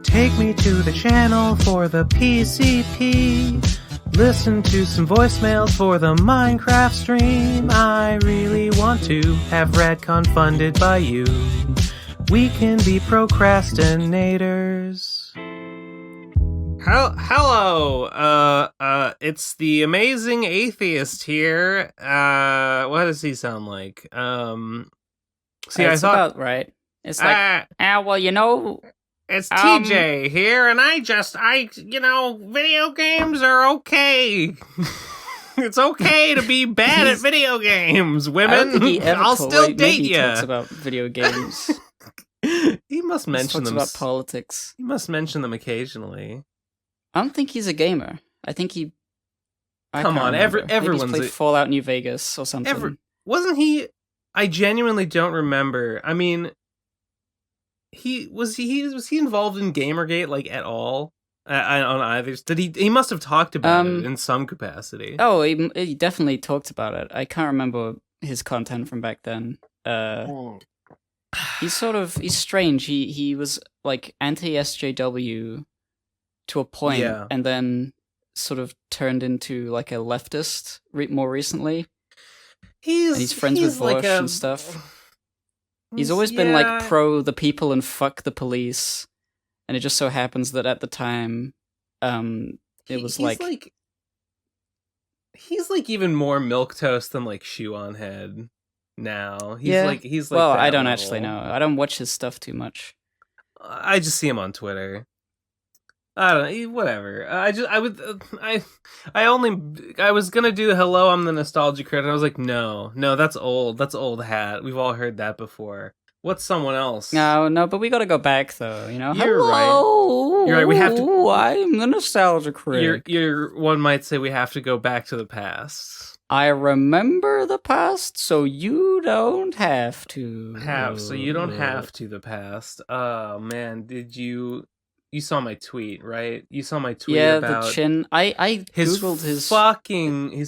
Take me to the channel for the PCP. Listen to some voicemails for the Minecraft stream. I really want to have Radcon funded by you. We can be procrastinators. Hello, it's the amazing atheist here. What does he sound like? It's about right. It's like, well, you know, it's TJ here, and video games are okay. It's okay to be bad at video games, women. I don't think he ever I'll still date maybe you. He talks about video games. He must mention them. Talks about politics. He must mention them occasionally. I don't think he's a gamer. I think he. Come on, everyone's played Fallout New Vegas or something. Wasn't he? I genuinely don't remember. I mean, was he involved in Gamergate like at all? On either? Did he must have talked about it in some capacity. Oh, he definitely talked about it. I can't remember his content from back then. He's strange. He was like anti-SJW to a point, and then sort of turned into like a leftist more recently. He's friends with Bush and stuff. He's always been like pro the people and fuck the police, and it just so happens that at the time, he's like even more milquetoast than like Shoe on Head now. He's like well, I don't actually know. I don't watch his stuff too much. I just see him on Twitter. I don't know, whatever. I was gonna do hello, I'm the nostalgia critic. I was like, no, that's old. That's old hat. We've all heard that before. What's someone else? No, but we gotta go back though. You know, You're hello, right. You're right. We have to. I'm the nostalgia critic. One might say we have to go back to the past. I remember the past, so you don't have to. So you don't have to the past. Oh man, did you? You saw my tweet, right? You saw my tweet about the chin. I googled his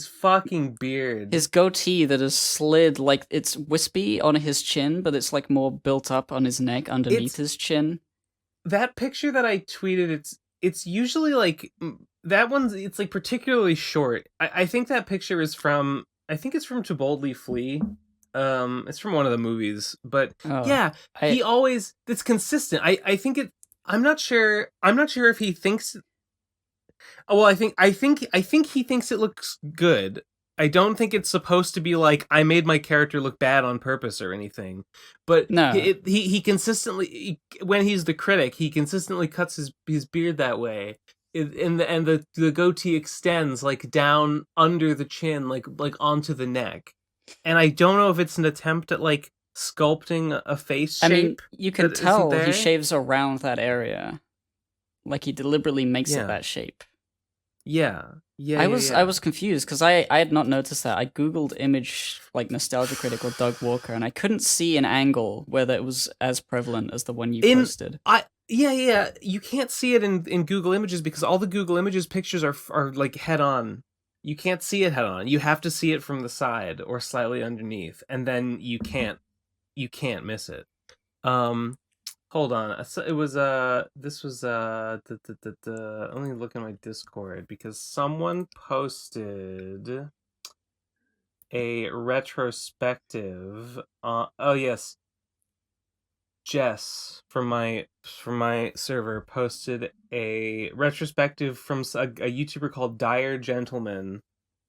fucking beard. His goatee that is slid like it's wispy on his chin, but it's like more built up on his neck underneath his chin. That picture that I tweeted, it's usually like that one's. It's like particularly short. I think that picture is from. I think it's from To Boldly Flee. It's from one of the movies, but he always. It's consistent. I think it. I'm not sure if he thinks. Well, I think he thinks it looks good. I don't think it's supposed to be like I made my character look bad on purpose or anything. But no, he consistently, when he's the critic, he consistently cuts his beard that way, and the goatee extends like down under the chin, like onto the neck. And I don't know if it's an attempt at like sculpting a face shape. I mean, you can tell he shaves around that area, like he deliberately makes it that shape. I was confused because I had not noticed that. I googled image like nostalgia critic or Doug Walker, and I couldn't see an angle where that was as prevalent as the one you posted. You can't see it in Google Images because all the Google Images pictures are like head on. You can't see it head on. You have to see it from the side or slightly underneath, and then you can't miss it. Hold on. It was this was let me look at my Discord because someone posted a retrospective. Oh yes, Jess from my server posted a retrospective from a YouTuber called Dire Gentleman.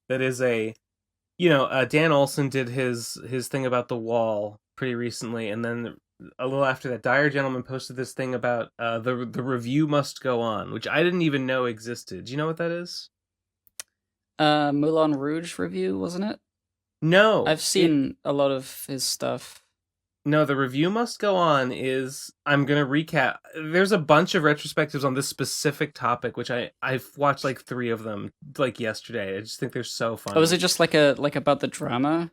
That is Dan Olson did his thing about the wall pretty recently, and then a little after that, Dire Gentleman posted this thing about the review must go on, which I didn't even know existed. Do you know what that is? Moulin Rouge review, wasn't it? No, I've seen a lot of his stuff. No, the review must go on is, I'm gonna recap. There's a bunch of retrospectives on this specific topic, which I've watched like 3 of them like yesterday. I just think they're so fun. Oh, is it just like about the drama?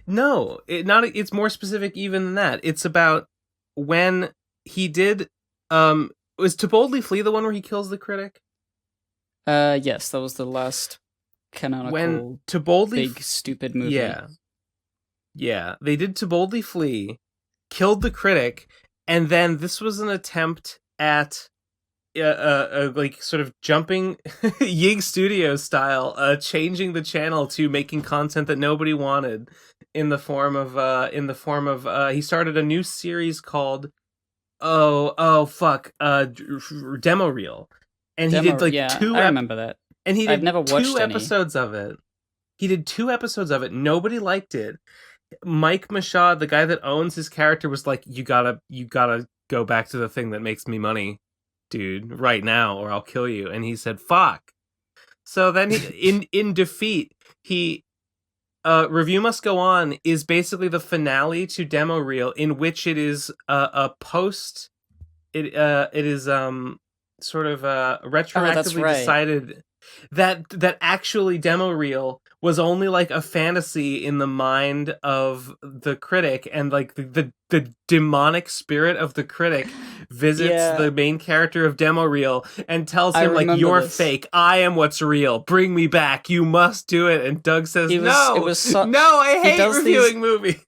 No, it's more specific even than that. It's about when he did was To Boldly Flee the one where he kills the critic? Yes, that was the last canonical when To Boldly big stupid movie. Yeah, they did To Boldly Flee, killed the critic, and then this was an attempt at like sort of jumping Yig Studio style, changing the channel to making content that nobody wanted in the form of he started a new series called Demo Reel, and he did like I remember that. And he did I've never watched 2 episodes of it. He did 2 episodes of it. Nobody liked it. Mike Mashad, the guy that owns his character, was like, you gotta go back to the thing that makes me money, dude, right now, or I'll kill you. And he said, fuck. So then in defeat, he Review Must Go On is basically the finale to Demo Reel, in which it is a post. It is sort of retroactively decided that actually Demo Reel was only like a fantasy in the mind of the critic, and like the demonic spirit of the critic visits the main character of Demo Reel and tells him like, you're fake, I am what's real, bring me back, you must do it. And Doug says, no, I hate reviewing movies.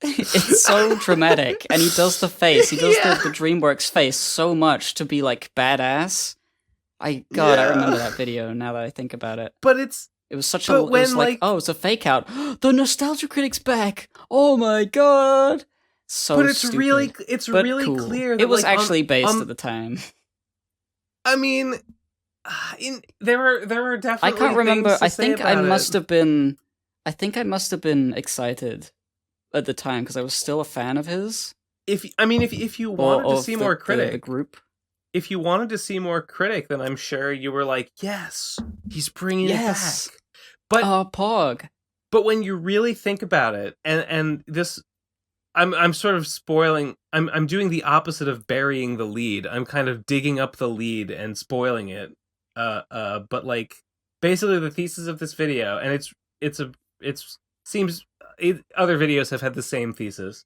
It's so dramatic, and he does the face, he does the DreamWorks face so much to be like badass. I remember that video now that I think about it. But it was such a, it was like, oh, it's a fake out. The nostalgia critic's back. Oh my god. So but it's stupid, really cool. clear that it was like, actually based at the time. I mean, there were definitely, I can't remember. I think I must have been excited at the time because I was still a fan of his. If you wanted to see more Critic, the group. If you wanted to see more Critic, then I'm sure you were like, yes, he's bringing it back. But Pog. But when you really think about it, and this, I'm sort of spoiling. I'm doing the opposite of burying the lead. I'm kind of digging up the lead and spoiling it. But like basically the thesis of this video, and other videos have had the same thesis.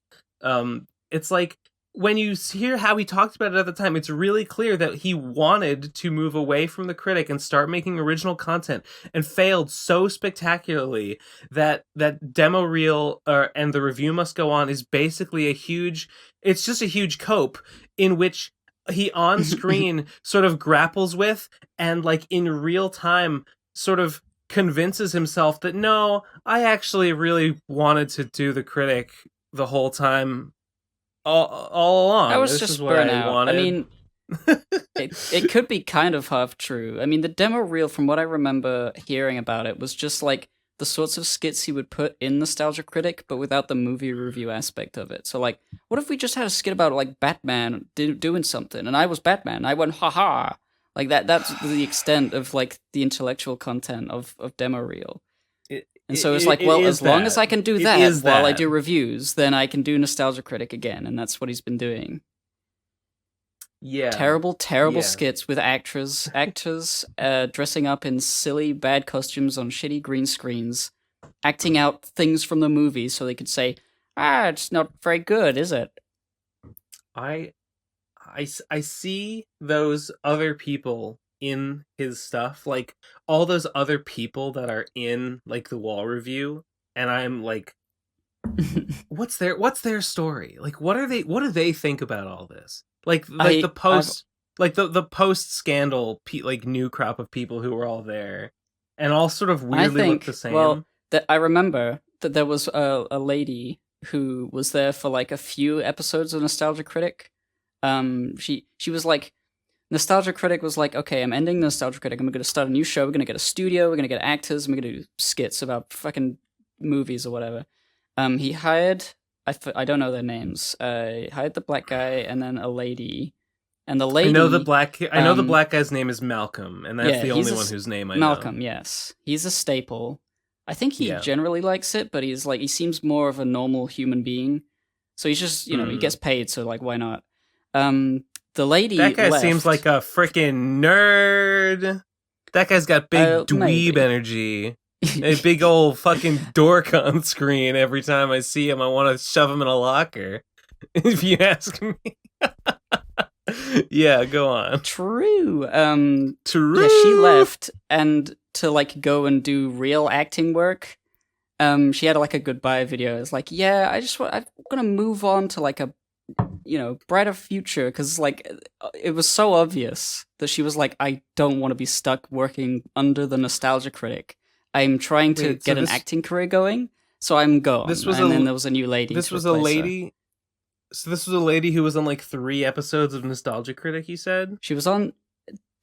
It's like, when you hear how he talked about it at the time, it's really clear that he wanted to move away from the critic and start making original content, and failed so spectacularly that Demo Reel and The Review Must Go On is basically it's just a huge cope in which he on screen sort of grapples with, and like in real time sort of convinces himself that no, I actually really wanted to do the critic the whole time. All along. I was just burnout. I mean, it could be kind of half true. I mean, the Demo Reel, from what I remember hearing about it, was just like the sorts of skits he would put in Nostalgia Critic, but without the movie review aspect of it. So, like, what if we just had a skit about like Batman doing something, and I was Batman, and I went haha, like that. That's the extent of like the intellectual content of Demo Reel. And so it's like, well, as long as I can do that while I do reviews, then I can do Nostalgia Critic again, and that's what he's been doing. Yeah. Terrible skits with actors dressing up in silly, bad costumes on shitty green screens, acting out things from the movie so they could say, it's not very good, is it? I see those other people in his stuff, like all those other people that are in like the wall review, and I'm like, what's their story? Like, what do they think about all this? Like the post scandal like new crop of people who were all there and all sort of weirdly look the same. Well, I remember that there was a lady who was there for like a few episodes of Nostalgia Critic. She was like, Nostalgia Critic was like, okay, I'm ending Nostalgia Critic. I'm going to start a new show. We're going to get a studio. We're going to get actors. And we're going to do skits about fucking movies or whatever. He hired, I don't know their names. He hired the black guy and then a lady. And the lady... I know the black guy's name is Malcolm. And that's the only one whose name I know. Malcolm, yes. He's a staple. I think he generally likes it, but he's like, he seems more of a normal human being. So he's just, he gets paid. So like, why not? The lady That guy left. seems like a freaking nerd. That guy's got big dweeb energy. A big old fucking dork on screen. Every time I see him, I want to shove him in a locker. If you ask me. Yeah, go on. True. True. Yeah, she left, and to like go and do real acting work. She had like a goodbye video. It's like, yeah, I'm gonna move on to like a brighter future, because like it was so obvious that she was like, I don't want to be stuck working under the Nostalgia Critic. I'm trying to Wait, so get an acting career going, so I'm gone. And then there was a new lady this to was a replace her. lady. So this was a lady who was on like 3 episodes of Nostalgia Critic. You said She was on.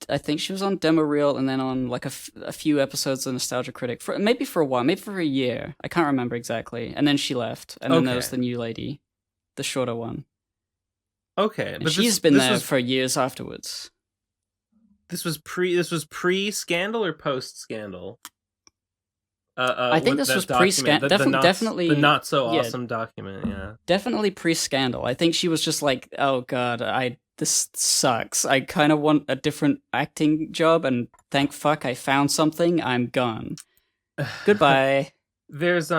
I think she was on Demo Reel and then on like a few episodes of Nostalgia Critic for a while, maybe for a year. I can't remember exactly. And then she left, and then there was the new lady, the shorter one. Okay, and she's been there for years afterwards. This was pre scandal or post scandal. I think this was pre-scandal. Definitely the not so awesome document. Yeah, definitely pre-scandal. I think she was just like, oh god, this sucks. I kind of want a different acting job, and thank fuck I found something. I'm gone. Goodbye. There's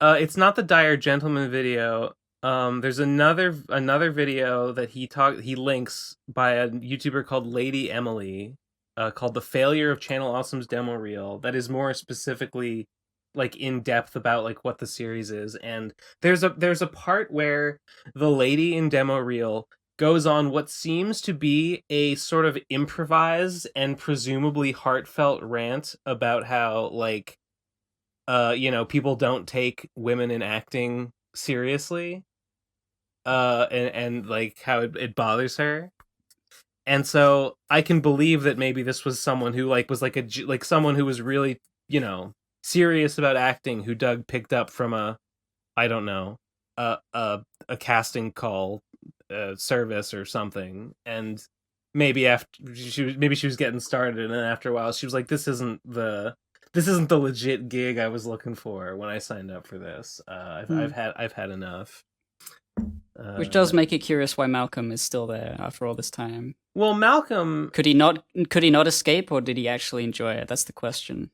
it's not the Dire Gentleman video. There's another video that he links by a YouTuber called Lady Emily, called The Failure of Channel Awesome's Demo Reel, that is more specifically like in depth about like what the series is. And there's a part where the lady in Demo Reel goes on what seems to be a sort of improvised and presumably heartfelt rant about how like people don't take women in acting seriously, and like how it bothers her. And so I can believe that maybe this was someone who like was like someone who was really serious about acting, who Doug picked up from a casting call service or something. And maybe she was getting started, and then after a while she was like, this isn't the legit gig I was looking for when I signed up for this. I've had enough. Which does make it curious why Malcolm is still there after all this time. Well, Malcolm, could he not escape, or did he actually enjoy it? That's the question.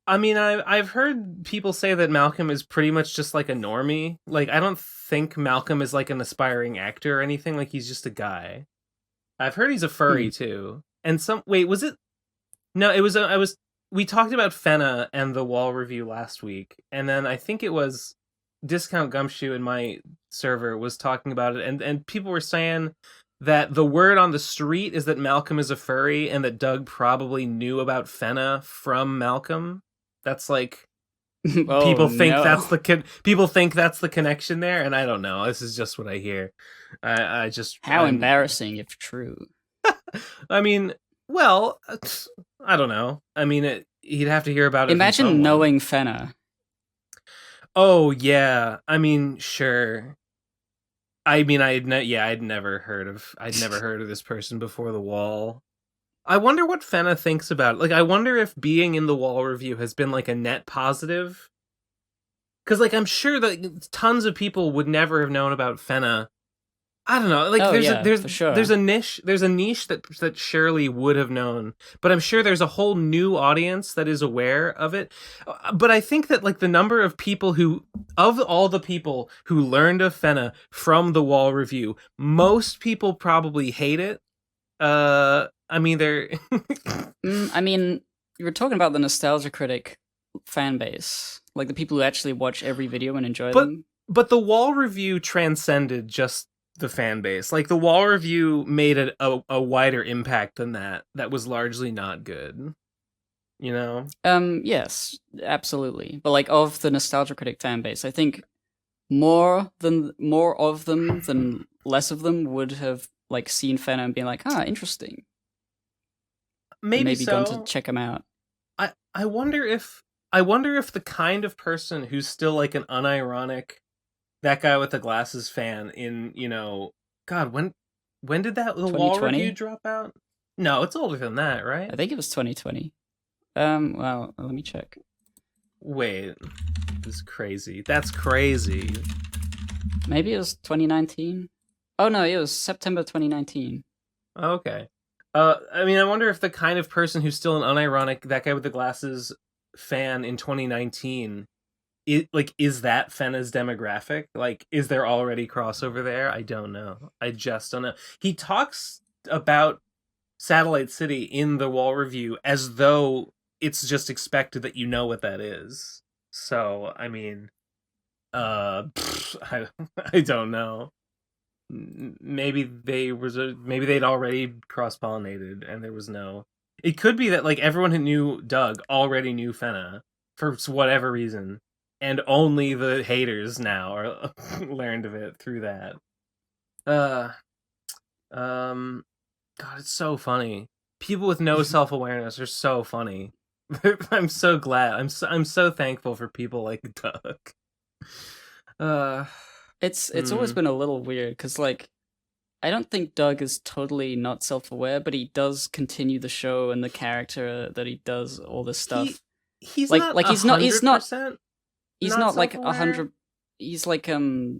I mean, I've heard people say that Malcolm is pretty much just like a normie. Like, I don't think Malcolm is like an aspiring actor or anything. Like, he's just a guy. I've heard he's a furry too. And was it? No, it was. We talked about Fena and the Wall review last week, and then I think it was Discount Gumshoe in my server was talking about it, and people were saying that the word on the street is that Malcolm is a furry, and that Doug probably knew about Fena from Malcolm. That's like people think that's the connection there, and I don't know. This is just what I hear. I just embarrassing if true. I mean, well, I don't know. I mean, he'd have to hear about it. Imagine knowing Fena. Oh yeah, I mean, sure. I mean, I'd never heard of this person before the Wall. I wonder what Fena thinks about it. Like, I wonder if being in the Wall review has been like a net positive. Because like, I'm sure that tons of people would never have known about Fena. I don't know. Like, there's a niche that Shirley would have known, but I'm sure there's a whole new audience that is aware of it. But I think that like the number of people of all the people who learned of Fena from the Wall review, most people probably hate it. I mean, they're. I mean, you were talking about the Nostalgia Critic fan base, like the people who actually watch every video and enjoy them. But the Wall review transcended just the fan base. Like, the Wall review made a wider impact than that was largely not good, yes, absolutely. But like, of the Nostalgia Critic fan base, I think more of them than less of them would have like seen Fena and been like, interesting. Maybe so. Gone to check him out. I wonder if the kind of person who's still like an unironic that guy with the glasses fan in, God, when did the Wall review drop out? No, it's older than that, right? I think it was 2020. Well, let me check. Wait, this is crazy. That's crazy. Maybe it was 2019. Oh no, it was September 2019. Okay. I mean, I wonder if the kind of person who's still an unironic that guy with the glasses fan in 2019. Is that Fena's demographic? Like, is there already crossover there? I don't know. I just don't know. He talks about Satellite City in the Wall review as though it's just expected that you know what that is. So, I mean, I don't know. maybe maybe they'd already cross-pollinated and there was no. It could be that like everyone who knew Doug already knew Fena for whatever reason, and only the haters now are learned of it through that. God, it's so funny. People with no self-awareness are so funny. I'm so glad. I'm so thankful for people like Doug. It's always been a little weird because like I don't think Doug is totally not self-aware, but he does continue the show and the character that he does all this stuff. He's like not like he's not like self-aware. 100. He's like the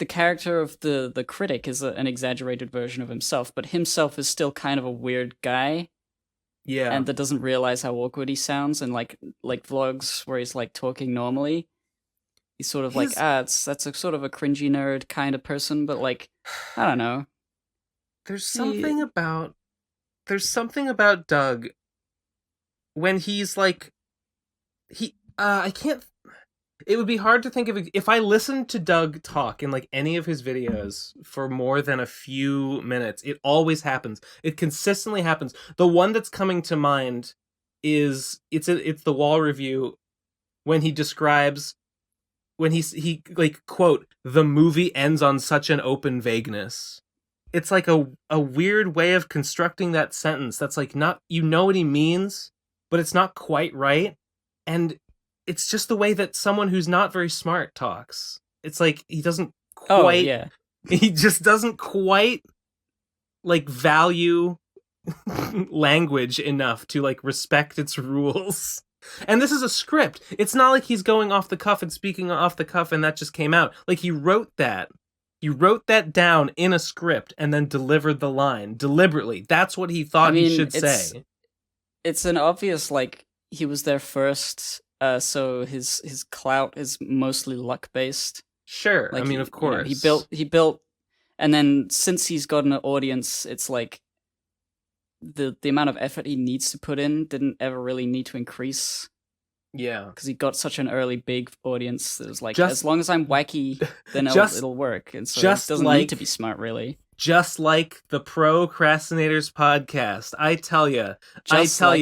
character of the critic is an exaggerated version of himself, but himself is still kind of a weird guy. Yeah, and that doesn't realize how awkward he sounds, and like vlogs where he's like talking normally, he's sort of that's a sort of a cringy nerd kind of person, but like I don't know. There's something about Doug when he's like I can't. It would be hard to think of if I listened to Doug talk in like any of his videos for more than a few minutes. It always happens. It consistently happens. The one that's coming to mind is it's the wall review when he describes when he like quote the movie ends on such an open vagueness. It's like a weird way of constructing that sentence that's like not, you know what he means, but it's not quite right. And it's just the way that someone who's not very smart talks. It's like he doesn't quite he just doesn't quite like value language enough to like respect its rules. And this is a script. It's not like he's going off the cuff and speaking off the cuff and that just came out. Like he wrote that down in a script and then delivered the line deliberately. That's what he thought he should say. It's an obvious like he was there first. So his clout is mostly luck based. Sure, like, I mean, of course, you know, he built, and then since he's got an audience, it's like the amount of effort he needs to put in didn't ever really need to increase. Yeah, because he got such an early big audience that was like, as long as I'm wacky, then it'll work, and so it doesn't need to be smart, really. Just like the Pro Crastinators podcast, I tell you,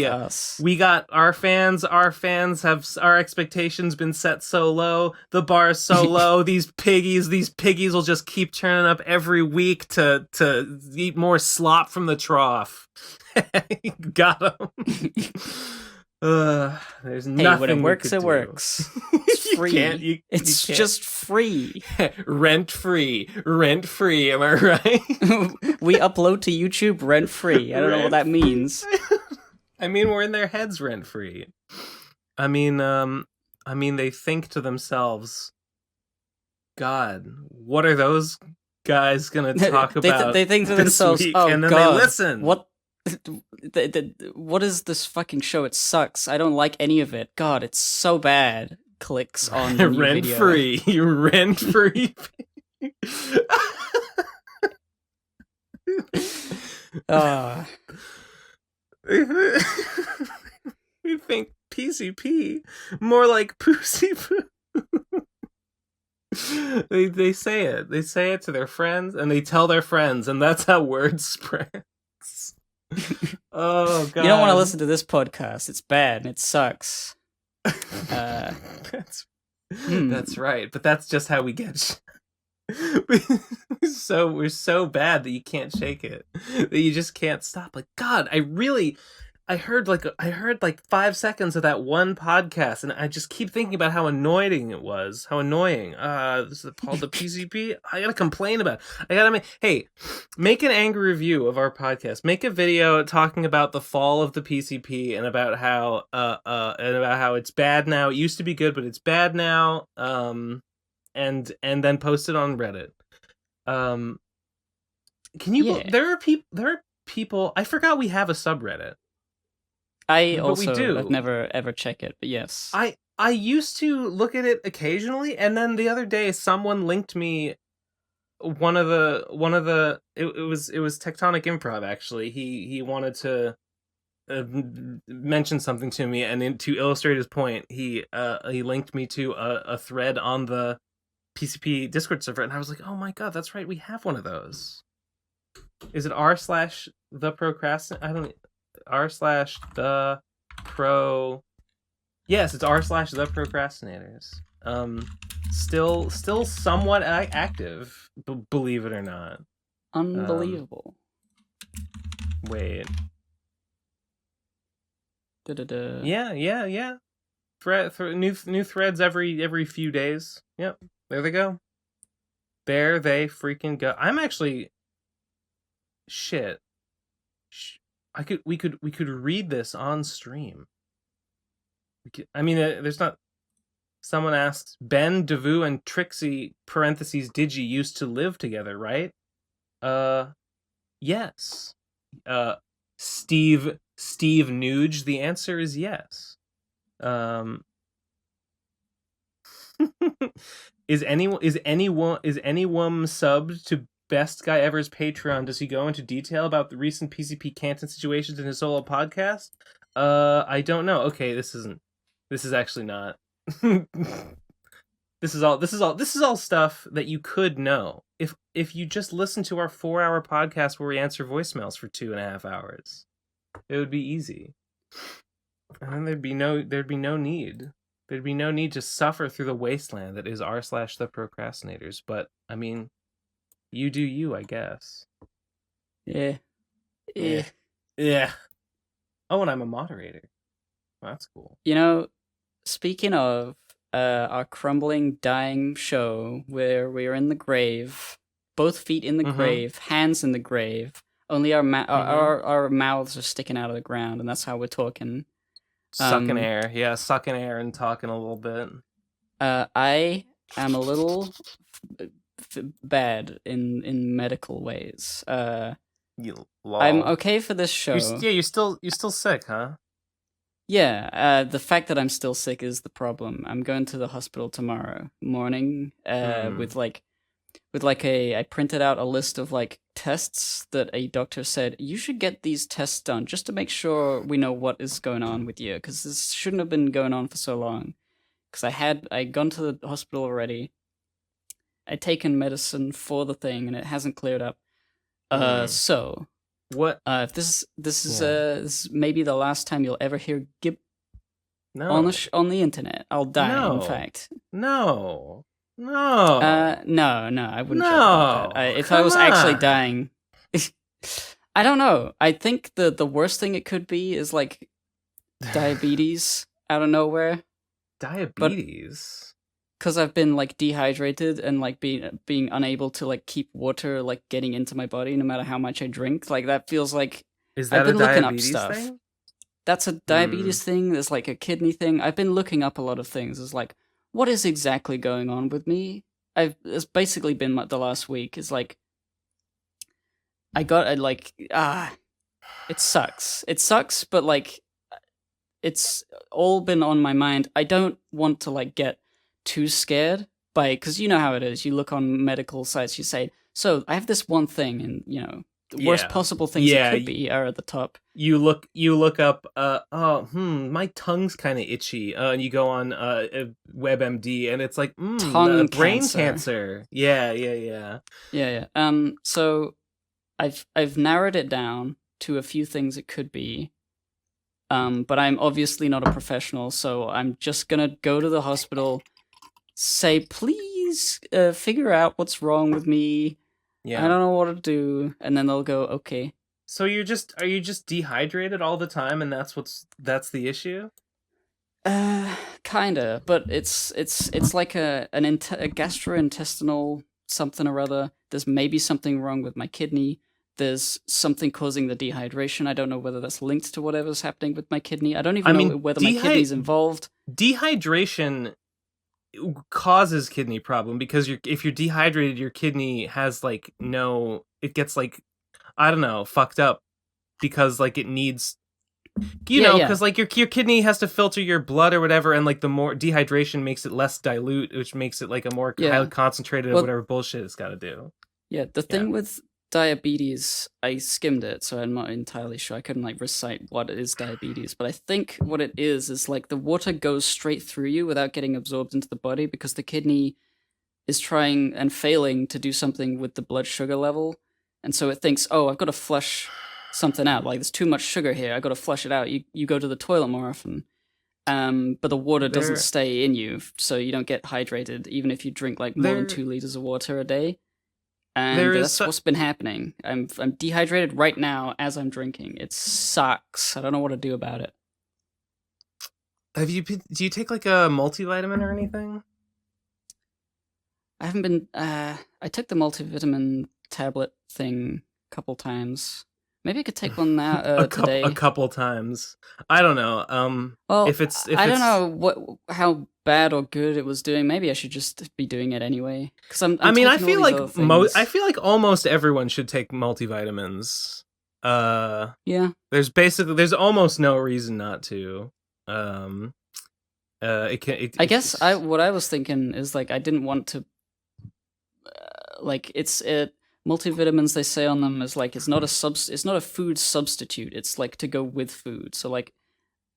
us. We got our fans have our expectations been set so low, the bar is so low. These piggies will just keep turning up every week to eat more slop from the trough. Got them. There's nothing. Hey, when it works, it works. It's free. It's just free. Rent free. Am I right? We upload to YouTube rent free. I don't know what that means. I mean, we're in their heads rent free. I mean, they think to themselves, God, what are those guys gonna talk about? They think to themselves, oh, and then God, they listen. What is this fucking show? It sucks. I don't like any of it. God, it's so bad. Clicks on the new rent video. Free. Rent free. We think PCP more like Pussy Poo. They say it. They say it to their friends, and they tell their friends, and that's how word spreads. Oh God! You don't want to listen to this podcast. It's bad and it sucks. That's right. But that's just how we get. We're so bad that you can't shake it. That you just can't stop. Like God, I heard like 5 seconds of that one podcast, and I just keep thinking about how annoying it was. How annoying. This is called the PCP. I gotta complain about it. Make an angry review of our podcast. Make a video talking about the fall of the PCP and about how it's bad now. It used to be good, but it's bad now. And then post it on Reddit. Can you? Yeah. There are people. I forgot we have a subreddit. I've never ever check it, but yes. I used to look at it occasionally, and then the other day someone linked me one of the it was Tectonic Improv actually. He wanted to mention something to me, and to illustrate his point, he linked me to a thread on the PCP Discord server, and I was like, oh my god, that's right, we have one of those. Is it r/the procrastinate? I don't r/the pro. Yes, it's r/the procrastinators. Still somewhat active, believe it or not. Unbelievable. Wait. Da-da-da. Yeah. New threads every few days. Yep, there they go. There they freaking go. I'm actually shit. We could read this on stream. There's not. Someone asks, Ben, Devu, and Trixie (Digi) used to live together, right? Yes. Steve Nuge. The answer is yes. Is anyone subbed to Best Guy Ever's Patreon? Does he go into detail about the recent PCP Canton situations in his solo podcast? I don't know. Okay, this is actually not. This is all stuff that you could know if you just listen to our 4-hour podcast where we answer voicemails for 2.5 hours. It would be easy, and there'd be no need. There'd be no need to suffer through the wasteland that is r/the procrastinators. But I mean, you do you, I guess. Yeah. Oh, and I'm a moderator. Well, that's cool. You know, speaking of our crumbling, dying show where we are in the grave, both feet in the grave, hands in the grave, only our mouths are sticking out of the ground, and that's how we're talking. Sucking air and talking a little bit. I am a little bad in medical ways. I'm okay for this show. You're still sick, huh? Yeah, the fact that I'm still sick is the problem. I'm going to the hospital tomorrow morning I printed out a list of like tests that a doctor said you should get these tests done just to make sure we know what is going on with you, because this shouldn't have been going on for so long. Because I'd gone to the hospital already. I'd taken medicine for the thing and it hasn't cleared up. So what? If this is maybe the last time you'll ever hear Gib on the internet. I'll die. In fact, no, I wouldn't joke about that. If I was actually dying, I don't know. I think the worst thing it could be is like diabetes out of nowhere. Diabetes. Because I've been like dehydrated and like being unable to like keep water like getting into my body no matter how much I drink. Like that feels like I've been looking up stuff. Thing? That's a diabetes thing. There's like a kidney thing. I've been looking up a lot of things. It's like, what is exactly going on with me? It's basically been like the last week. It's like I got it sucks. It sucks, but like it's all been on my mind. I don't want to like get too scared because you know how it is. You look on medical sites, you say, so I have this one thing, and you know the worst possible things it could be are at the top. You look up my tongue's kind of itchy, and you go on WebMD and it's like brain cancer. Yeah. So I've narrowed it down to a few things it could be. But I'm obviously not a professional, so I'm just gonna go to the hospital, say, please figure out what's wrong with me. Yeah. I don't know what to do, and then they'll go, okay. So are you just dehydrated all the time, and that's the issue? Kinda, but it's like a gastrointestinal something or other. There's maybe something wrong with my kidney. There's something causing the dehydration. I don't know whether that's linked to whatever's happening with my kidney. I don't even know whether my kidney's involved. Dehydration causes kidney problem because if you're dehydrated, your kidney has it gets I don't know, fucked up because it needs because your kidney has to filter your blood or whatever, and the more dehydration makes it less dilute, which makes it a more highly concentrated whatever bullshit it's got to do. Yeah, the thing with diabetes, I skimmed it, so I'm not entirely sure. I couldn't recite what is diabetes, but I think what it is the water goes straight through you without getting absorbed into the body because the kidney is trying and failing to do something with the blood sugar level, and so it thinks, oh, I've got to flush something out. Like, there's too much sugar here. I've got to flush it out. You go to the toilet more often. But the water doesn't stay in you, so you don't get hydrated, even if you drink like more than 2 liters of water a day. And that's what's been happening. I'm dehydrated right now as I'm drinking. It sucks. I don't know what to do about it. Do you take like a multivitamin or anything? I haven't been. I took the multivitamin tablet thing a couple times. Maybe I could take one now today. A couple times. I don't know. Well, I don't know how bad or good it was doing. Maybe I should just be doing it anyway. Because I feel like almost everyone should take multivitamins. Yeah. There's almost no reason not to. I guess what I was thinking is like I didn't want to. Multivitamins, they say on them, is like it's not a food substitute. It's like to go with food. So like,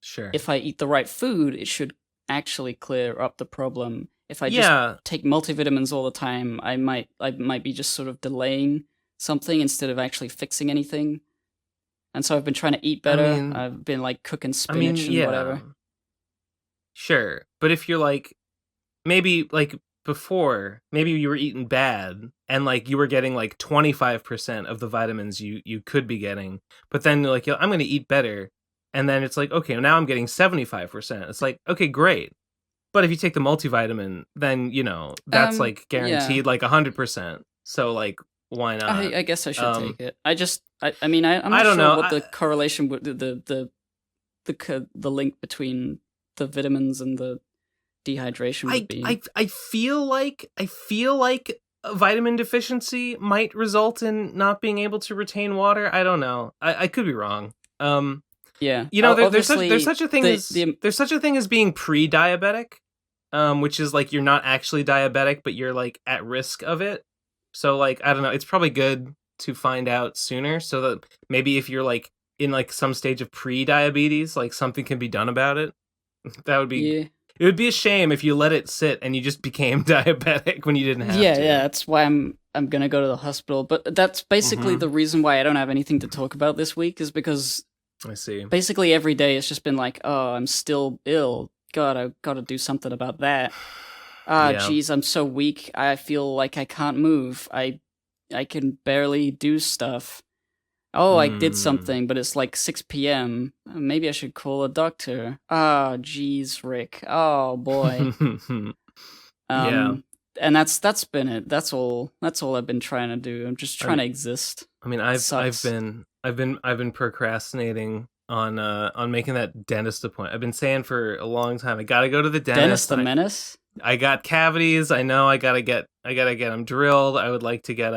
sure, if I eat the right food, it should actually clear up the problem. If I just take multivitamins all the time, I might be just sort of delaying something instead of actually fixing anything. And so I've been trying to eat better. I've been like cooking spinach and whatever. Sure, but if you're like, maybe like before, maybe you were eating bad and like you were getting like 25% of the vitamins you could be getting, but then you're like, I'm going to eat better, and then it's like, okay, now I'm getting 75%. It's like, okay, great. But if you take the multivitamin, then that's like guaranteed like 100%. So like, why not? I guess I should take it. I'm not sure what the correlation with the link between the vitamins and the dehydration would be. I feel like a vitamin deficiency might result in not being able to retain water. I don't know. I could be wrong. Yeah. There's such a thing as being pre-diabetic, which is like you're not actually diabetic, but you're like at risk of it. So like, I don't know. It's probably good to find out sooner, so that maybe if you're like in like some stage of pre-diabetes, like something can be done about it. That would be. Yeah. It would be a shame if you let it sit and you just became diabetic when you didn't have to. Yeah, that's why I'm gonna go to the hospital. But that's basically the reason why I don't have anything to talk about this week, is because I see. Basically every day it's just been like, oh, I'm still ill. God, I've got to do something about that. Geez, I'm so weak. I feel like I can't move. I can barely do stuff. Oh, I did something, but it's like 6 p.m. Maybe I should call a doctor. Geez, Rick. Oh boy. Yeah. And that's been it. That's all I've been trying to do. I'm just trying to exist. I mean, I've been procrastinating on making that dentist appointment. I've been saying for a long time, I gotta go to the dentist. Dentist the menace? I got cavities. I know I gotta get them drilled. I would like to get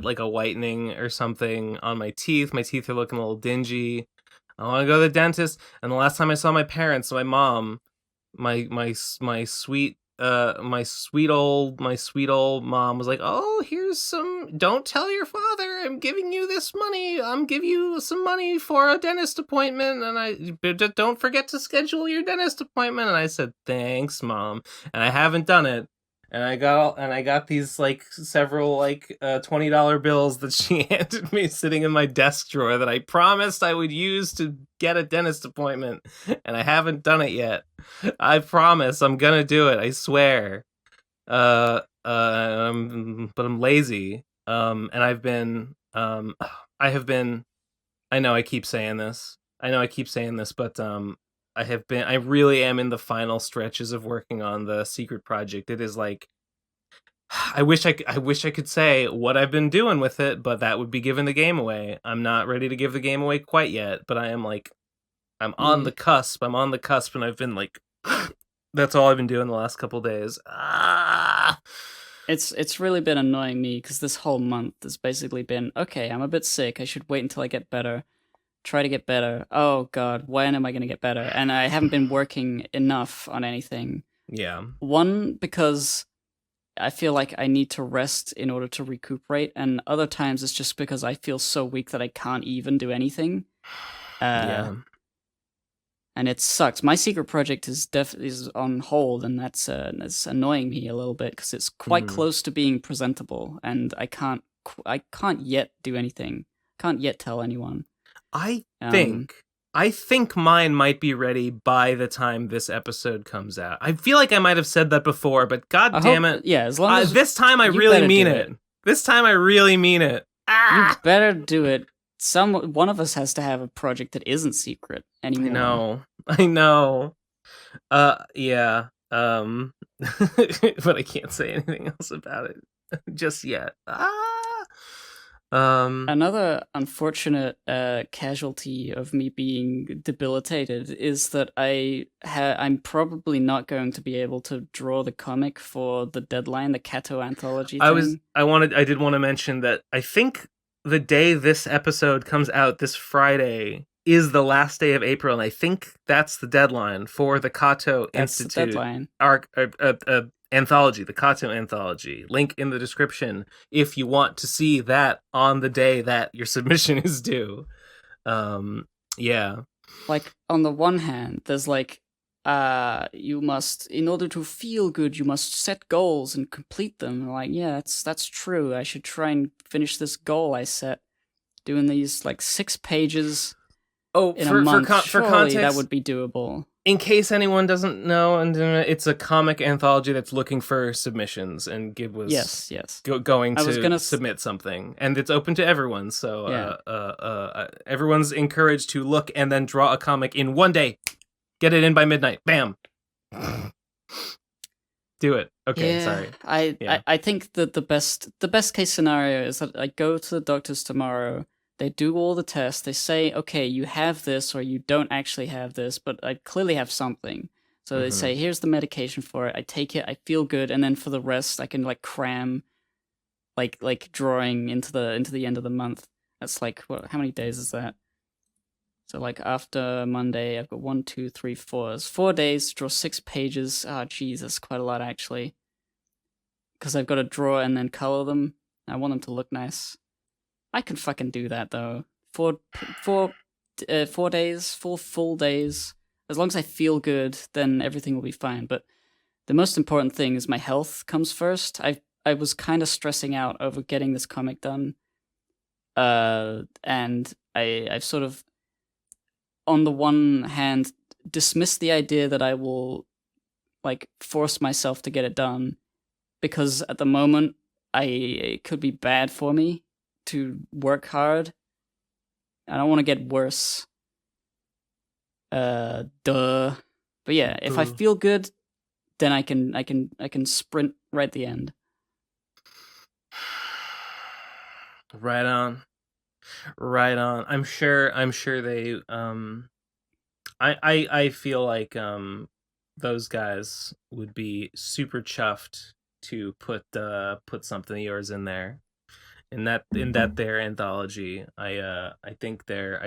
like a whitening or something on my teeth. My teeth are looking a little dingy. I want to go to the dentist. And the last time I saw my parents, my mom, my sweet old mom was like, "Oh, here's some. Don't tell your father. I'm giving you this money. I'm give you some money for a dentist appointment, and don't forget to schedule your dentist appointment." And I said, "Thanks, Mom." And I haven't done it. And I got these like several like $20 bills that she handed me sitting in my desk drawer that I promised I would use to get a dentist appointment, and I haven't done it yet. I promise I'm gonna do it. I swear. But I'm lazy. And I have been. I know I keep saying this, but I really am in the final stretches of working on the secret project. It is like, I wish I could say what I've been doing with it, but that would be giving the game away. I'm not ready to give the game away quite yet, but I'm on the cusp. And I've been like, that's all I've been doing the last couple days. It's really been annoying me, because this whole month has basically been, okay, I'm a bit sick. I should wait until I get better. Try to get better. Oh God, when am I going to get better? And I haven't been working enough on anything. Yeah. One, because I feel like I need to rest in order to recuperate, and other times it's just because I feel so weak that I can't even do anything. Yeah. and it sucks. My secret project is on hold, and that's annoying me a little bit because it's quite close to being presentable, and I can't yet do anything. Can't yet tell anyone. I think mine might be ready by the time this episode comes out. I feel like I might have said that before, but god damn it. Yeah, as long as this time I really mean it. This time I really mean it. You better do it. One of us has to have a project that isn't secret anymore. I know. Yeah. But I can't say anything else about it just yet. Another unfortunate casualty of me being debilitated is that I'm probably not going to be able to draw the comic for the deadline, the Kato anthology thing. I did want to mention that I think the day this episode comes out, this Friday, is the last day of April, and I think that's the deadline for the Kato Institute deadline. Anthology, the Kato anthology. Link in the description if you want to see that on the day that your submission is due. Yeah. Like, on the one hand, there's like, you must, in order to feel good, you must set goals and complete them. Like, yeah, that's true. I should try and finish this goal I set. Doing these like 6 pages in a month. For context, that would be doable. In case anyone doesn't know, and it's a comic anthology that's looking for submissions, and Gib was going to submit something, and it's open to everyone. So everyone's encouraged to look and then draw a comic in one day. Get it in by midnight. Bam. Do it. Okay, sorry. I think that the best case scenario is that I go to the doctors tomorrow. They do all the tests. They say, okay, you have this or you don't actually have this, but I clearly have something. So they say, here's the medication for it. I take it. I feel good, and then for the rest, I can like cram, like drawing into the end of the month. That's like how many days is that? So like after Monday, I've got 1, 2, 3, 4. It's 4 days to draw 6 pages. Oh, geez, that's quite a lot actually. Because I've got to draw and then color them. I want them to look nice. I can fucking do that though. 4 days, 4 full days. As long as I feel good, then everything will be fine. But the most important thing is my health comes first. I was kind of stressing out over getting this comic done. And I've sort of, on the one hand, dismissed the idea that I will like force myself to get it done, because at the moment it could be bad for me to work hard. I don't want to get worse. But yeah, if I feel good, then I can sprint right at the end. Right on. I'm sure they I feel like those guys would be super chuffed to put something of yours in there. In that their anthology. I think they're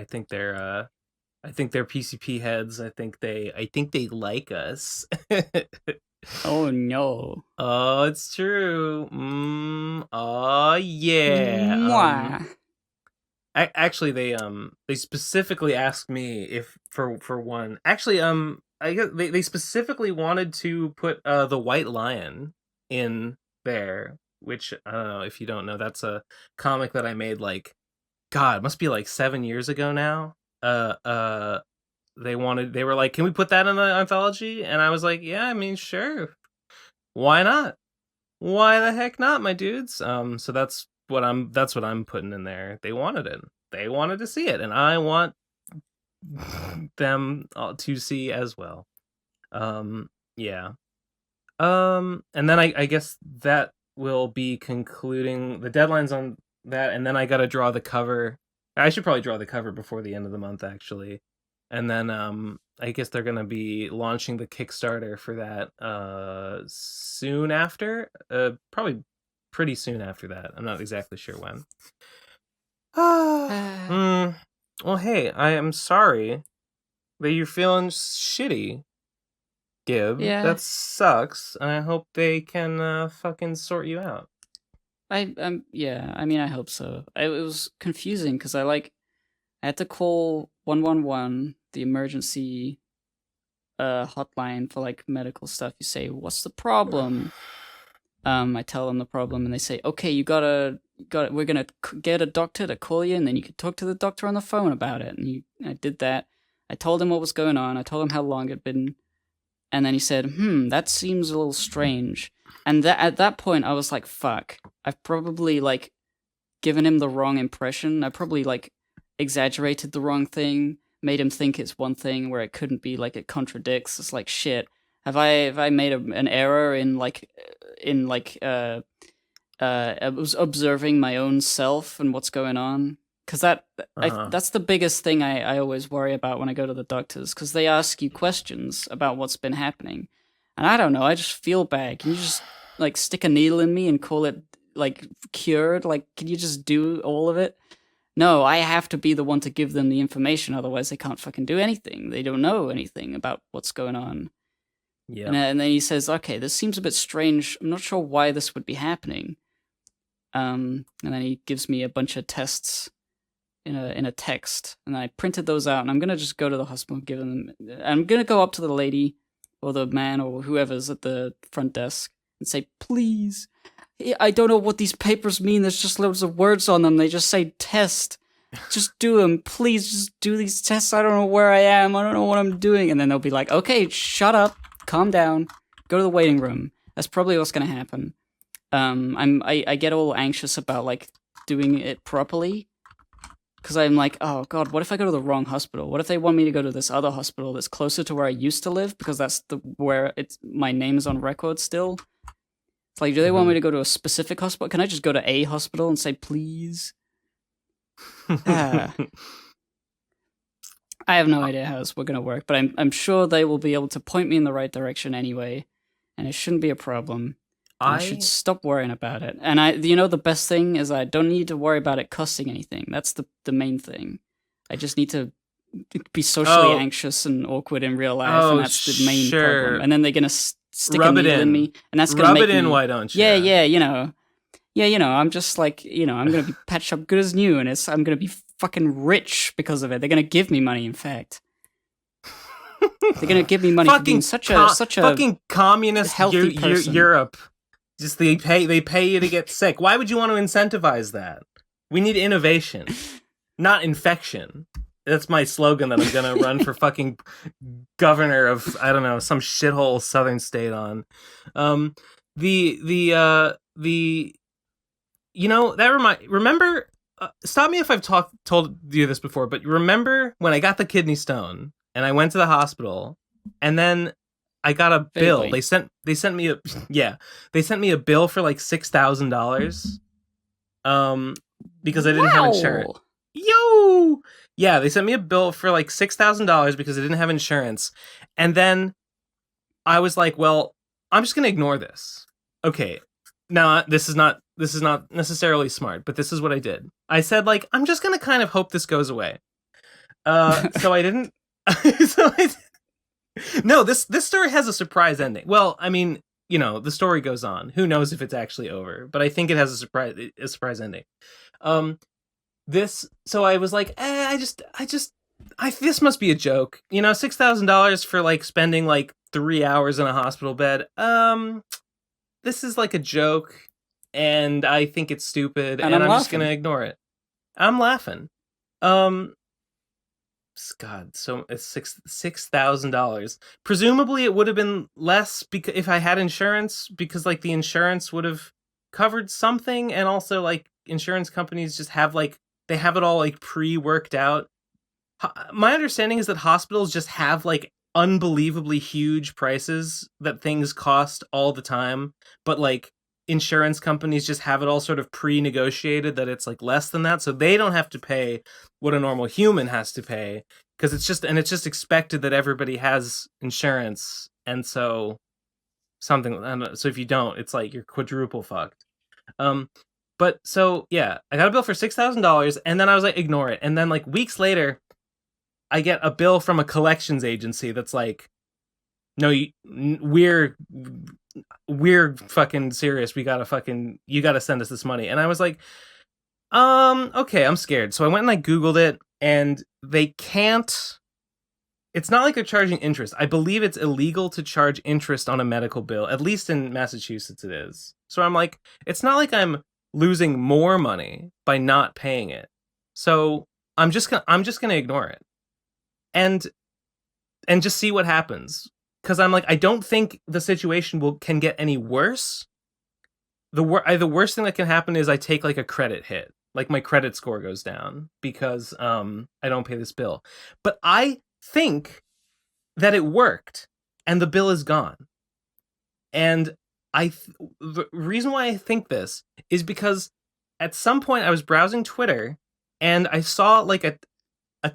PCP heads. I think they like us. Oh no. Oh, it's true. Oh yeah. Actually, they specifically asked me if for one. Actually, I guess they specifically wanted to put the White Lion in there, which I don't know if you don't know. That's a comic that I made like, God, it must be like 7 years ago now. They were like, can we put that in the anthology? And I was like, yeah, I mean, sure. Why not? Why the heck not, my dudes? So that's what I'm putting in there. They wanted it. They wanted to see it, and I want them to see as well. Yeah. And then I guess that will be concluding the deadlines on that, and then I gotta draw the cover. I should probably draw the cover before the end of the month, actually. And then I guess they're gonna be launching the Kickstarter for that soon after. Probably pretty soon after that. I'm not exactly sure when. Well, hey, I am sorry that you're feeling shitty, Gib. Yeah. That sucks, and I hope they can fucking sort you out. Yeah, I mean, I hope so. It was confusing because I had to call 111, the emergency hotline for like medical stuff. You say, "What's the problem?" I tell them the problem, and they say, "Okay, you gotta. We're gonna get a doctor to call you, and then you can talk to the doctor on the phone about it." And I did that. I told him what was going on. I told him how long it'd been, and then he said, "That seems a little strange." And at that point, I was like, "Fuck! I've probably like given him the wrong impression. I probably like exaggerated the wrong thing, made him think it's one thing where it couldn't be. Like it contradicts. It's like shit. Have I made an error in I was observing my own self and what's going on?" Because that's the biggest thing I always worry about when I go to the doctors, because they ask you questions about what's been happening, and I don't know, I just feel bad. Can you just like stick a needle in me and call it like cured? Like, can you just do all of it? No, I have to be the one to give them the information, otherwise they can't fucking do anything. They don't know anything about what's going on. Yeah. And then he says, "Okay, this seems a bit strange. I'm not sure why this would be happening." And then he gives me a bunch of tests in a text, and I printed those out, and I'm gonna just go to the hospital and give them. I'm gonna go up to the lady or the man or whoever's at the front desk and say, "Please, I don't know what these papers mean. There's just loads of words on them. They just say test. Just do them. Please, just do these tests. I don't know where I am. I don't know what I'm doing." And then they'll be like, "Okay, shut up. Calm down. Go to the waiting room." That's probably what's gonna happen. I get all anxious about like doing it properly, because I'm like, oh god, what if I go to the wrong hospital? What if they want me to go to this other hospital that's closer to where I used to live, because that's where my name is on record still. It's like, do they want me to go to a specific hospital? Can I just go to a hospital and say please? I have no idea how this is going to work, but I'm sure they will be able to point me in the right direction anyway, and it shouldn't be a problem. I should stop worrying about it. And the best thing is I don't need to worry about it costing anything. That's the main thing. I just need to be socially anxious and awkward in real life, and that's the main problem. And then they're gonna stick a needle in me, and that's gonna make me. Rub it in, why don't you? Yeah, I'm just like, I'm gonna be patched up good as new, and I'm gonna be fucking rich because of it. They're gonna give me money, in fact. They're gonna give me money for being such a fucking communist healthy person. Europe. Just they pay you to get sick. Why would you want to incentivize that? We need innovation, not infection. That's my slogan that I'm gonna run for fucking governor of, I don't know, some shithole southern state on. Remember, stop me if I've told you this before, but remember when I got the kidney stone and I went to the hospital, and then I got a bill. Vaguely. They sent me a bill for like $6,000. Because I didn't have insurance. Yo! Yeah, they sent me a bill for like $6,000 because I didn't have insurance. And then I was like, well, I'm just gonna ignore this. Okay. Now this is not necessarily smart, but this is what I did. I said, like, I'm just gonna kind of hope this goes away. So I didn't. No, this story has a surprise ending. Well, I mean, the story goes on. Who knows if it's actually over? But I think it has a surprise ending. So I was like, this must be a joke. $6,000 for like spending like 3 hours in a hospital bed. This is like a joke, and I think it's stupid, and I'm just gonna ignore it. I'm laughing. God, so it's $6,000. Presumably, it would have been less because if I had insurance, because like the insurance would have covered something, and also like insurance companies just have like they have it all like pre-worked out. My understanding is that hospitals just have like unbelievably huge prices that things cost all the time, but like insurance companies just have it all sort of pre-negotiated that it's like less than that, so they don't have to pay what a normal human has to pay, because it's just expected that everybody has insurance, and so so if you don't, it's like you're quadruple fucked. But so yeah, I got a bill for $6,000, and then I was like, ignore it, and then like weeks later I get a bill from a collections agency that's like, no, we're fucking serious. You gotta send us this money. And I was like, okay, I'm scared. So I went and I Googled it, and they can't it's not like they're charging interest. I believe it's illegal to charge interest on a medical bill. At least in Massachusetts it is. So I'm like, it's not like I'm losing more money by not paying it. So I'm just gonna ignore it. And just see what happens. Because I'm like, I don't think the situation can get any worse. The worst thing that can happen is I take like a credit hit. Like my credit score goes down because I don't pay this bill. But I think that it worked and the bill is gone. And the reason why I think this is because at some point I was browsing Twitter and I saw like a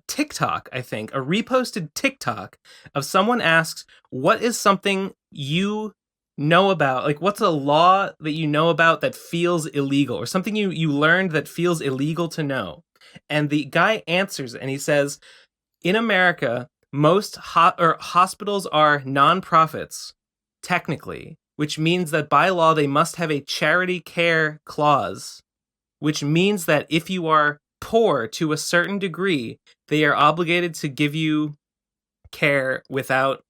TikTok, I think, a reposted TikTok of someone asks, what is something you know about? Like, what's a law that you know about that feels illegal, or something you learned that feels illegal to know? And the guy answers and he says, in America, most hospitals are nonprofits, technically, which means that by law they must have a charity care clause, which means that if you are poor to a certain degree, they are obligated to give you care without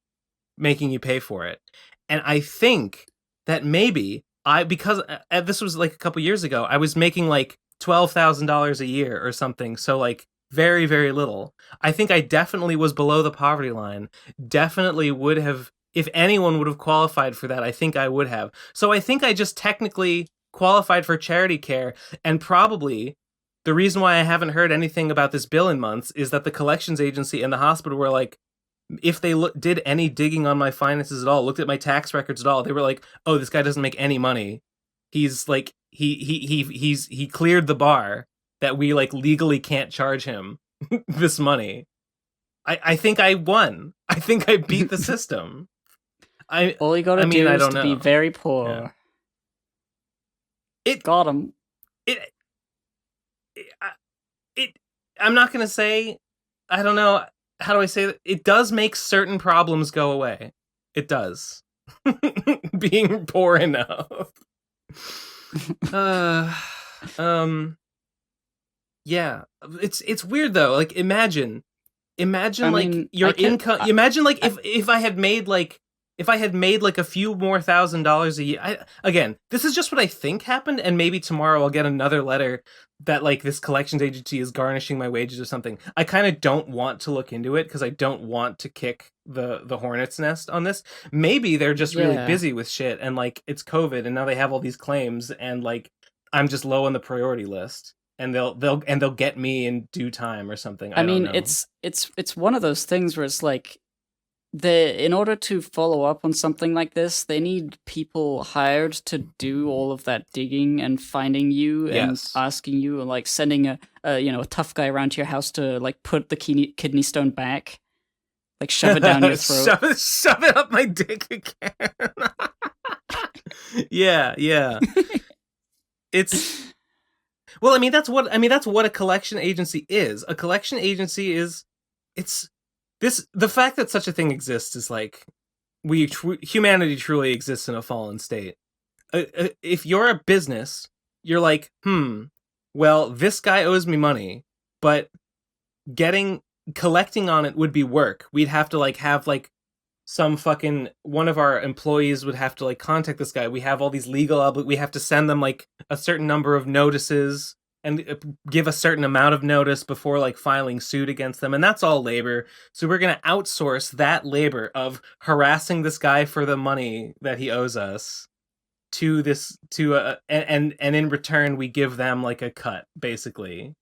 making you pay for it. And I think that maybe because this was like a couple years ago, I was making like $12,000 a year or something. So like very, very little. I think I definitely was below the poverty line. Definitely would have, if anyone would have qualified for that, I think I would have. So I think I just technically qualified for charity care, and probably the reason why I haven't heard anything about this bill in months is that the collections agency and the hospital were like, if they did any digging on my finances at all, looked at my tax records at all, they were like, oh, this guy doesn't make any money. He's like, he cleared the bar that we like legally can't charge him this money. I think I won. I think I beat the system. All you gotta do is to be very poor. Yeah. Got him. I'm not gonna say, I don't know, how do I say that? It does make certain problems go away. It does. Being poor enough. Yeah. It's weird though. Like imagine your income. Imagine like if I had made like a few more $1,000s a year. Again, this is just what I think happened, and maybe tomorrow I'll get another letter that like this collections agency is garnishing my wages or something. I kind of don't want to look into it because I don't want to kick the hornet's nest on this. Maybe they're just really busy with shit and like it's COVID and now they have all these claims and like I'm just low on the priority list and they'll get me in due time or something. I mean, don't know. It's one of those things where it's like in order to follow up on something like this, they need people hired to do all of that digging and finding you and asking you, and like sending a tough guy around to your house to like put the kidney stone back, like shove it down your throat, shove it up my dick again. Yeah. It's well, I mean that's what a collection agency is. A collection agency is the fact that such a thing exists is like humanity truly exists in a fallen state. If you're a business, you're like, well, this guy owes me money, but collecting on it would be work. We'd have to like have like some fucking one of our employees would have to like contact this guy. We have all these legal we have to send them like a certain number of notices and give a certain amount of notice before like filing suit against them, and that's all labor. So we're gonna outsource that labor of harassing this guy for the money that he owes us and in return we give them like a cut, basically,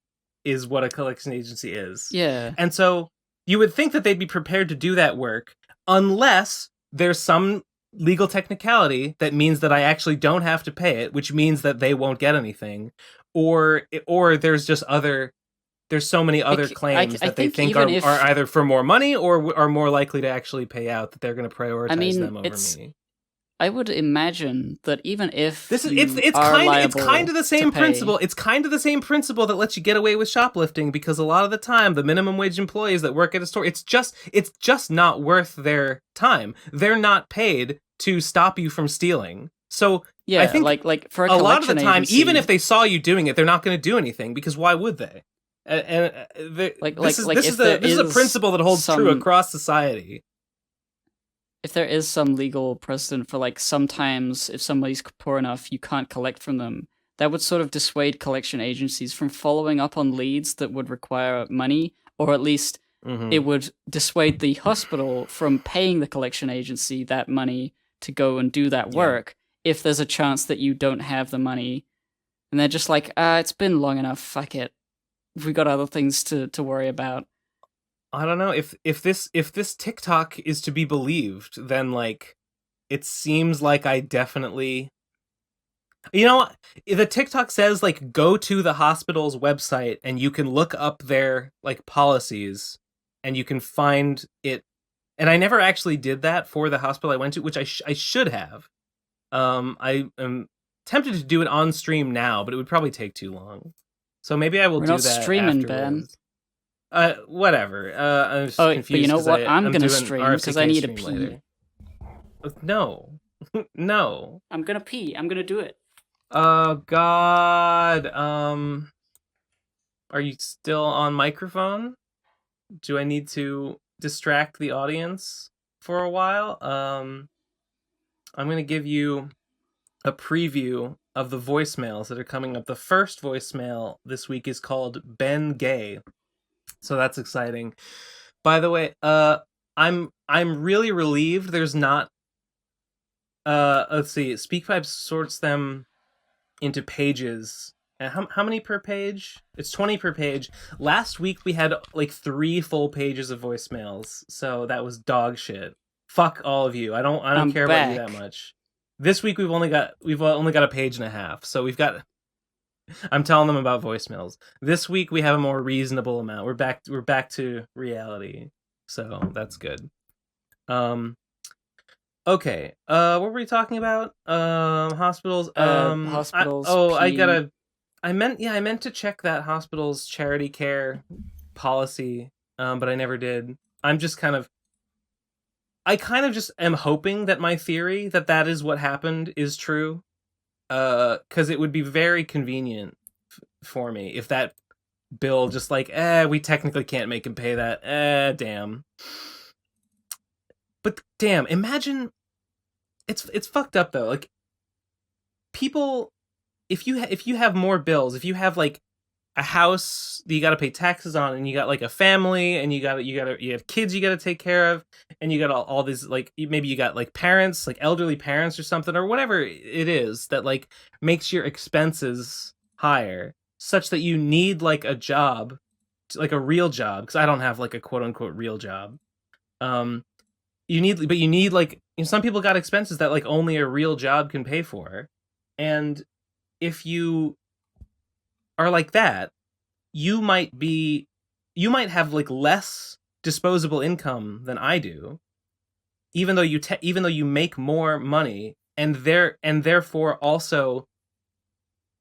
is what a collection agency is. Yeah. And so you would think that they'd be prepared to do that work unless there's some legal technicality that means that I actually don't have to pay it, which means that they won't get anything. Or there's so many other claims that they think are either for more money or are more likely to actually pay out that they're going to prioritize them over me. I would imagine that even if it's kind of the same principle. It's kind of the same principle that lets you get away with shoplifting, because a lot of the time the minimum wage employees that work at a store, it's just not worth their time. They're not paid to stop you from stealing. So yeah, I think like for a lot of the time, agency, even if they saw you doing it, they're not going to do anything, because why would they? This is a principle that holds true across society. If there is some legal precedent for like sometimes if somebody's poor enough, you can't collect from them, that would sort of dissuade collection agencies from following up on leads that would require money, or at least it would dissuade the hospital from paying the collection agency that money to go and do that work if there's a chance that you don't have the money. And they're just like, it's been long enough, fuck it. We got other things to worry about. I don't know if this TikTok is to be believed, then like it seems like I definitely, you know, the TikTok says like go to the hospital's website and you can look up their like policies and you can find it. And I never actually did that for the hospital I went to, which I should have. I am tempted to do it on stream now, but it would probably take too long. So maybe I will do that. We're not streaming, Ben. Whatever. I'm just confused. But you know what? I'm gonna stream because I need to pee. Later. No. No. I'm gonna pee. I'm gonna do it. Oh God. Are you still on microphone? Do I need to distract the audience for a while? I'm gonna give you a preview of the voicemails that are coming up. The first voicemail this week is called Ben Gay. So that's exciting. By the way, I'm really relieved there's not let's see, SpeakPipe sorts them into pages. And how many per page? It's 20 per page. Last week we had like 3 full pages of voicemails, so that was dog shit. Fuck all of you. I don't care about you that much. This week we've only got a page and a half, so we've got. I'm telling them about voicemails. This week we have a more reasonable amount. We're back to reality, so that's good. Okay. What were we talking about? Hospitals. Hospitals. I meant to check that hospital's charity care policy, but I never did. I kind of just am hoping that my theory that is what happened is true. Because it would be very convenient for me if that bill just like, we technically can't make him pay that. Damn. But damn, imagine, it's fucked up though. Like, people, if you have more bills, if you have like a house that you got to pay taxes on, and you got like a family, and you have kids you got to take care of, and you got all these, like, maybe you got like parents, like elderly parents or something, or whatever it is that like makes your expenses higher, such that you need like a job, like a real job, because I don't have like a quote unquote real job. You need like, you know, some people got expenses that like only a real job can pay for, and if you are like that, you might have like less disposable income than I do, even though you make more money, and therefore also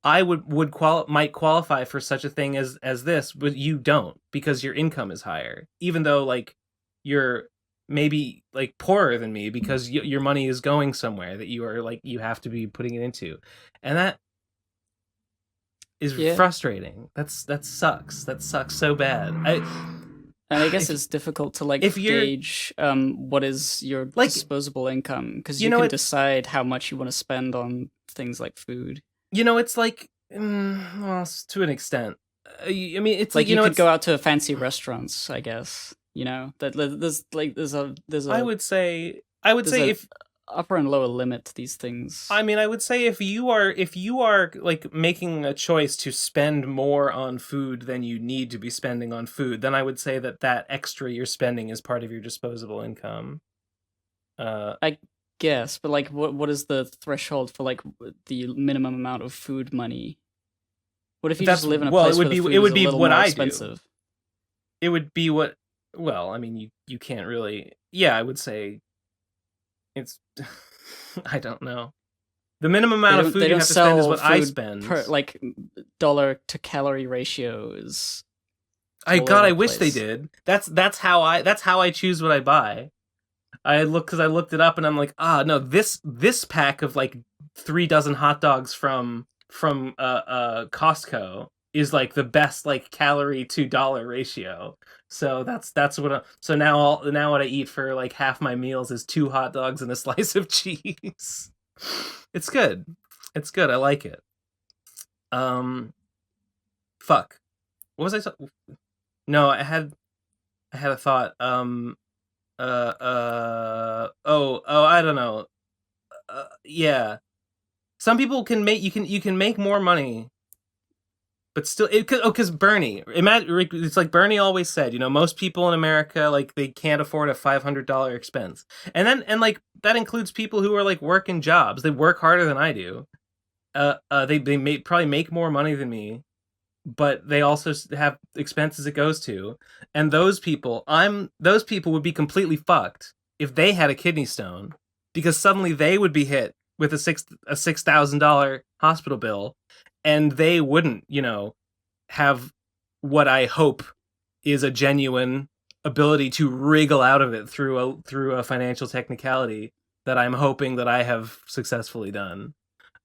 I might qualify for such a thing as this, but you don't, because your income is higher, even though like you're maybe like poorer than me, because your money is going somewhere that you are like, you have to be putting it into, and that is frustrating. That sucks. That sucks so bad. I guess it's difficult to like gauge what is your like, disposable income, because you can decide how much you want to spend on things like food. You know, it's like, well, to an extent. I mean, it's like, you could go out to fancy restaurants, I guess. You know, that there's a. I would say if upper and lower limit to these things. I mean, I would say if you are like making a choice to spend more on food than you need to be spending on food, then I would say that extra you're spending is part of your disposable income. I guess, but like, what is the threshold for like the minimum amount of food money? What if you just live in a place where the food is a little more expensive? It would be what. Well, I mean, you can't really. Yeah, I would say it's. I don't know. The minimum amount of food you have to spend is what I spend. Like, dollar to calorie ratio is. I wish they did. That's how I choose what I buy. I looked it up, and I'm like, no, this pack of like 3 dozen hot dogs from Costco is like the best like calorie to dollar ratio. So that's what so now what I eat for like half my meals is 2 hot dogs and a slice of cheese. It's good. It's good. I like it. Fuck. What was I No, I had a thought. I don't know. Yeah. Some people can make you can make more money, but still because Bernie, imagine, it's like Bernie always said, most people in America, like, they can't afford a $500 expense. And like that includes people who are like working jobs. They work harder than I do. They probably make more money than me, but they also have expenses it goes to. And those people would be completely fucked if they had a kidney stone, because suddenly they would be hit with a $6,000 hospital bill, and they wouldn't, have what I hope is a genuine ability to wriggle out of it through a financial technicality that I'm hoping that I have successfully done.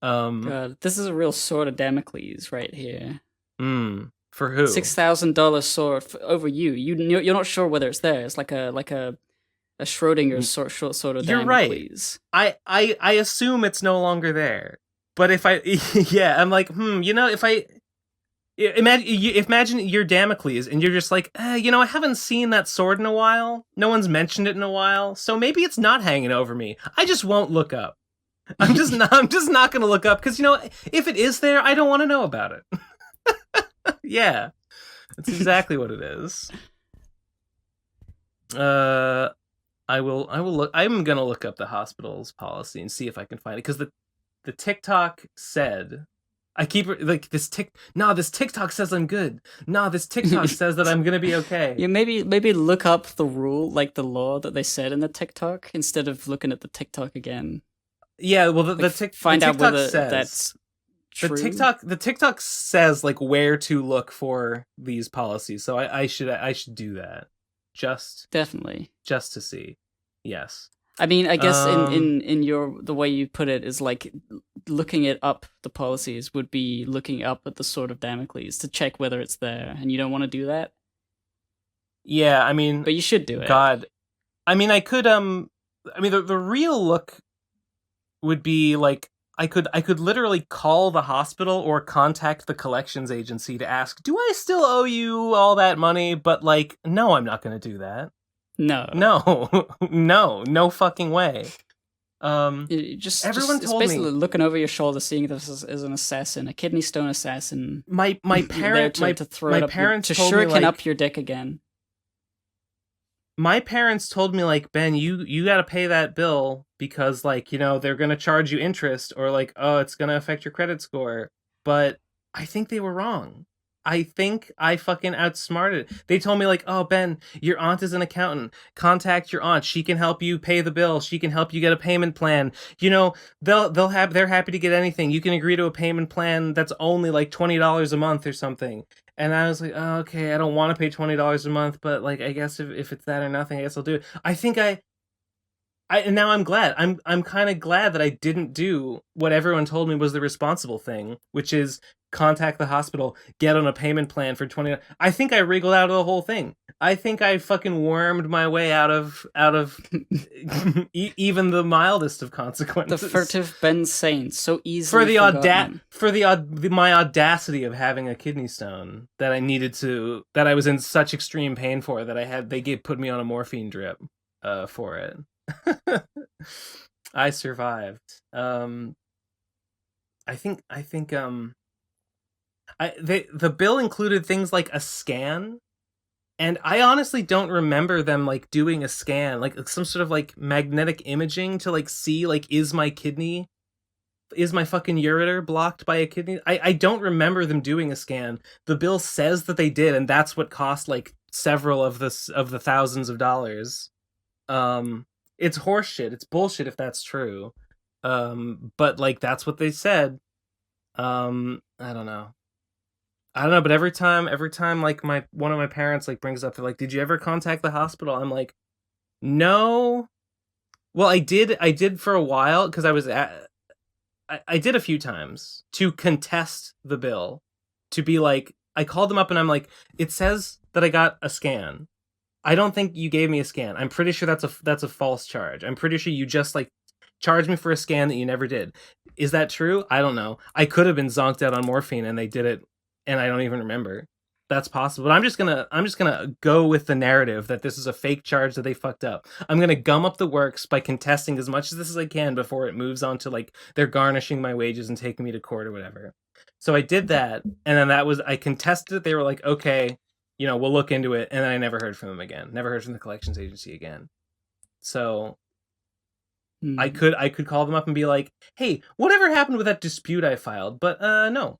God, this is a real sword of Damocles right here. For who? $6,000 sword over you. You're not sure whether it's there. It's like a Schrodinger's sort of You're Damocles. Right. I assume it's no longer there. But if I I'm like, if I imagine you're Damocles and you're just like, I haven't seen that sword in a while. No one's mentioned it in a while, so maybe it's not hanging over me. I just won't look up. I'm just not going to look up because if it is there, I don't want to know about it. Yeah, that's exactly what it is. I will look. I'm gonna look up the hospital's policy and see if I can find it, because the TikTok said, I keep like this TikTok says I'm good. This TikTok says that I'm gonna be okay. Yeah, maybe look up the rule, like the law that they said in the TikTok, instead of looking at the TikTok again. Yeah, well, find out whether says, that's true. The TikTok says like where to look for these policies, so I should do that. Definitely. Just to see. Yes. I mean, I guess in the way you put it is like looking it up, the policies would be looking up at the Sword of Damocles to check whether it's there, and you don't want to do that? Yeah, I mean, but you should do it. God. I mean, I could the real look would be like I could literally call the hospital or contact the collections agency to ask, "Do I still owe you all that money?" But like, no, I'm not going to do that. No, no fucking way. Everyone told me, basically looking over your shoulder, seeing this as an assassin, a kidney stone assassin. My parents to shuriken up your dick again. My parents told me, like, Ben, you got to pay that bill because, like, they're going to charge you interest, or like, oh, it's going to affect your credit score. But I think they were wrong. I think I fucking outsmarted. They told me, like, oh, Ben, your aunt is an accountant. Contact your aunt. She can help you pay the bill. She can help you get a payment plan. They're happy to get anything. You can agree to a payment plan that's only like $20 a month or something. And I was like, oh, okay, I don't want to pay $20 a month, but like, I guess if it's that or nothing, I guess I'll do it. I think and now I'm glad. I'm kind of glad that I didn't do what everyone told me was the responsible thing, which is contact the hospital, get on a payment plan for $20. I think I wriggled out of the whole thing. I think I fucking wormed my way out of even the mildest of consequences. The furtive Ben Saint, so easily my audacity of having a kidney stone that I was in such extreme pain for that they put me on a morphine drip for it. I survived. The bill included things like a scan, and I honestly don't remember them like doing a scan, like some sort of like magnetic imaging to like see like is my fucking ureter blocked by a kidney. I don't remember them doing a scan. The bill says that they did, and that's what cost like several of the thousands of dollars. It's horseshit. It's bullshit if that's true. But like that's what they said. I don't know, but every time like one of my parents like brings up, they're like, "Did you ever contact the hospital?" I'm like, "No." Well, I did for a while because I did a few times to contest the bill, to be like, I called them up and I'm like, it says that I got a scan. I don't think you gave me a scan. I'm pretty sure that's a false charge. I'm pretty sure you just like charged me for a scan that you never did. Is that true? I don't know. I could have been zonked out on morphine and they did it and I don't even remember. That's possible. But I'm just gonna go with the narrative that this is a fake charge that they fucked up. I'm gonna gum up the works by contesting as much of this as I can before it moves on to like they're garnishing my wages and taking me to court or whatever. So I did that, and then I contested it. They were like, okay, we'll look into it, and then I never heard from them again. Never heard from the collections agency again. So I could call them up and be like, hey, whatever happened with that dispute I filed? But no,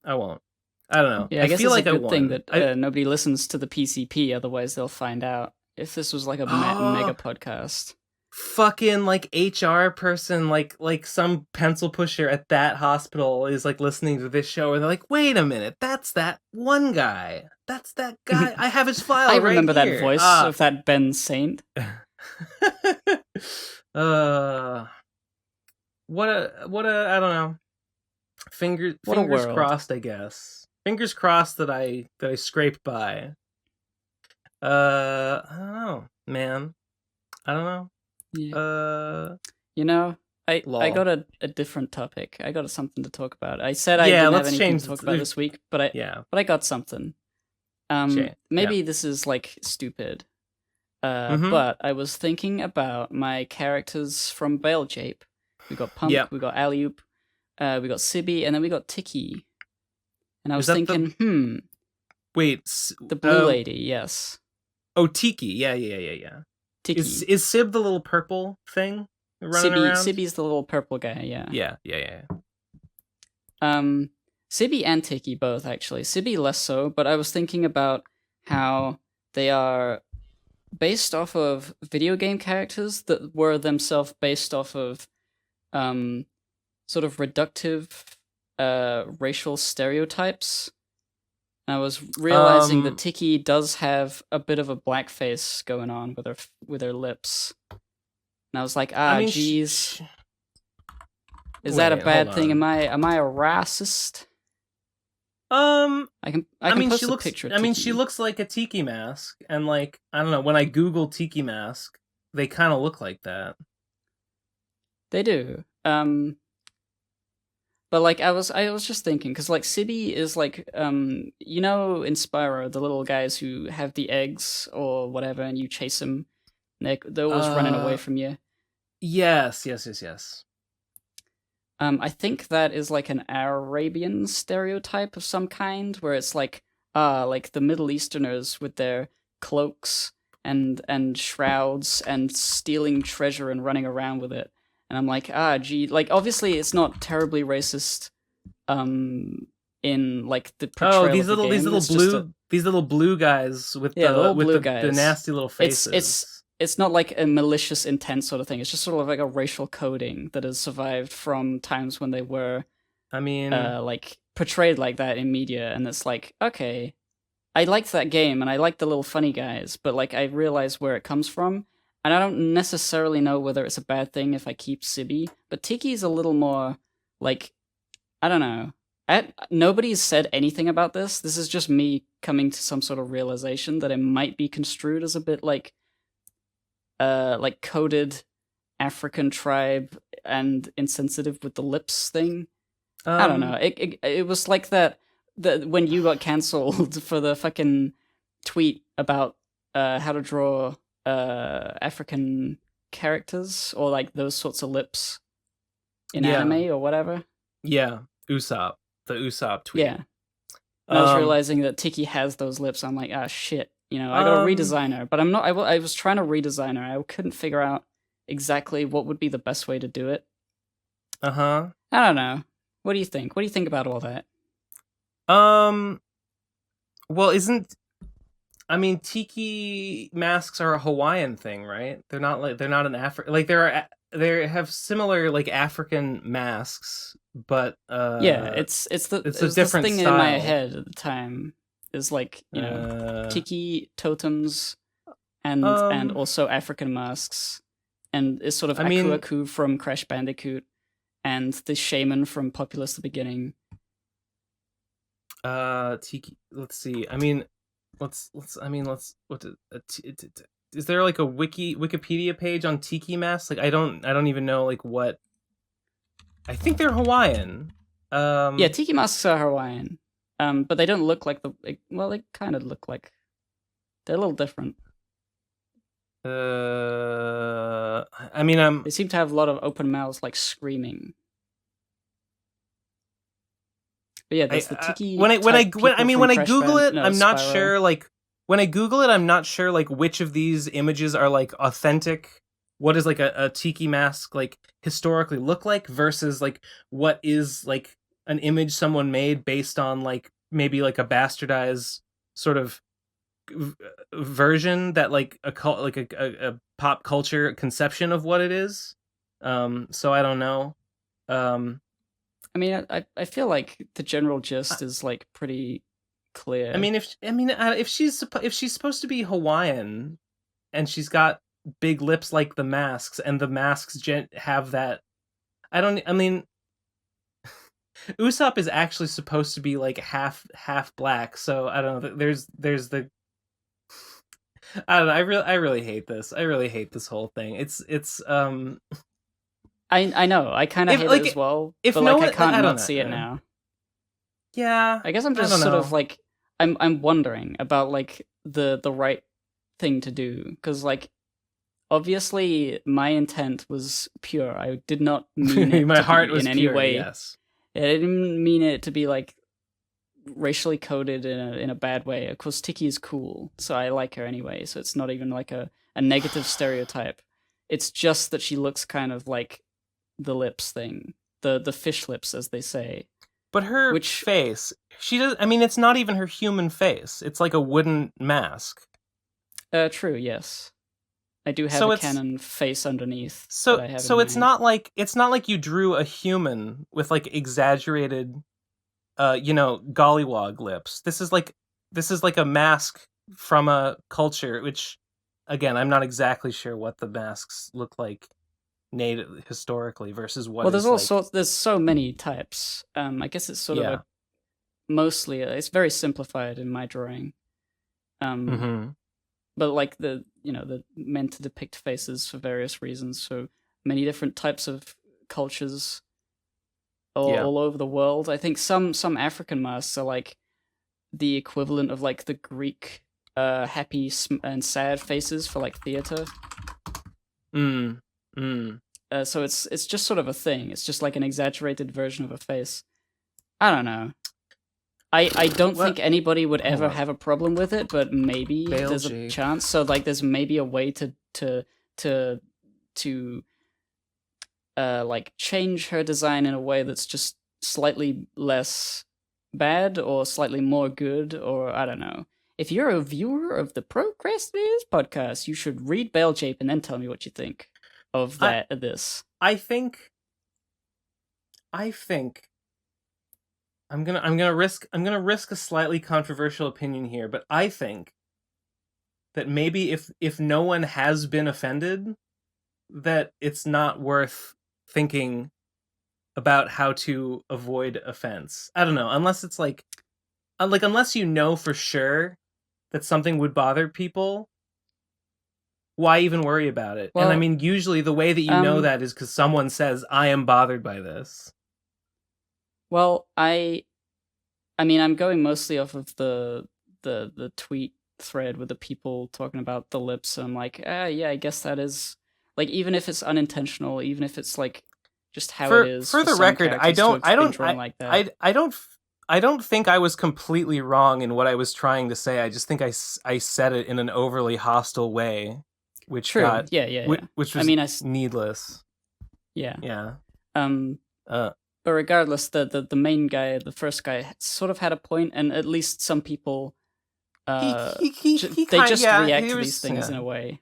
I won't. I don't know. Yeah, I guess feel it's like a good thing that nobody listens to the PCP, otherwise they'll find out. If this was like a mega podcast. Fucking like HR person, like some pencil pusher at that hospital is like listening to this show and they're like, wait a minute, that's that one guy. That's that guy. I have his file. I remember right that voice of that Ben Saint. What a I don't know. Fingers crossed, I guess. Fingers crossed that I scraped by. I don't know, man. I don't know. Yeah. I got a different topic. I got something to talk about. I said I didn't have anything to talk about this week, but I got something. Maybe this is like stupid. But I was thinking about my characters from Veil Jape. We got Pump, we got Alley-Oop, we got Sibby, and then we got Tiki. And I was thinking, Wait, the blue lady, yes. Oh, Tiki, yeah. Tiki. Is Sib the little purple thing running around? Sibby's the little purple guy, yeah. Yeah. Sibby and Tiki both, actually. Sibby less so, but I was thinking about how they are based off of video game characters that were themselves based off of sort of reductive racial stereotypes. I was realizing that Tiki does have a bit of a blackface going on with her lips. And I was like, geez. Is that a bad thing? Am I a racist? I can post a picture of Tiki. She looks like a Tiki mask, and like, I don't know, when I Google Tiki mask, they kind of look like that. They do. But like I was just thinking, because like Sibby is like in Spyro, the little guys who have the eggs or whatever, and you chase them, and they're always running away from you. Yes. I think that is like an Arabian stereotype of some kind, where it's like the Middle Easterners with their cloaks and shrouds and stealing treasure and running around with it. And I'm like, gee, like obviously it's not terribly racist, in like the portrayal these of the game. These little blue guys with the nasty little faces. It's not like a malicious intent sort of thing. It's just sort of like a racial coding that has survived from times when they were, like portrayed like that in media. And it's like, okay, I liked that game and I like the little funny guys, but like I realize where it comes from. And I don't necessarily know whether it's a bad thing if I keep Sibby, but Tiki's a little more, like, I don't know. Nobody's said anything about this. This is just me coming to some sort of realization that it might be construed as a bit like coded African tribe and insensitive with the lips thing. I don't know. It was like that when you got cancelled for the fucking tweet about how to draw African characters or like those sorts of lips in anime or whatever. Yeah, Usopp. The Usopp tweet. Yeah. And I was realizing that Tiki has those lips. I'm like, shit. I got to redesign her, but I'm not. I was trying to redesign her. I couldn't figure out exactly what would be the best way to do it. I don't know. What do you think? What do you think about all that? Well, Tiki masks are a Hawaiian thing, right? They're not an African. Like they have similar like African masks, but it's a different thing style. In my head at the time. Is like tiki totems and also African masks, and is sort of Aku from Crash Bandicoot and the shaman from Populous the Beginning. Tiki. Let's see. I mean, let's. What? Is there like a Wikipedia page on tiki masks? Like, I don't even know like what. I think they're Hawaiian. Yeah, tiki masks are Hawaiian. But they don't look like well, they kind of look like they're a little different. I mean, they seem to have a lot of open mouths, like screaming. But yeah, there's the tiki. When I Google it, I'm not sure. Like when I Google it, I'm not sure like which of these images are like authentic. What does like a tiki mask like historically look like versus like what is like an image someone made based on like maybe like a bastardized sort of version that like a pop culture conception of what it is. So I don't know. I mean, I feel like the general gist is like pretty clear. I mean, if she's supposed to be Hawaiian, and she's got big lips like the masks, and the masks have that. I mean, Usopp is actually supposed to be like half black, so I don't know. There's the. I don't know. I really hate this. I really hate this whole thing. It's I know. I kind of hate it as well. But like, I can't not see it now. Yeah. I guess I'm just sort of like I'm wondering about like the right thing to do, because like obviously my intent was pure. I did not mean it my heart was in any pure, way. Yes. I didn't mean it to be like racially coded in a bad way. Of course, Tiki is cool, so I like her anyway. So it's not even like a negative stereotype. It's just that she looks kind of like the lips thing, the fish lips, as they say. But her face, she does. I mean, it's not even her human face. It's like a wooden mask. True. Yes, I do have a canon face underneath. So it's not like you drew a human with like exaggerated, gollywog lips. This is like a mask from a culture, which, again, I'm not exactly sure what the masks look like native historically versus what. Well, there's all sorts. There's so many types. I guess it's sort of mostly it's very simplified in my drawing. But like the meant to depict faces for various reasons. So many different types of cultures all over the world. I think some African masks are like the equivalent of like the Greek happy and sad faces for like theater. So it's just sort of a thing. It's just like an exaggerated version of a face. I don't know. I don't think anybody would ever have a problem with it, but maybe there's a chance. So like, there's maybe a way to like change her design in a way that's just slightly less bad or slightly more good, or I don't know. If you're a viewer of the Procrastinators podcast, you should read Bale Jape and then tell me what you think of this. I think I'm gonna risk a slightly controversial opinion here, but I think that maybe if no one has been offended, that it's not worth thinking about how to avoid offense. I don't know, unless it's like unless you know for sure that something would bother people. Why even worry about it? Well, and I mean, usually the way that you know that is because someone says, "I am bothered by this." Well, I mean, I'm going mostly off of the tweet thread with the people talking about the lips, and I'm like, yeah, I guess that is like, even if it's unintentional, even if it's like just how it is. For the record, I don't think I was completely wrong in what I was trying to say. I just think I said it in an overly hostile way. Which got which was needless. Yeah. But regardless, the main guy, the first guy, sort of had a point, and at least some people, they just react to these things in a way.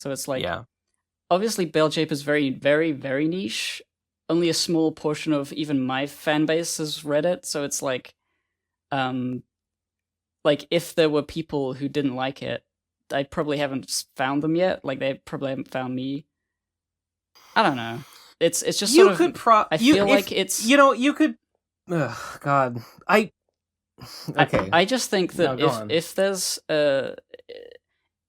So it's like, obviously, Bale Jape is very, very, very niche. Only a small portion of even my fan base has read it. So it's like if there were people who didn't like it, I probably haven't found them yet. Like, they probably haven't found me. I don't know. It's just sort of. I feel like it's. You could. Ugh, God, Okay. I just think No, that go on. if there's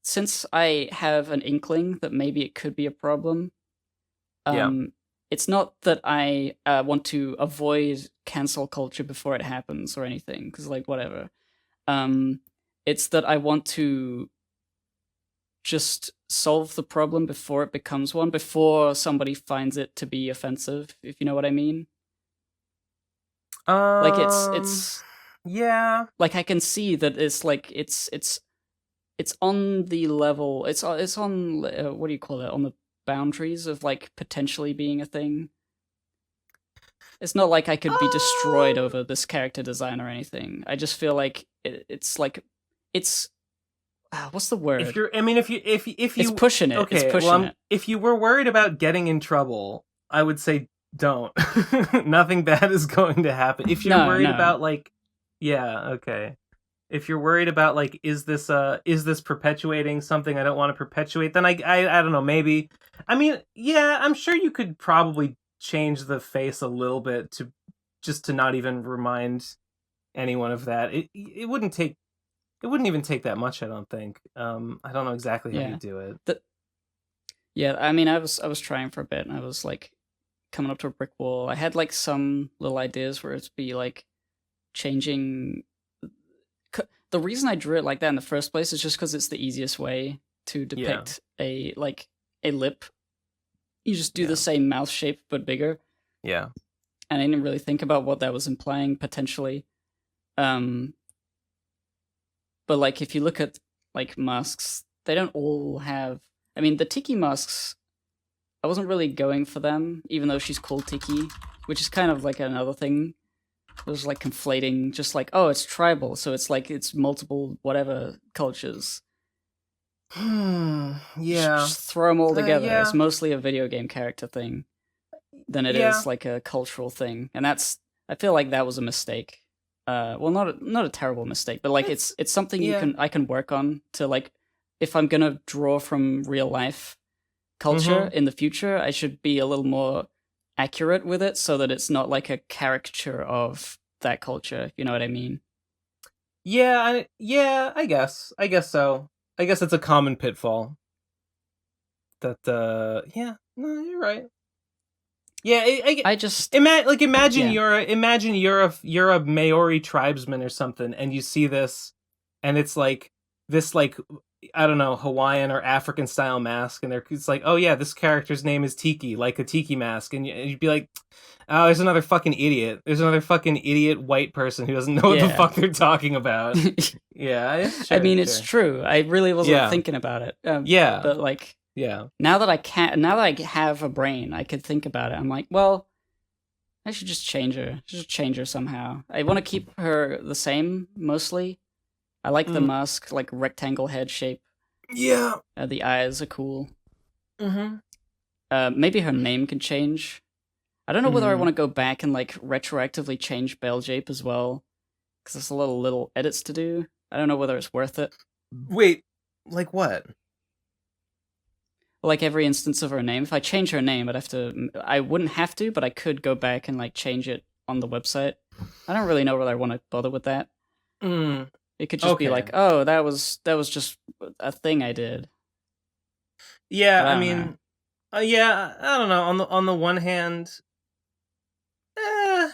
since I have an inkling that maybe it could be a problem, Yeah. it's not that I want to avoid cancel culture before it happens or anything, because like whatever. It's that I want to just solve the problem before it becomes one, before somebody finds it to be offensive, if you know what I mean. Like it's Yeah. like I can see that it's like it's on the level. It's on what do you call it? On the boundaries of like potentially being a thing. It's not like I could be destroyed over this character design or anything. I just feel like it's like it's what's the word? If you're, I mean, if you, It's pushing it. okay, It's pushing it. if you were worried about getting in trouble, I would say don't. Nothing bad is going to happen. If you're worried about like, yeah, okay. If you're worried about like, is this perpetuating something I don't want to perpetuate? Then I don't know. Maybe. I mean, yeah, I'm sure you could probably change the face a little bit to just to not even remind anyone of that. It wouldn't take. It wouldn't even take that much, I don't think. I don't know exactly how you do it. Yeah, I mean, I was trying for a bit, and I was like coming up to a brick wall. I had like some little ideas where it'd be like changing. The reason I drew it like that in the first place is just because it's the easiest way to depict a lip. You just do the same mouth shape but bigger. Yeah. And I didn't really think about what that was implying potentially. But like if you look at like masks, they don't all have. I mean, the Tiki masks, I wasn't really going for them, even though she's called Tiki, which is kind of like another thing. It was like conflating, just like, oh, it's tribal, so it's like it's multiple whatever cultures. Yeah. Just throw them all together. Yeah. It's mostly a video game character thing than it is like a cultural thing, and I feel like that was a mistake. Well, not a terrible mistake, but like it's something I can work on to like if I'm gonna draw from real life culture in the future, I should be a little more accurate with it so that it's not like a caricature of that culture. You know what I mean? Yeah, I guess so. I guess it's a common pitfall. That yeah, no, you're right. Yeah, I just imagine you're a Maori tribesman or something, and you see this, and it's like this like I don't know, Hawaiian or African style mask, and it's like, oh yeah, this character's name is Tiki, like a Tiki mask, and you'd be like, oh, there's another fucking idiot. There's another fucking idiot white person who doesn't know what the fuck they're talking about. Yeah, sure, I mean, it's true. I really wasn't thinking about it. But like. Yeah. Now that I have a brain, I could think about it. I'm like, well, I should just change her. Just change her somehow. I want to keep her the same mostly. I like the mask, like rectangle head shape. Yeah. The eyes are cool. Mm-hmm. Maybe her name can change. I don't know whether I want to go back and like retroactively change Beljape as well, because there's a lot of little edits to do. I don't know whether it's worth it. Wait, like what? Like every instance of her name. If I change her name, I wouldn't have to, but I could go back and like change it on the website. I don't really know whether I want to bother with that. It could just be like, oh, that was just a thing I did. Yeah, I mean, yeah, I don't know. On the one hand,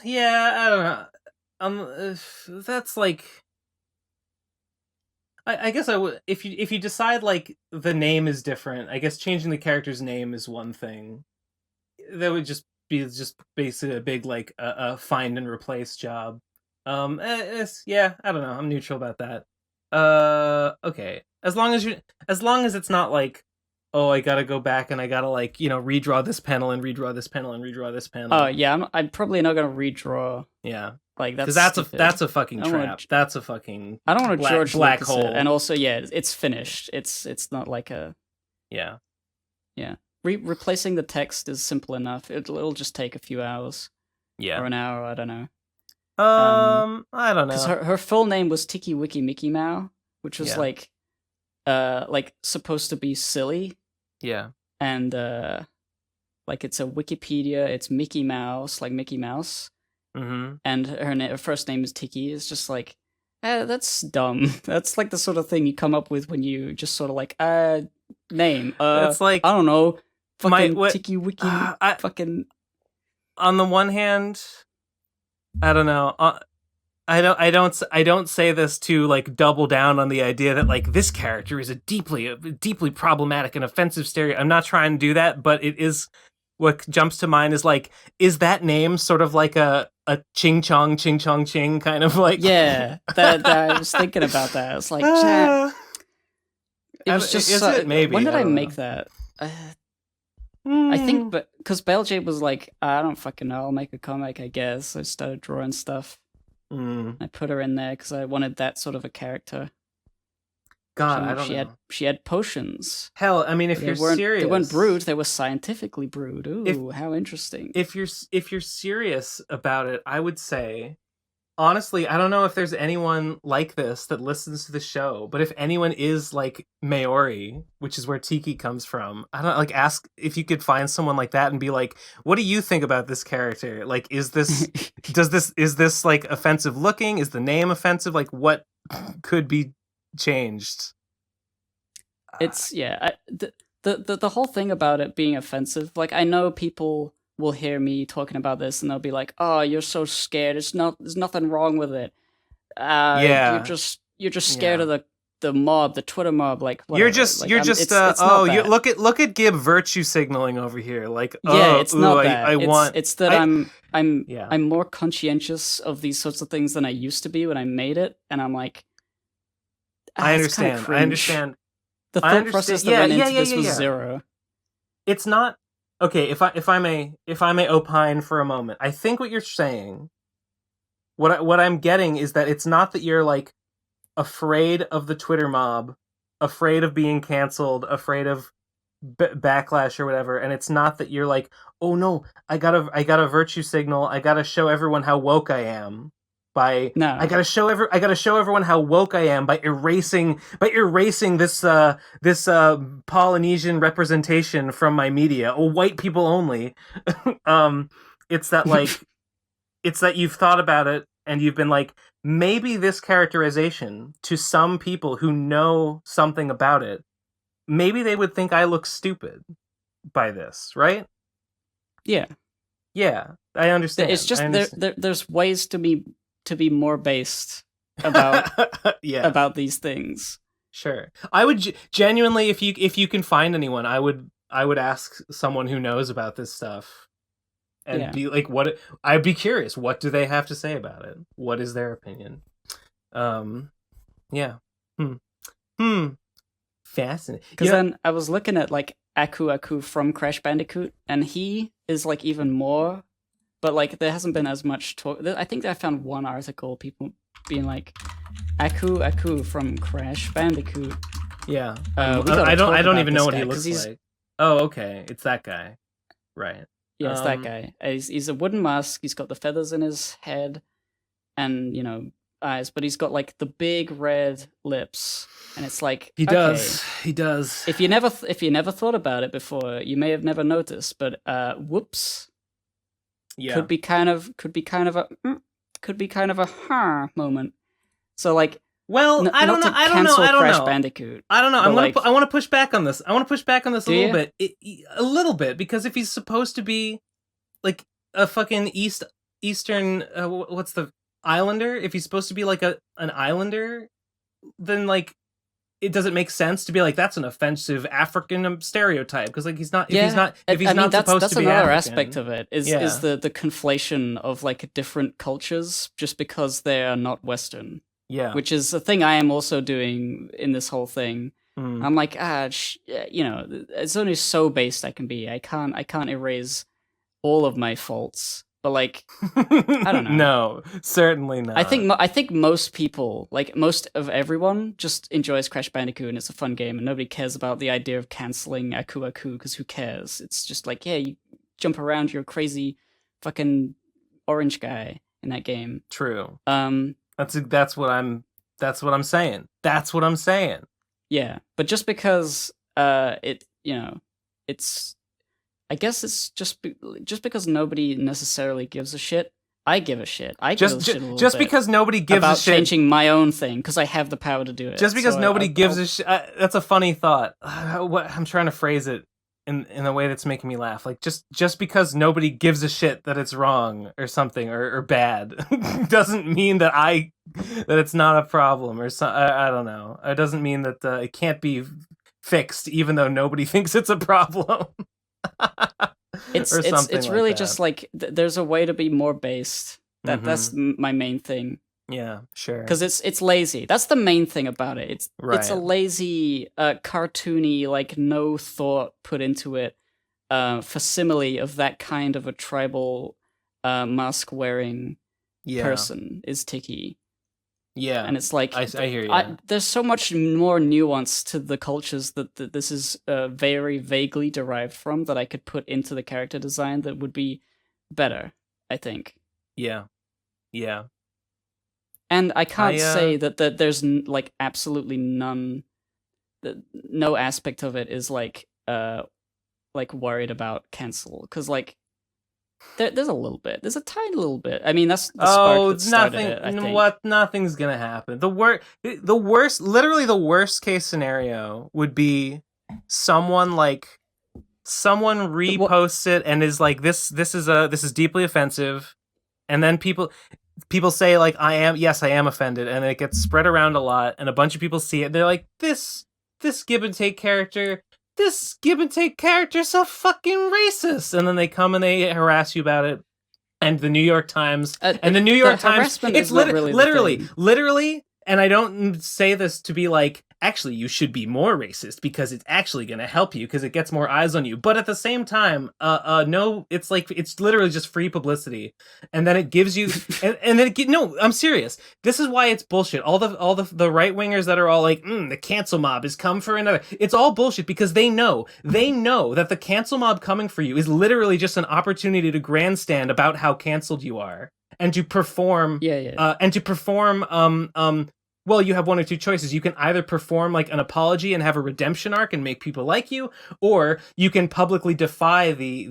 yeah, I don't know. That's like. I guess I would if you decide like the name is different. I guess changing the character's name is one thing. That would just be basically a big like a find and replace job. Yeah, I don't know. I'm neutral about that. Okay. As long as it's not like, oh, I gotta go back and I gotta like redraw this panel and redraw this panel and redraw this panel. Oh yeah, I'm probably not gonna redraw. Yeah. Like that's a fucking trap. That's a fucking. I don't want to George black Lucas hole. It. And also, yeah, it's finished. It's not like a. Yeah. Yeah. Replacing the text is simple enough. It'll just take a few hours. Yeah. Or an hour. I don't know. I don't know. Because her full name was Tiki Wiki Mickey Mouse, which was like supposed to be silly. Yeah. And like it's a Wikipedia. It's Mickey Mouse, like Mickey Mouse. Mm-hmm. And her first name is Tiki. It's just like That's dumb. That's like the sort of thing you come up with when you just sort of like, name. It's like, I don't know, fucking what tiki wiki, fucking. On the one hand, I don't know. I don't say this to like double down on the idea that like this character is a deeply problematic and offensive stereo. I'm not trying to do that, but it is what jumps to mind is like, is that name sort of like a ching chong ching kind of like? Yeah, that I was thinking about that. I was like, chat. It was just maybe. When did I make that? I think, but because Beljade was like, I don't fucking know. I'll make a comic, I guess. So I started drawing stuff. I put her in there because I wanted that sort of a character. God, I don't know. She had potions. Hell, I mean, if you're serious, they weren't brewed. They were scientifically brewed. Ooh, how interesting! If you're serious about it, I would say, honestly, I don't know if there's anyone like this that listens to the show, but if anyone is like Maori, which is where Tiki comes from, I don't like ask if you could find someone like that and be like, what do you think about this character? Like, is this is this like offensive looking? Is the name offensive? Like, what could be changed? It's the whole thing about it being offensive. Like, I know people will hear me talking about this and they'll be like, "Oh, you're so scared. There's nothing wrong with it. You're just scared of the mob, the Twitter mob. Like, whatever. Look at Gib virtue signaling over here. Like, it's not that. It's that I'm more conscientious of these sorts of things than I used to be when I made it, and I'm like, I understand. The thought process that went into this was zero. It's not okay. If I may opine for a moment, I think what you're saying, what I'm getting is that it's not that you're like afraid of the Twitter mob, afraid of being canceled, afraid of backlash or whatever, and it's not that you're like, oh no, I gotta virtue signal, I gotta show everyone how woke I am. I gotta show everyone how woke I am by erasing this Polynesian representation from my media. Oh, white people only. It's that like it's that you've thought about it and you've been like, maybe this characterization to some people who know something about it, maybe they would think I look stupid by this, right? Yeah, I understand. It's just there's ways to be more based about about these things. Sure. I would genuinely, if you can find anyone, I would ask someone who knows about this stuff and be like, I'd be curious, what do they have to say about it? What is their opinion? Fascinating. Because then I was looking at like Aku from Crash Bandicoot, and he is like even more. But like, there hasn't been as much talk. I think I found one article, people being like, "Aku from Crash Bandicoot." Yeah, I don't even know what he looks like. Oh, okay, it's that guy, right? Yeah, it's that guy. He's a wooden mask. He's got the feathers in his head, and eyes. But he's got like the big red lips, and it's like He does. If you never thought about it before, you may have never noticed. But whoops. Yeah. Could be kind of a moment. So like, well, I don't know. Crash Bandicoot. I don't know. I want to push back on this. A little bit, because if he's supposed to be like a fucking Eastern, what's the Islander? If he's supposed to be like an Islander, then like, it doesn't make sense to be like, that's an offensive African stereotype, because like he's not supposed to be that's another African. Aspect of it is the conflation of like different cultures just because they are not Western. Yeah, which is a thing I am also doing in this whole thing. I'm like, it's only so based I can be. I can't erase all of my faults. But like, I don't know. No, certainly not. I think most people, like most of everyone, just enjoys Crash Bandicoot and it's a fun game, and nobody cares about the idea of canceling Aku because who cares? It's just like, yeah, you jump around, you're a crazy fucking orange guy in that game. True. That's what I'm saying. That's what I'm saying. Yeah, but just because it's. I guess it's just because nobody necessarily gives a shit I give a shit. I give a shit a little just bit because nobody gives about a shit. changing my own thing because I have the power to do it. Just because nobody gives a shit. That's a funny thought. I'm trying to phrase it in a way that's making me laugh. Like just because nobody gives a shit that it's wrong or something or bad doesn't mean that it's not a problem or so. I don't know. It doesn't mean that it can't be fixed even though nobody thinks it's a problem. It's really just like there's a way to be more based. That's my main thing. Yeah, sure. Because it's lazy. That's the main thing about it. It's a lazy, cartoony, like no thought put into it, facsimile of that kind of a tribal, mask wearing person is Tiki. Yeah, and it's like I hear you. There's so much more nuance to the cultures that this is very vaguely derived from that I could put into the character design that would be better, I think. Yeah. And I can't say that there's like absolutely none, no aspect of it is like worried about cancel, because like there's a little bit. There's a tiny little bit. I mean, that's the spark that started it, I think. Nothing's gonna happen. The worst, literally the worst case scenario would be someone reposts it and is like, this is deeply offensive, and then people say like, I am offended, and it gets spread around a lot, and a bunch of people see it, and they're like, this give and take character. This give and take character's so fucking racist, and then they come and they harass you about it, and the New York Times it's literally, and I don't say this to be like, actually you should be more racist because it's actually going to help you because it gets more eyes on you, but at the same time, no, it's like, it's literally just free publicity, and then it gives you and then no, I'm serious, this is why it's bullshit. All the right wingers that are all like, the cancel mob has come for another, it's all bullshit, because they know that the cancel mob coming for you is literally just an opportunity to grandstand about how canceled you are, and to perform well, you have one or two choices. You can either perform like an apology and have a redemption arc and make people like you, or you can publicly defy the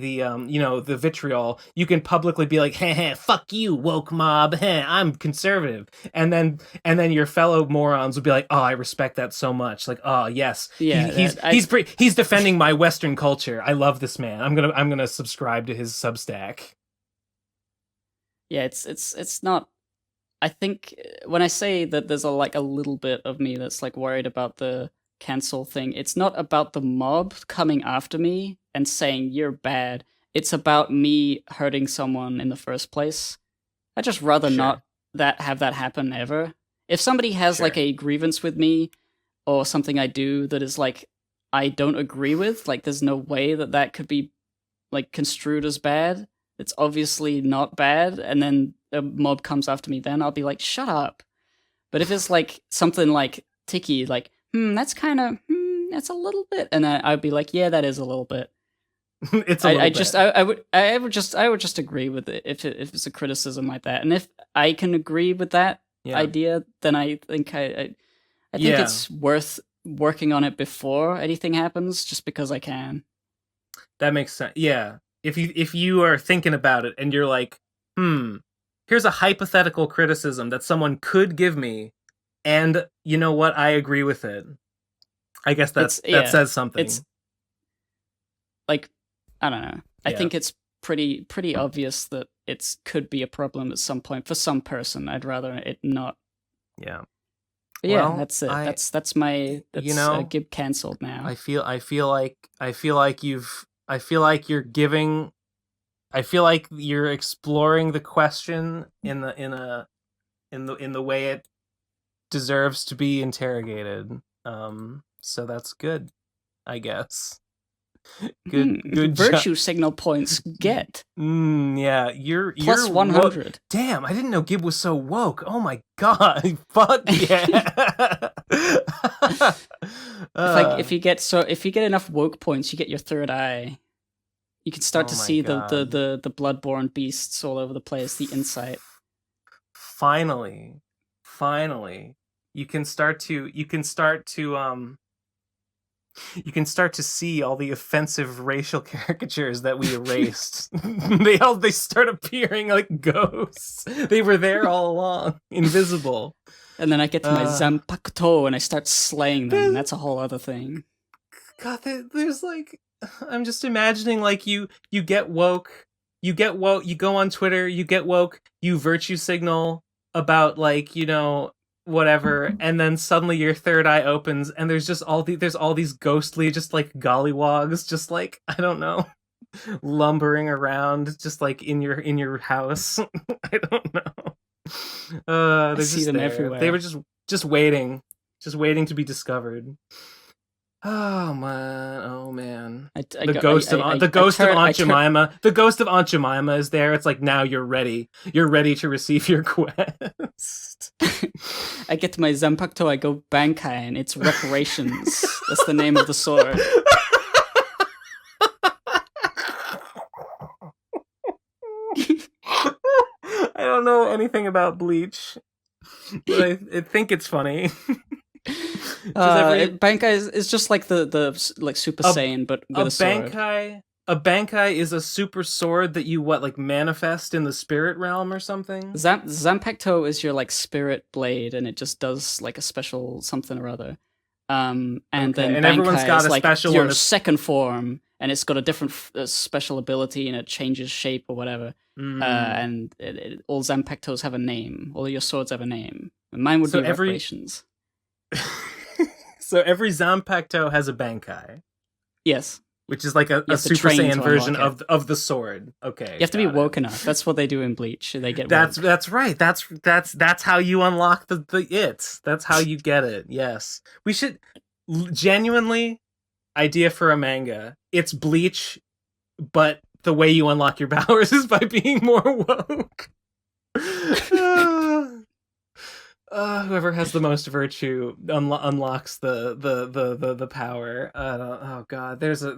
vitriol. You can publicly be like, heh, fuck you, woke mob, I'm conservative. And then your fellow morons will be like, oh, I respect that so much. Like, oh yes, he's defending my Western culture. I love this man. I'm gonna subscribe to his Substack. Yeah, it's not. I think when I say that there's a little bit of me that's like worried about the cancel thing, it's not about the mob coming after me and saying you're bad. It's about me hurting someone in the first place. I'd just rather not have that happen ever. If somebody has like a grievance with me or something I do that is like I don't agree with, like there's no way that could be like construed as bad. It's obviously not bad, and then a mob comes after me, then I'll be like, shut up. But if it's like something like Tiki, like, that's kind of, that's a little bit, and I'd be like, yeah, that is a little bit. It's a little bit. I would just agree with it if it's a criticism like that, and if I can agree with that idea, then I think I think it's worth working on it before anything happens, just because I can. That makes sense. Yeah. If you are thinking about it and you're like, here's a hypothetical criticism that someone could give me, and you know what, I agree with it. I guess that says something. It's like, I don't know. I think it's pretty obvious that it could be a problem at some point for some person. I'd rather it not. Yeah. But yeah, that's it. That's my Gib cancelled now. I feel you're exploring the question in the way it deserves to be interrogated. So that's good, I guess. Good virtue signal points get. Yeah, you're plus 100. Damn, I didn't know Gib was so woke. Oh my god, fuck yeah. If you get enough woke points, you get your third eye. You can start to see the bloodborne beasts all over the place. The insight. Finally, you can start to You can start to see all the offensive racial caricatures that we erased. They start appearing like ghosts. They were there all along, invisible. And then I get to my Zanpakuto and I start slaying them. And that's a whole other thing. God, there's like, I'm just imagining like you get woke, you go on Twitter, you get woke, you virtue signal about like, you know, whatever, and then suddenly your third eye opens and there's just there's all these ghostly just like gollywogs just like, I don't know, lumbering around just like in your house. I don't know. I see them everywhere. They were just waiting to be discovered. Oh man! The ghost of Aunt Jemima. The ghost of Aunt Jemima is there. It's like, now you're ready. You're ready to receive your quest. I get to my Zanpakuto, I go Bankai, and it's reparations. That's the name of the sword. I don't know anything about Bleach, but I think it's funny. Bankai is just like the like Super Saiyan, but with a sword. A Bankai is a super sword that you manifest in the spirit realm or something. Zanpakuto is your like spirit blade, and it just does like a special something or other. Then Bankai everyone's got is a like special your second form, and it's got a different special ability, and it changes shape or whatever. All Zanpakutos have a name. All your swords have a name. And mine would be reparations. So every Zanpakuto has a Bankai. Yes. Which is like a Super Saiyan version of the sword. Okay. You have to be woke enough. That's what they do in Bleach. They get That's right. That's how you unlock the it. That's how you get it. Yes. We should genuinely idea for a manga. It's Bleach, but the way you unlock your powers is by being more woke. Whoever has the most virtue unlocks the power. Oh god, there's a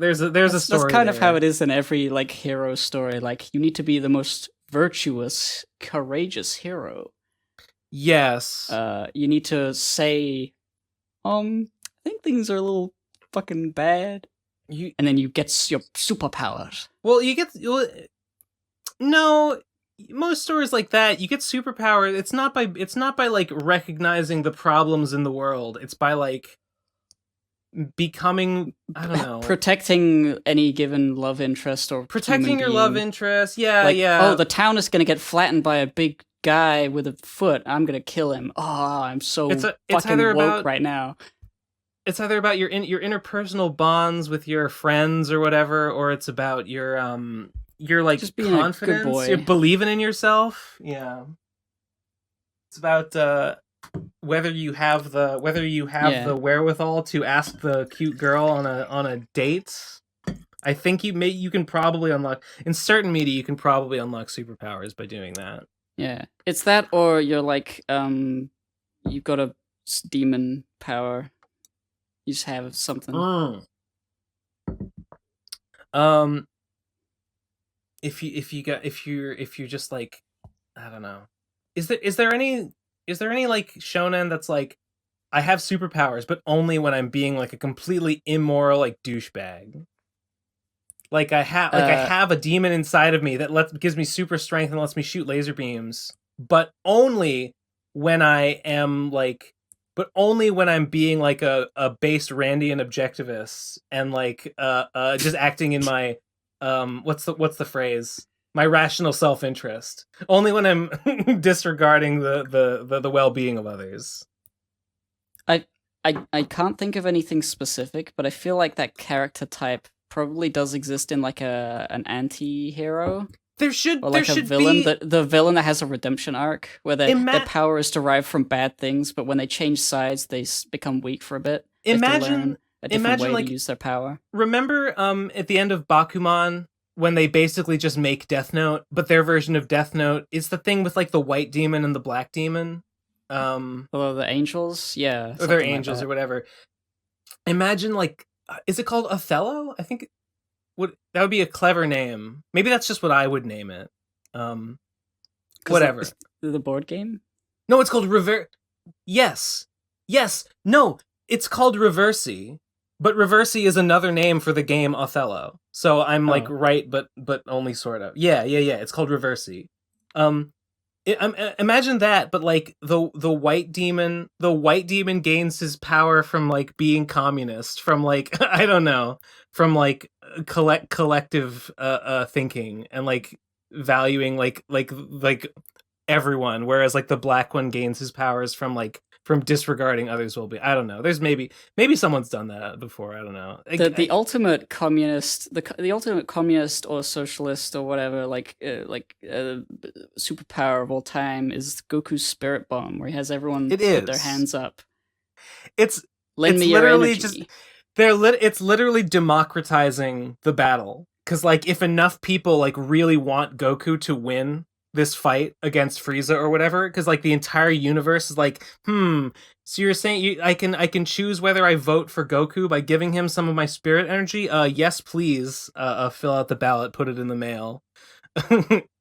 story. That's kind of how it is in every like hero story. Like, you need to be the most virtuous, courageous hero. Yes. You need to say, I think things are a little fucking bad. And then you get your superpowers. Well, no. Most stories like that, you get superpower. It's not by like recognizing the problems in the world. It's by like becoming, I don't know, protecting any given love interest or protecting your love interest. Yeah, like, yeah. Oh, the town is gonna get flattened by a big guy with a foot. I'm gonna kill him. Oh, I'm so fucking woke right now. It's either about your interpersonal bonds with your friends or whatever, or it's about your like just being confidence, a good boy. You're believing in yourself. Yeah, it's about whether you have the wherewithal to ask the cute girl on a date. I think you can probably unlock in certain media. You can probably unlock superpowers by doing that. Yeah, it's that, or you're like you've got a demon power. You just have something. If you're just like, I don't know, is there any like shonen that's like, I have superpowers but only when I'm being like a completely immoral like douchebag. Like I have a demon inside of me that gives me super strength and lets me shoot laser beams, but only when I'm being like a base Randian objectivist and like just acting in my what's the phrase? My rational self-interest. Only when I'm disregarding the well-being of others. I can't think of anything specific, but I feel like that character type probably does exist in like an anti-hero. There should a villain, the villain that has a redemption arc where their power is derived from bad things, but when they change sides, they become weak for a bit. Imagine a different way to use their power. Remember, at the end of Bakuman, when they basically just make Death Note, but their version of Death Note is the thing with like the white demon and the black demon. Although the angels, yeah, or they're angels or whatever. Imagine like, is it called Othello? I think. That would be a clever name. Maybe that's just what I would name it. Whatever. The board game? No, it's called Yes. No, it's called Reversi. But Reversi is another name for the game Othello. So I'm like Oh, right, but only sort of. Yeah. It's called Reversi. Um, imagine that, but like the white demon gains his power from like being communist, from like I don't know, from like collective thinking and like valuing like everyone, whereas like the black one gains his powers from disregarding others will be. I don't know. There's maybe someone's done that before. I don't know. the ultimate communist, the ultimate communist or socialist or whatever, superpower of all time is Goku's Spirit Bomb, where he has everyone It put their is. hands up. It's Lend it's me your literally energy. just it's literally democratizing the battle, because like if enough people like really want Goku to win this fight against Frieza or whatever, because like the entire universe is like, so you're saying I can choose whether I vote for Goku by giving him some of my spirit energy? Yes, please. Fill out the ballot, put it in the mail.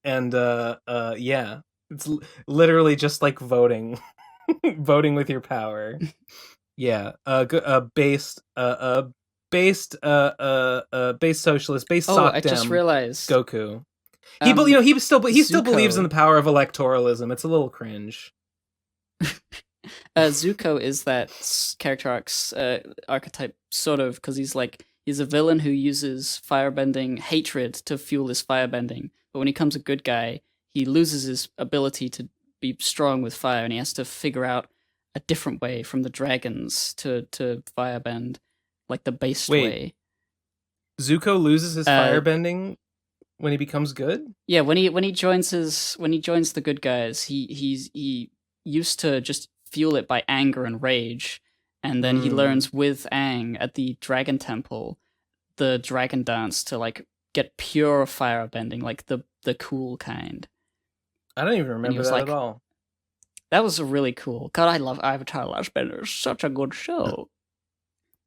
And yeah, it's literally just like voting. Voting with your power. Yeah, based socialist, based Oh, I just sockdem realized. Goku. He still believes in the Zuko. power of electoralism. It's a little cringe. Zuko is that character archetype, sort of, because he's a villain who uses firebending hatred to fuel his firebending. But when he becomes a good guy, he loses his ability to be strong with fire, and he has to figure out a different way from the dragons to firebend, like the based Wait, way. Zuko loses his Uh, firebending when he becomes good? yeah, when he joins the good guys, he used to just fuel it by anger and rage, and then he learns with Aang at the Dragon Temple the dragon dance to like get pure firebending, like the cool kind. I don't even And he remember was that at like, all. "That was really cool." God, I love Avatar: Last Bender. It's such a good show.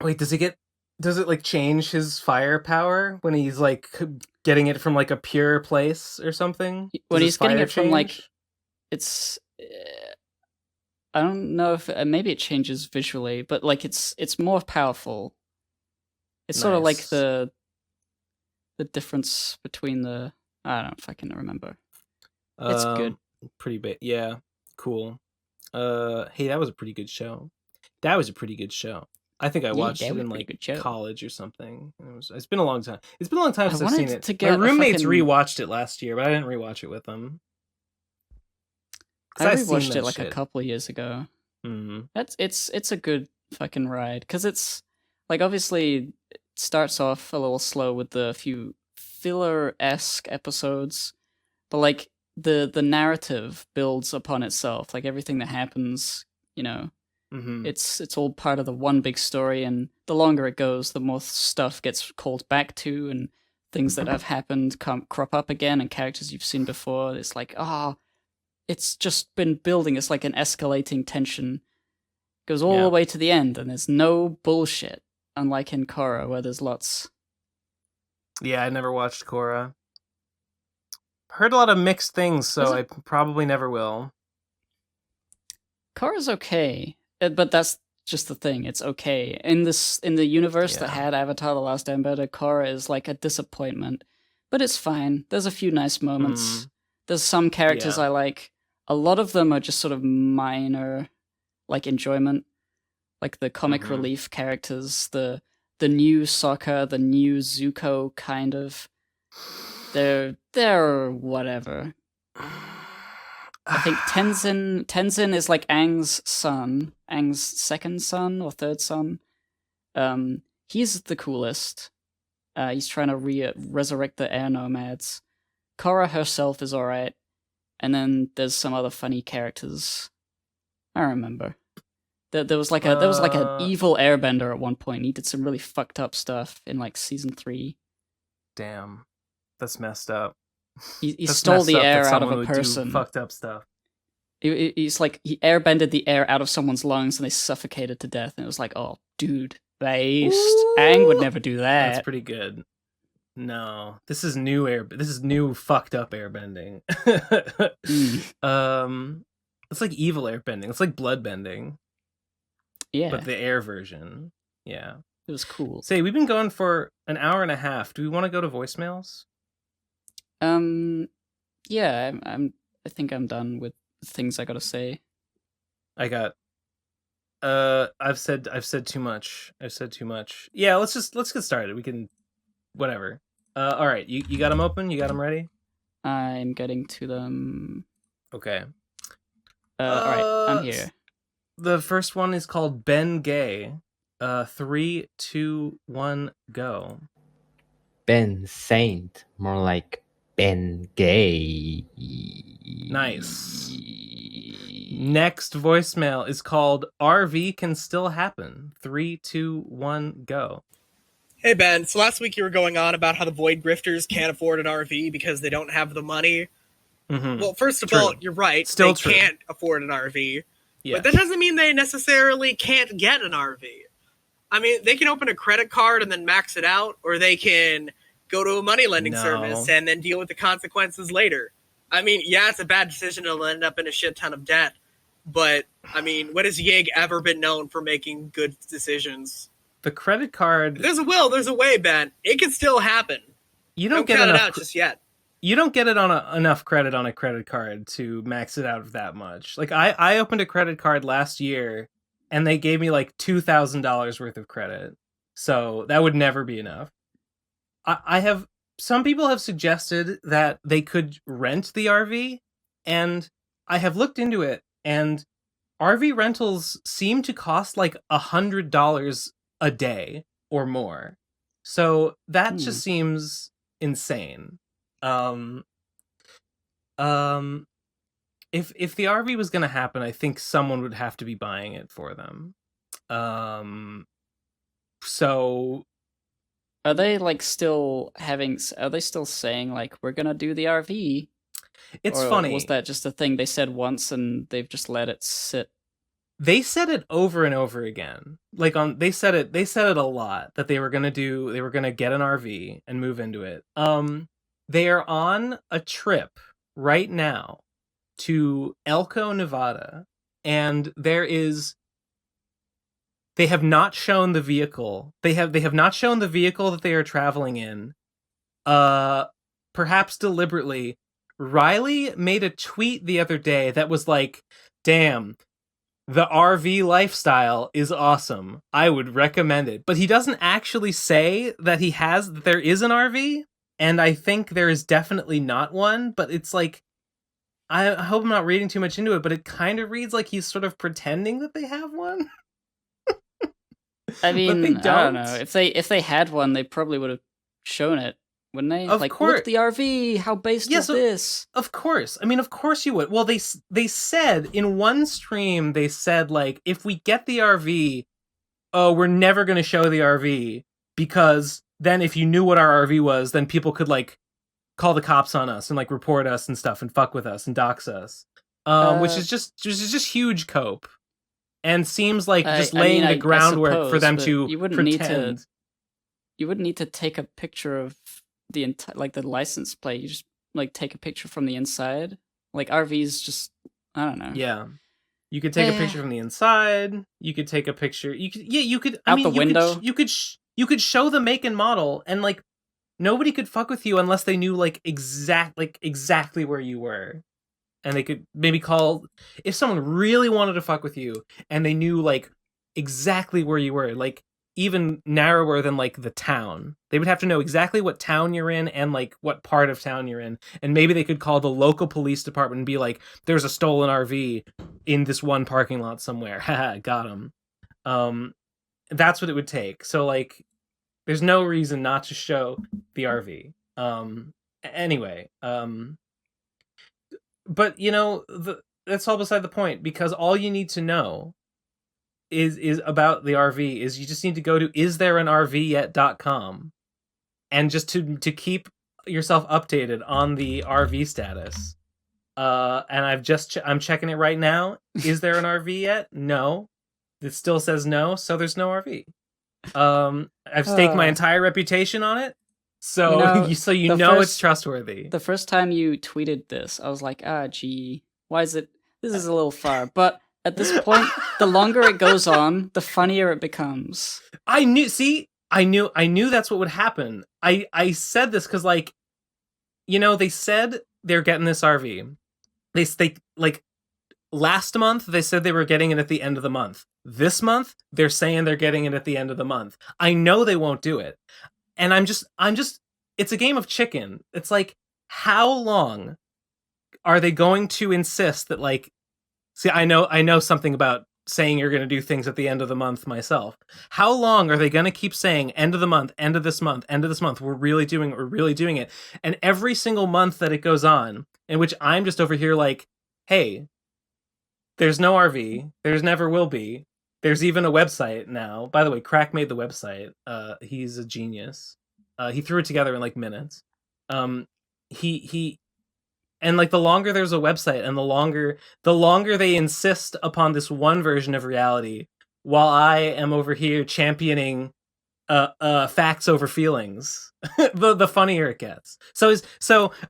Wait, does it like change his firepower when he's like getting it from like a pure place or something? Does When his he's getting fire it from like change? it's I don't know if maybe it changes visually, but like it's more powerful. It's sort of like Nice. the difference between the I don't know if I can remember. It's good. Pretty big. Yeah, cool. Hey, that was a pretty good show. That was a pretty good show. I think I Yeah, watched that it was a in pretty like good show. college or something. It's been a long time. It's been a long time I since I've seen wanted it. to My get a roommates fucking. rewatched it last year, but I didn't rewatch it with them I because I seen rewatched it that like a shit. couple of years ago. Mm-hmm. It's a good fucking ride because it's like obviously it starts off a little slow with the few filler-esque episodes, but like the narrative builds upon itself. Like everything that happens, you know, Mm-hmm. it's all part of the one big story, and the longer it goes, the more stuff gets called back to, and things that have happened crop up again, and characters you've seen before. It's like, it's just been building. It's like an escalating tension. Goes all Yeah. the way to the end, and there's no bullshit. Unlike in Korra, where there's lots. Yeah, I never watched Korra. Heard a lot of mixed things, There's so I probably never will. Korra's okay, but that's just the thing. It's okay in the universe that Yeah. had Avatar: The Last Airbender. Korra is like a disappointment, but it's fine. There's a few nice moments. There's some characters Yeah. I like. A lot of them are just sort of minor, like enjoyment, like the comic Mm-hmm. relief characters, the new Sokka, the new Zuko, kind of. They're whatever. I think Tenzin is like Aang's son, Aang's second son or third son. He's the coolest. He's trying to resurrect the air nomads. Korra herself is alright, and then there's some other funny characters. I remember. There was like an Uh, evil airbender at one point. He did some really fucked up stuff in like season 3. damn, that's messed up. He That's stole messed the up that air out of someone a would do person. fucked up stuff. He's like he airbended the air out of someone's lungs and they suffocated to death. And it was like, oh, dude, based. Aang would never do That's that. pretty good. No, this is new air. This is new fucked up airbending. It's like evil airbending. It's like blood bending, Yeah. but the air version. Yeah. It was cool. Say, we've been going for an hour and a half. Do we want to go to voicemails? Yeah, I think I'm done with things I gotta say. I've said too much. Yeah, let's get started. We can, whatever. All right, you got them open? You got them ready? I'm getting to them. Okay. All right, I'm here. The first one is called Ben Gay. 3, 2, 1, go. Ben Saint, more like Ben Gay. Nice. Next voicemail is called RV Can Still Happen. 3, 2, 1, go. Hey Ben, so last week you were going on about how the void grifters can't afford an RV because they don't have the money. Mm-hmm. Well, first of all, you're right. Still they can't afford an RV. Yeah. But that doesn't mean they necessarily can't get an RV. I mean, they can open a credit card and then max it out, or they can go to a money lending service and then deal with the consequences later. I mean, yeah, it's a bad decision to end up in a shit ton of debt, but, I mean, when has Yig ever been known for making good decisions? The credit card... If there's a will, there's a way, Ben. It can still happen. You don't get count enough it out just yet. You don't get it on enough credit on a credit card to max it out that much. Like, I opened a credit card last year, and they gave me, like, $2,000 worth of credit. So that would never be enough. Some people have suggested that they could rent the RV, and I have looked into it, and RV rentals seem to cost like $100 a day or more. So that just seems insane. If the RV was going to happen, I think someone would have to be buying it for them. So are they like still having? Are they still saying like we're gonna do the RV? It's or funny. Was that just a thing they said once and they've just let it sit? They said it over and over again. Like they said it a lot that they were gonna get an RV and move into it. They are on a trip right now to Elko, Nevada, and they have not shown the vehicle. They have not shown the vehicle that they are traveling in. Perhaps deliberately. Riley made a tweet the other day that was like, "Damn, the RV lifestyle is awesome. I would recommend it." But he doesn't actually say that there is an RV, and I think there is definitely not one, but it's like, I hope I'm not reading too much into it, but it kind of reads like he's sort of pretending that they have one. I mean, I don't know. If they had one, they probably would have shown it, wouldn't they? Of course. Look at the RV. How based is this? Of course. I mean, of course you would. Well, they said in one stream, they said like, if we get the RV, we're never going to show the RV, because then if you knew what our RV was, then people could like call the cops on us and like report us and stuff and fuck with us and dox us, which is just huge cope. And seems like just laying the groundwork for them to pretend. You wouldn't need to take a picture of the entire, like the license plate. You just like take a picture from the inside. Like RVs, just I don't know. Yeah, you could take a picture from the inside. You could take a picture. You could out the window. You could show the make and model, and like nobody could fuck with you unless they knew like exactly where you were. And they could maybe call, if someone really wanted to fuck with you and they knew like exactly where you were, like even narrower than like the town, they would have to know exactly what town you're in and like what part of town you're in. And maybe they could call the local police department and be like, there's a stolen RV in this one parking lot somewhere. Haha, got him. That's what it would take. So like, there's no reason not to show the RV. Anyway, but you know, that's all beside the point, because all you need to know is about the RV is you just need to go to isthereanrvyet.com and just to keep yourself updated on the RV status. And I'm checking it right now. Is there an RV yet? No. It still says no, so there's no RV. I've staked my entire reputation on it. So you know it's trustworthy. The first time you tweeted this, I was like, gee, why is it? This is a little far. But At this point, the longer it goes on, the funnier it becomes. I knew that's what would happen. I said this because, like, you know, they said they're getting this RV. They like, last month they said they were getting it at the end of the month. This month they're saying they're getting it at the end of the month. I know they won't do it. And I'm just it's a game of chicken. It's like, how long are they going to insist that, like, see, I know something about saying you're going to do things at the end of the month myself. How long are they going to keep saying end of the month, end of this month, end of this month? We're really doing it. And every single month that it goes on, in which I'm just over here like, hey, there's no RV. There's never will be. There's even a website now. By the way, Crack made the website. He's a genius. He threw it together in like minutes. He and like, the longer there's a website and the longer they insist upon this one version of reality, while I am over here championing facts over feelings, the funnier it gets. So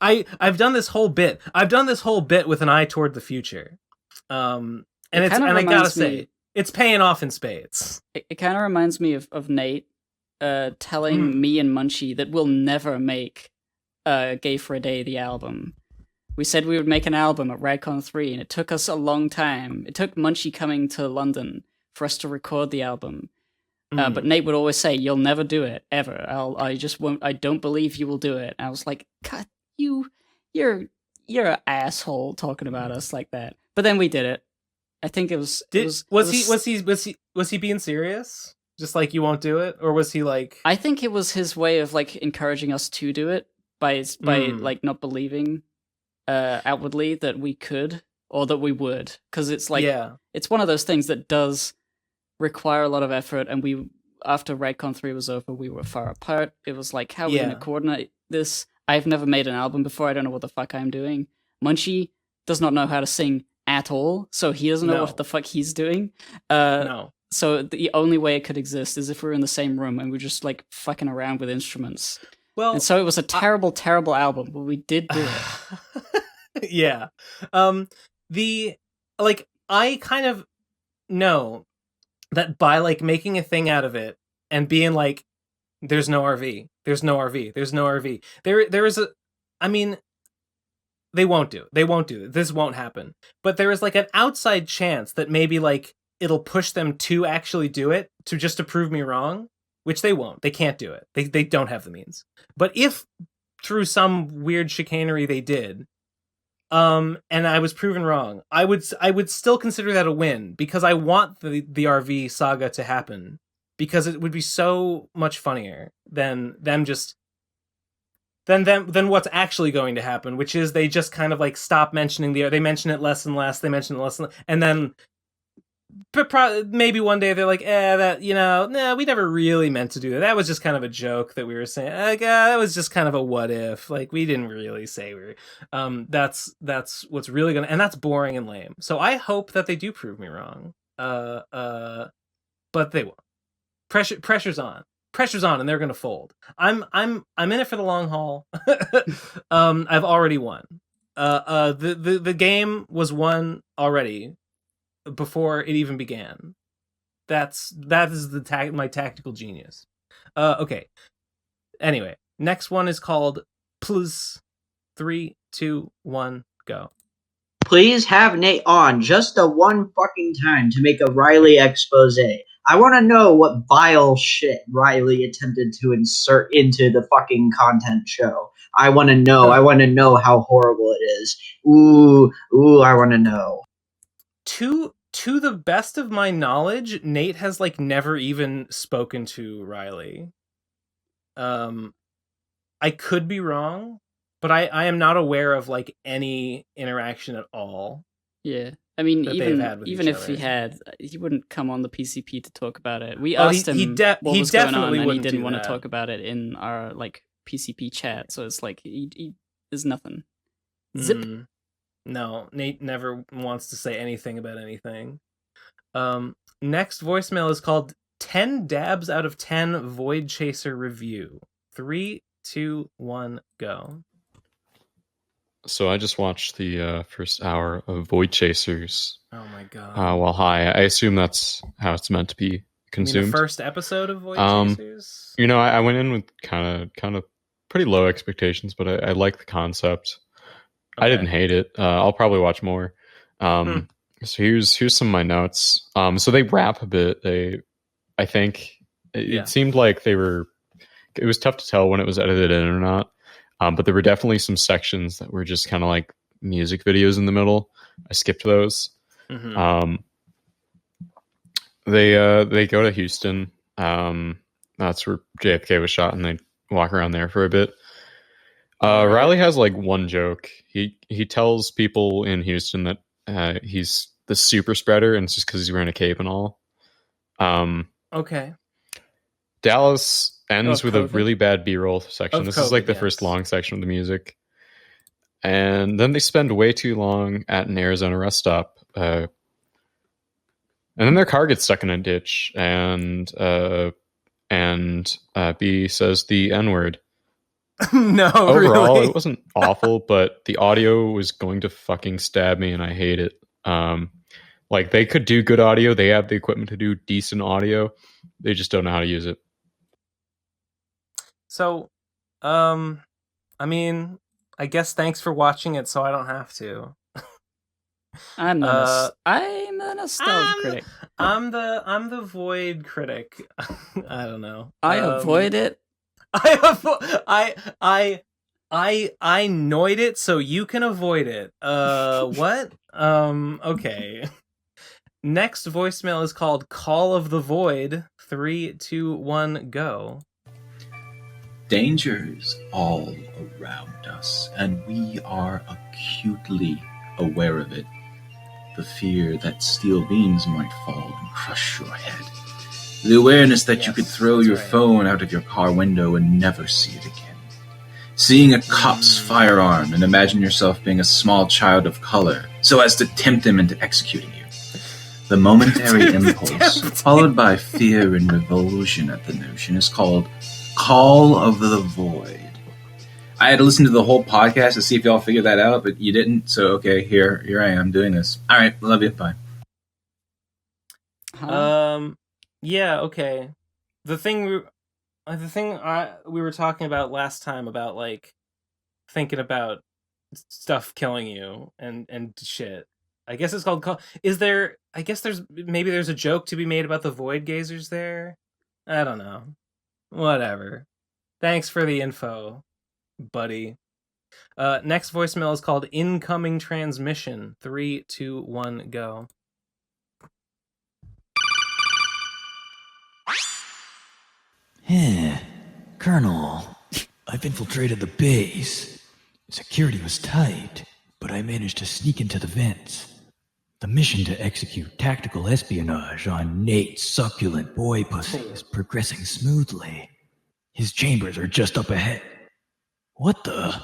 I've done this whole bit. With an eye toward the future. And I gotta say, it's paying off in spades. It kind of reminds me of Nate telling me and Munchie that we'll never make Gay for a Day, the album. We said we would make an album at Radcon 3, and it took us a long time. It took Munchie coming to London for us to record the album. But Nate would always say, "You'll never do it, ever. I just won't. I don't believe you will do it." And I was like, "God, you're an asshole talking about us like that." But then we did it. I think it was. Was he being serious? Just like, you won't do it, or was he like? I think it was his way of like encouraging us to do it by like not believing outwardly that we could or that we would, because it's like, it's one of those things that does require a lot of effort. And we, after Radcon 3 was over, we were far apart. It was like, how are we going to coordinate this? I've never made an album before. I don't know what the fuck I'm doing. Munchie does not know how to sing at all, so he doesn't know what the fuck he's doing. No. So the only way it could exist is if we were in the same room and we're just like fucking around with instruments. Well, and so it was a terrible, terrible album, but we did do it. Yeah. I kind of know that by like making a thing out of it and being like, there's no RV, there's no RV, there's no RV. There is a, I mean, they won't do it. This won't happen. But there is like an outside chance that maybe like it'll push them to actually do it, to prove me wrong, which they won't. They can't do it. They don't have the means. But if through some weird chicanery they did, and I was proven wrong, I would still consider that a win, because I want the RV saga to happen, because it would be so much funnier than what's actually going to happen, which is they just kind of like stop mentioning they mention it less and less, and then maybe one day they're like, that, no, we never really meant to do that. That was just kind of a joke that we were saying. That was just kind of a what if. Like, we didn't really say we were. That's what's really gonna, and that's boring and lame. So I hope that they do prove me wrong. But they won't. Pressure's on, and they're gonna fold. I'm in it for the long haul. I've already won. The game was won already before it even began. That is my tactical genius. Okay. Anyway, next one is called Plus. 3, 2, 1, go. Please have Nate on just the one fucking time to make a Riley expose. I want to know what vile shit Riley attempted to insert into the fucking content show. I want to know. I want to know how horrible it is. Ooh, I want to know. To the best of my knowledge, Nate has like never even spoken to Riley. I could be wrong, but I am not aware of like any interaction at all. Yeah. I mean, even if he had, he wouldn't come on the PCP to talk about it. We asked him what was going on, and he didn't want to talk about it in our like PCP chat. So it's like there's nothing. Zip. No, Nate never wants to say anything about anything. Next voicemail is called 10 Dabs out of 10 Void Chaser Review. 3, 2, 1, go. So I just watched the first hour of Void Chasers. Oh my god! While high, I assume that's how it's meant to be consumed. You mean the first episode of Void Chasers? I went in with kind of pretty low expectations, but I like the concept. Okay. I didn't hate it. I'll probably watch more. So here's some of my notes. So they rap a bit. I think it seemed like it was tough to tell when it was edited in or not. But there were definitely some sections that were just kind of like music videos in the middle. I skipped those. Mm-hmm. They go to Houston. That's where JFK was shot, and they walk around there for a bit. Riley has like one joke. He tells people in Houston that he's the super spreader, and it's just because he's wearing a cape and all. Okay. Dallas ends with a really bad B-roll section. This is like the first long section of the music. And then they spend way too long at an Arizona rest stop. And then their car gets stuck in a ditch, and B says the N-word. No, overall, really? It wasn't awful, but the audio was going to fucking stab me, and I hate it. Like, they could do good audio. They have the equipment to do decent audio. They just don't know how to use it. So, I mean, I guess thanks for watching it, so I don't have to. I'm a nostalgia critic. I'm the void critic. I don't know. I avoid it. I noid it so you can avoid it. What? Okay. Next voicemail is called Call of the Void. 3, 2, 1, go. Dangers all around us, and we are acutely aware of it. The fear that steel beams might fall and crush your head. The awareness that you could throw your phone out of your car window and never see it again. Seeing a cop's firearm and imagine yourself being a small child of color so as to tempt him into executing you. The momentary impulse, followed by fear and revulsion at the notion, is called Call of the Void. I had to listen to the whole podcast to see if y'all figured that out, but you didn't, so okay, here I am doing this. All right, love you, bye. Yeah, okay. The thing we were talking about last time about like thinking about stuff killing you and shit. I guess it's called I guess there's a joke to be made about the void gazers there. I don't know. Whatever. Thanks for the info, buddy. Next voicemail is called Incoming Transmission. 3, 2, 1, go. Colonel, I've infiltrated the base. Security was tight, but I managed to sneak into the vents. The mission to execute tactical espionage on Nate's succulent boy pussy is progressing smoothly. His chambers are just up ahead. What the?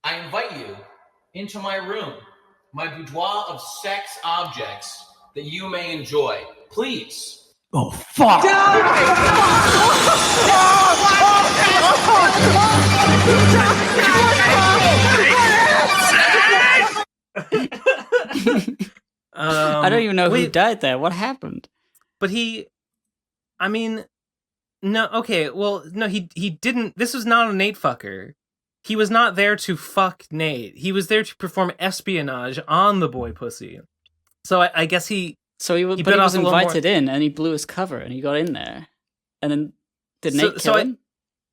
I invite you into my room, my boudoir of sex objects that you may enjoy. Please. Oh, fuck! I don't even know who died there. What happened? But he didn't. This was not a Nate fucker. He was not there to fuck Nate. He was there to perform espionage on the boy pussy. So I guess he was invited in, and he blew his cover, and he got in there. And then did Nate kill him?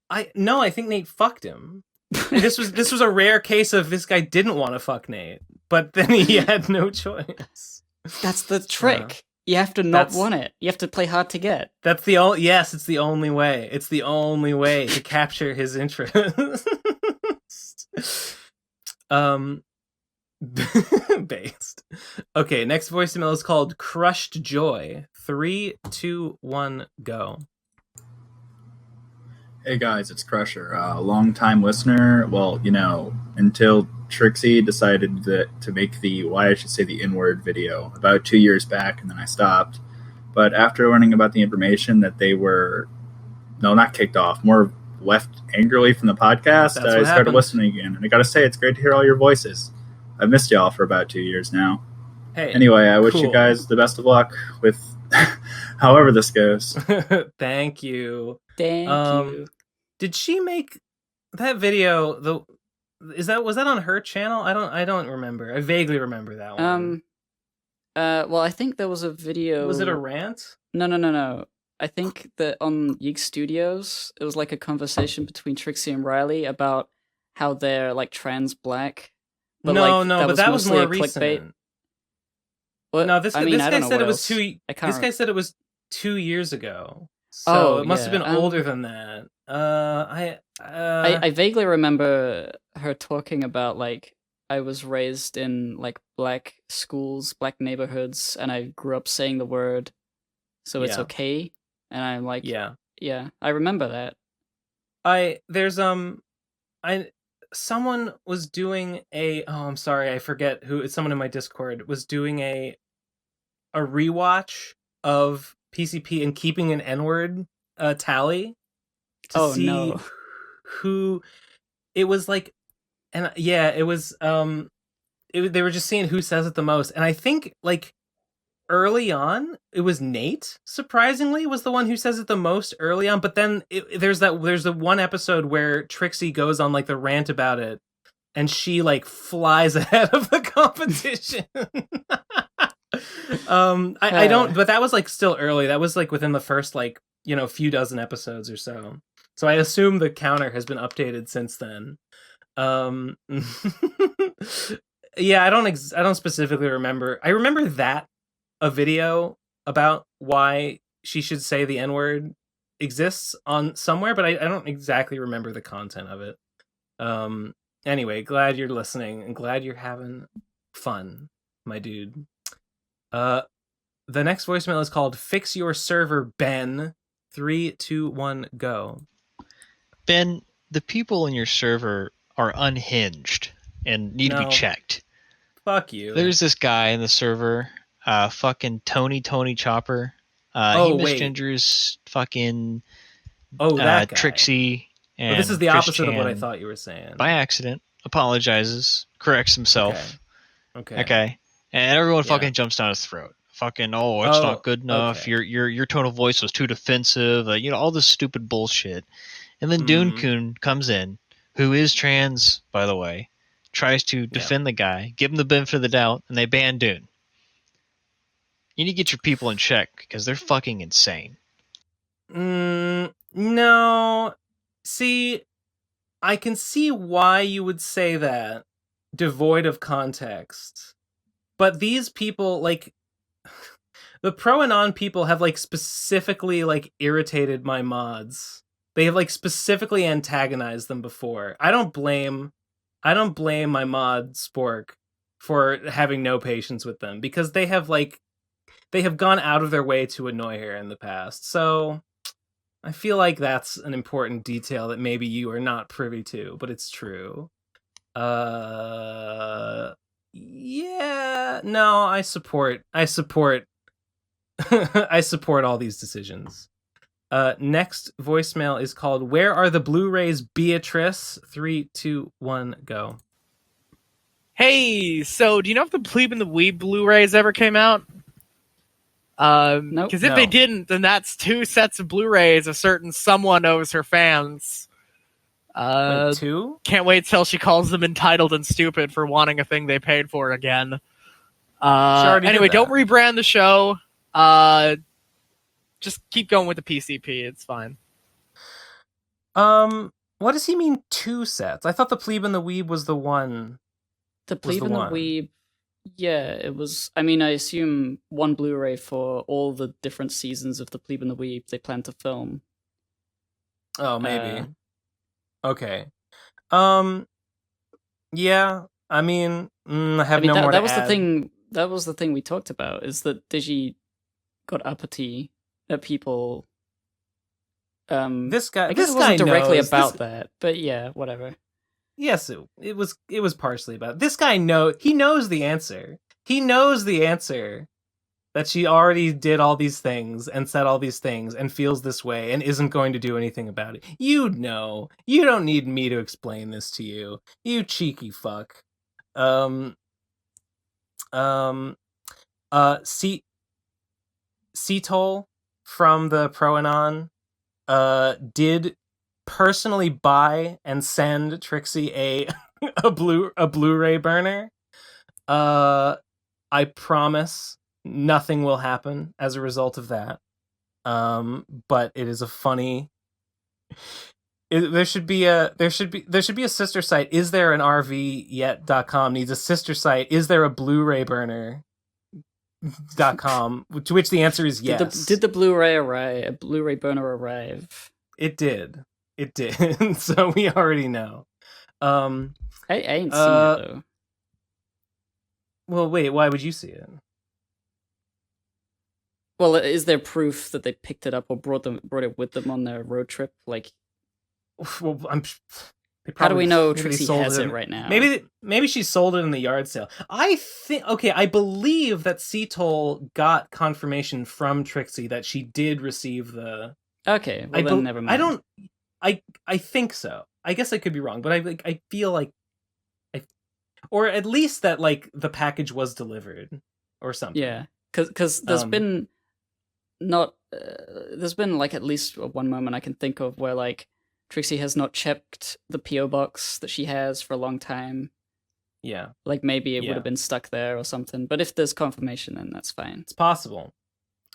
I think Nate fucked him. This was a rare case of this guy didn't want to fuck Nate, but then he had no choice. That's the trick. You have to not want it. You have to play hard to get. That's the it's the only way. It's the only way to capture his interest. Based. Okay, next voicemail is called Crushed Joy. 3, 2, 1, go. Hey guys, it's Crusher, a long-time listener. Well, until Trixie decided to make the N-word video about 2 years back, and then I stopped. But after learning about the information that they were, not kicked off, more left angrily from the podcast, I started listening again. And I got to say, it's great to hear all your voices. I've missed y'all for about 2 years now. Hey, anyway, I wish you guys the best of luck with however this goes. Thank you. Thank you. Did she make that video? Was that on her channel? I don't remember. I vaguely remember that one. Well, I think there was a video. Was it a rant? No. I think that on Yeek Studios, it was like a conversation between Trixie and Riley about how they're like trans black. But but that was more recent. What? No, this guy said it was This guy said it was 2 years ago. So it must have been older than that. I vaguely remember her talking about like I was raised in like black schools, black neighborhoods, and I grew up saying the word, so it's okay. And I'm like, yeah, I remember that. Someone was doing I'm sorry, I forget who. It's someone in my Discord was doing a rewatch of PCP and keeping an N-word tally to see who it was like, and it was they were just seeing who says it the most, and I think like early on it was Nate, surprisingly, was the one who says it the most early on, but then there's the one episode where Trixie goes on like the rant about it and she like flies ahead of the competition. I don't, but that was like still early. That was like within the first like few dozen episodes or so. So I assume the counter has been updated since then. I don't specifically remember. I remember that a video about why she should say the N-word exists on somewhere, but I don't exactly remember the content of it. Anyway, glad you're listening and glad you're having fun, my dude. The next voicemail is called Fix Your Server, Ben. 3, 2, 1, go. Ben, the people in your server are unhinged and need to be checked. Fuck you. There's this guy in the server, fucking Tony Chopper. He misgenders fucking that guy. Trixie and this is the opposite of what I thought you were saying. By accident, apologizes, corrects himself. Okay. And everyone fucking jumps down his throat. Fucking, it's not good enough. Okay. Your tone of voice was too defensive. All this stupid bullshit. And then Dune-kun comes in, who is trans, by the way, tries to defend the guy, give him the benefit of the doubt, and they ban Dune. You need to get your people in check, because they're fucking insane. No. See, I can see why you would say that, devoid of context. But these people, like, the pro and non people have, like, specifically, like, irritated my mods. They have, like, specifically antagonized them before. I don't blame my mod Spork for having no patience with them, because they have gone out of their way to annoy her in the past. So I feel like that's an important detail that maybe you are not privy to, but it's true. I support I support all these decisions. Next voicemail is called Where Are the Blu-rays, Beatrice? 3, 2, 1, go. Hey, so do you know if the Plebe and the Weeb Blu-rays ever came out? Nope. Because if they didn't, then that's 2 sets of Blu-rays a certain someone owes her fans. Wait, 2? Can't wait till she calls them entitled and stupid for wanting a thing they paid for again. Anyway, don't rebrand the show. Just keep going with the PCP. It's fine. What does he mean 2 sets? I thought the Plebe and the Weeb was the one. The Plebe and the Weeb, yeah, it was. I mean, I assume 1 Blu-ray for all the different seasons of the Plebe and the Weeb they plan to film. Oh, maybe. Okay. Yeah. I mean, I have no more to add. That was the thing we talked about. Is that Digi got uppity at people. This guy. I guess it wasn't directly about that, but yeah, whatever. Yes, it was partially about it. This guy he knows the answer. He knows the answer that she already did all these things and said all these things and feels this way and isn't going to do anything about it. You know. You don't need me to explain this to you. You cheeky fuck. Cetol from the Pro-Anon did personally buy and send Trixie a Blu-ray burner. I promise nothing will happen as a result of that. But it is a funny. There should be a sister site. Is there an RV yet.com needs a sister site? Is there a Blu-ray burner.com? To which the answer is yes. Did the Blu-ray arrive? A Blu-ray burner arrive? It did. So we already know. I ain't seen it though. Well, wait. Why would you see it? Well, is there proof that they picked it up or brought it with them on their road trip? Like, well, how do we know Trixie has it right now? Maybe she sold it in the yard sale. I believe that Cetol got confirmation from Trixie that she did receive the. Okay, well then never mind. I think so. I guess I could be wrong, but I feel like, or at least that like the package was delivered or something. Yeah, because there's been like at least one moment I can think of where like Trixie has not checked the PO box that she has for a long time. Yeah, like maybe it would have been stuck there or something. But if there's confirmation, then that's fine. It's possible.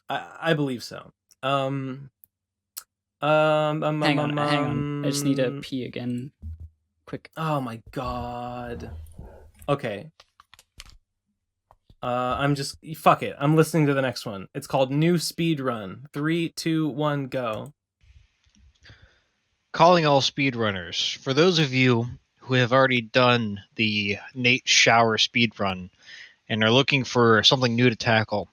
I believe so. Hang on. I just need to pee again. Quick. Oh my god. Okay. Fuck it. I'm listening to the next one. It's called New Speed Run. 3, 2, 1, go. Calling all speedrunners. For those of you who have already done the Nate Shower speedrun and are looking for something new to tackle,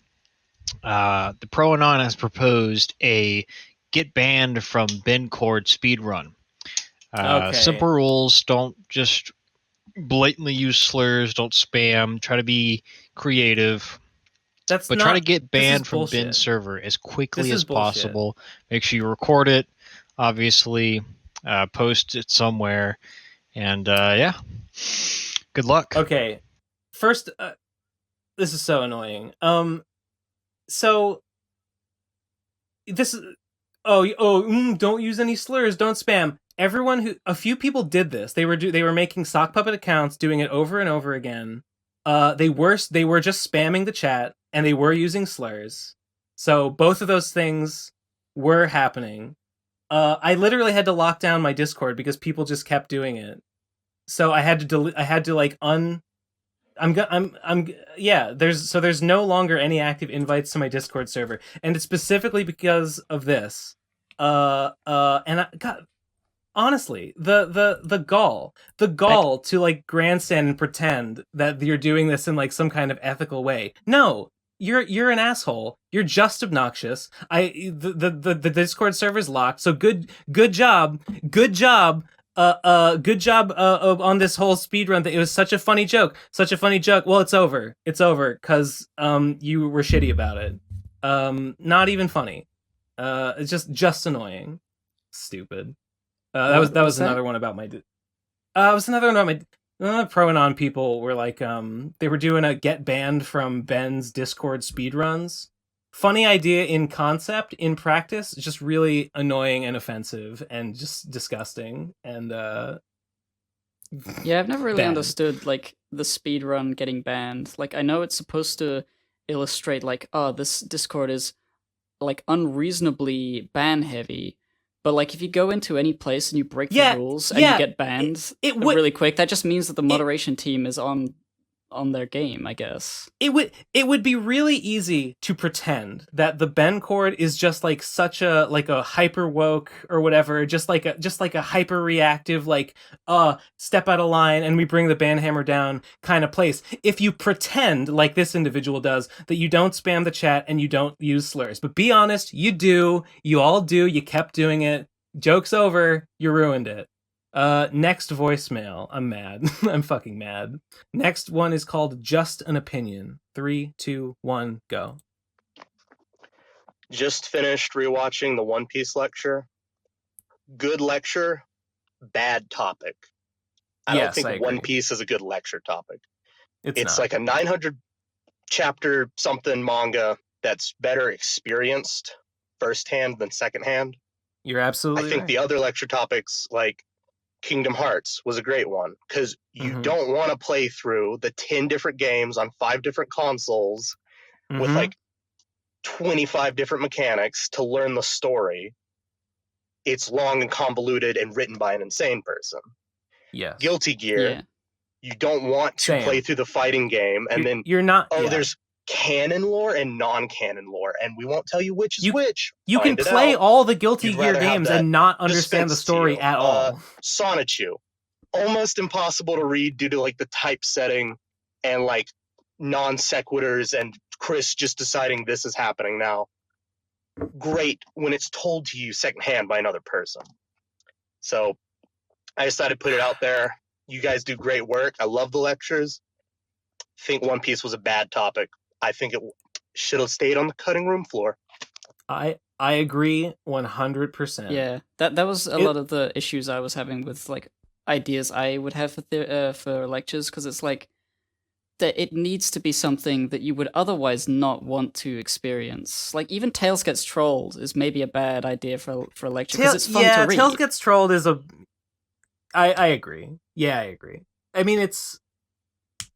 the Pro-Anon has proposed a get banned from Ben Cord speedrun. Simple rules. Don't just blatantly use slurs. Don't spam. Try to be creative. Try to get banned from Ben's server as quickly as possible. Make sure you record it. Obviously, post it somewhere. And yeah, good luck. Okay. First, this is so annoying. So this is don't use any slurs, don't spam. A few people did this. They were making sock puppet accounts, doing it over and over again. They were just spamming the chat and they were using slurs. So both of those things were happening. I literally had to lock down my Discord because people just kept doing it. So I had to there's no longer any active invites to my Discord server, and it's specifically because of this. Honestly, the gall to like grandstand and pretend that you're doing this in like some kind of ethical way. No, you're an asshole. You're just obnoxious. The Discord server's locked. So good job. Good job on this whole speedrun. It was such a funny joke. Well, it's over because you were shitty about it. Not even funny. It's just annoying. Stupid. That was another one about my. Pro-Anon people were like, they were doing a get banned from Ben's Discord speedruns. Funny idea in concept, in practice, just really annoying and offensive and just disgusting. And yeah, I've never really understood like the speedrun getting banned. Like I know it's supposed to illustrate like, oh, this Discord is like unreasonably ban heavy. But like if you go into any place and you break the rules and you get banned really quick, that just means that the moderation team is on their game, I guess. It would be really easy to pretend that the Ben Cord is just like such a hyper woke or whatever, just like a hyper reactive step out of line and we bring the ban hammer down kind of place. If you pretend like this individual does that you don't spam the chat and you don't use slurs, but be honest, you do. You all do. You kept doing it. Joke's over. You ruined it. Next voicemail. I'm mad. I'm fucking mad. Next one is called Just an Opinion. 3, 2, 1, go. Just finished rewatching the One Piece lecture. Good lecture, bad topic. I don't think One Piece is a good lecture topic. It's like a 900 chapter something manga that's better experienced firsthand than secondhand. You're absolutely I think the other lecture topics, like Kingdom Hearts, was a great one because you don't want to play through the 10 different games on 5 different consoles with like 25 different mechanics to learn the story. It's long and convoluted and written by an insane person. Yes. Guilty Gear, you don't want to play through the fighting game and then you're not. There's canon lore and non-canon lore, and we won't tell you which is which. You can play all the Guilty Gear games and not understand the story at all. Sonichu, almost impossible to read due to like the typesetting and like non sequiturs and Chris just deciding this is happening now. Great when it's told to you secondhand by another person. So I decided to put it out there. You guys do great work. I love the lectures. Think One Piece was a bad topic. I think it should have stayed on the cutting room floor. I agree 100%. Yeah, that was a lot of the issues I was having with like ideas I would have for lectures, because it's like that it needs to be something that you would otherwise not want to experience. Like even Tails Gets Trolled is maybe a bad idea for a lecture because it's fun to read. Tails Gets Trolled is a. I agree. Yeah, I agree. I mean,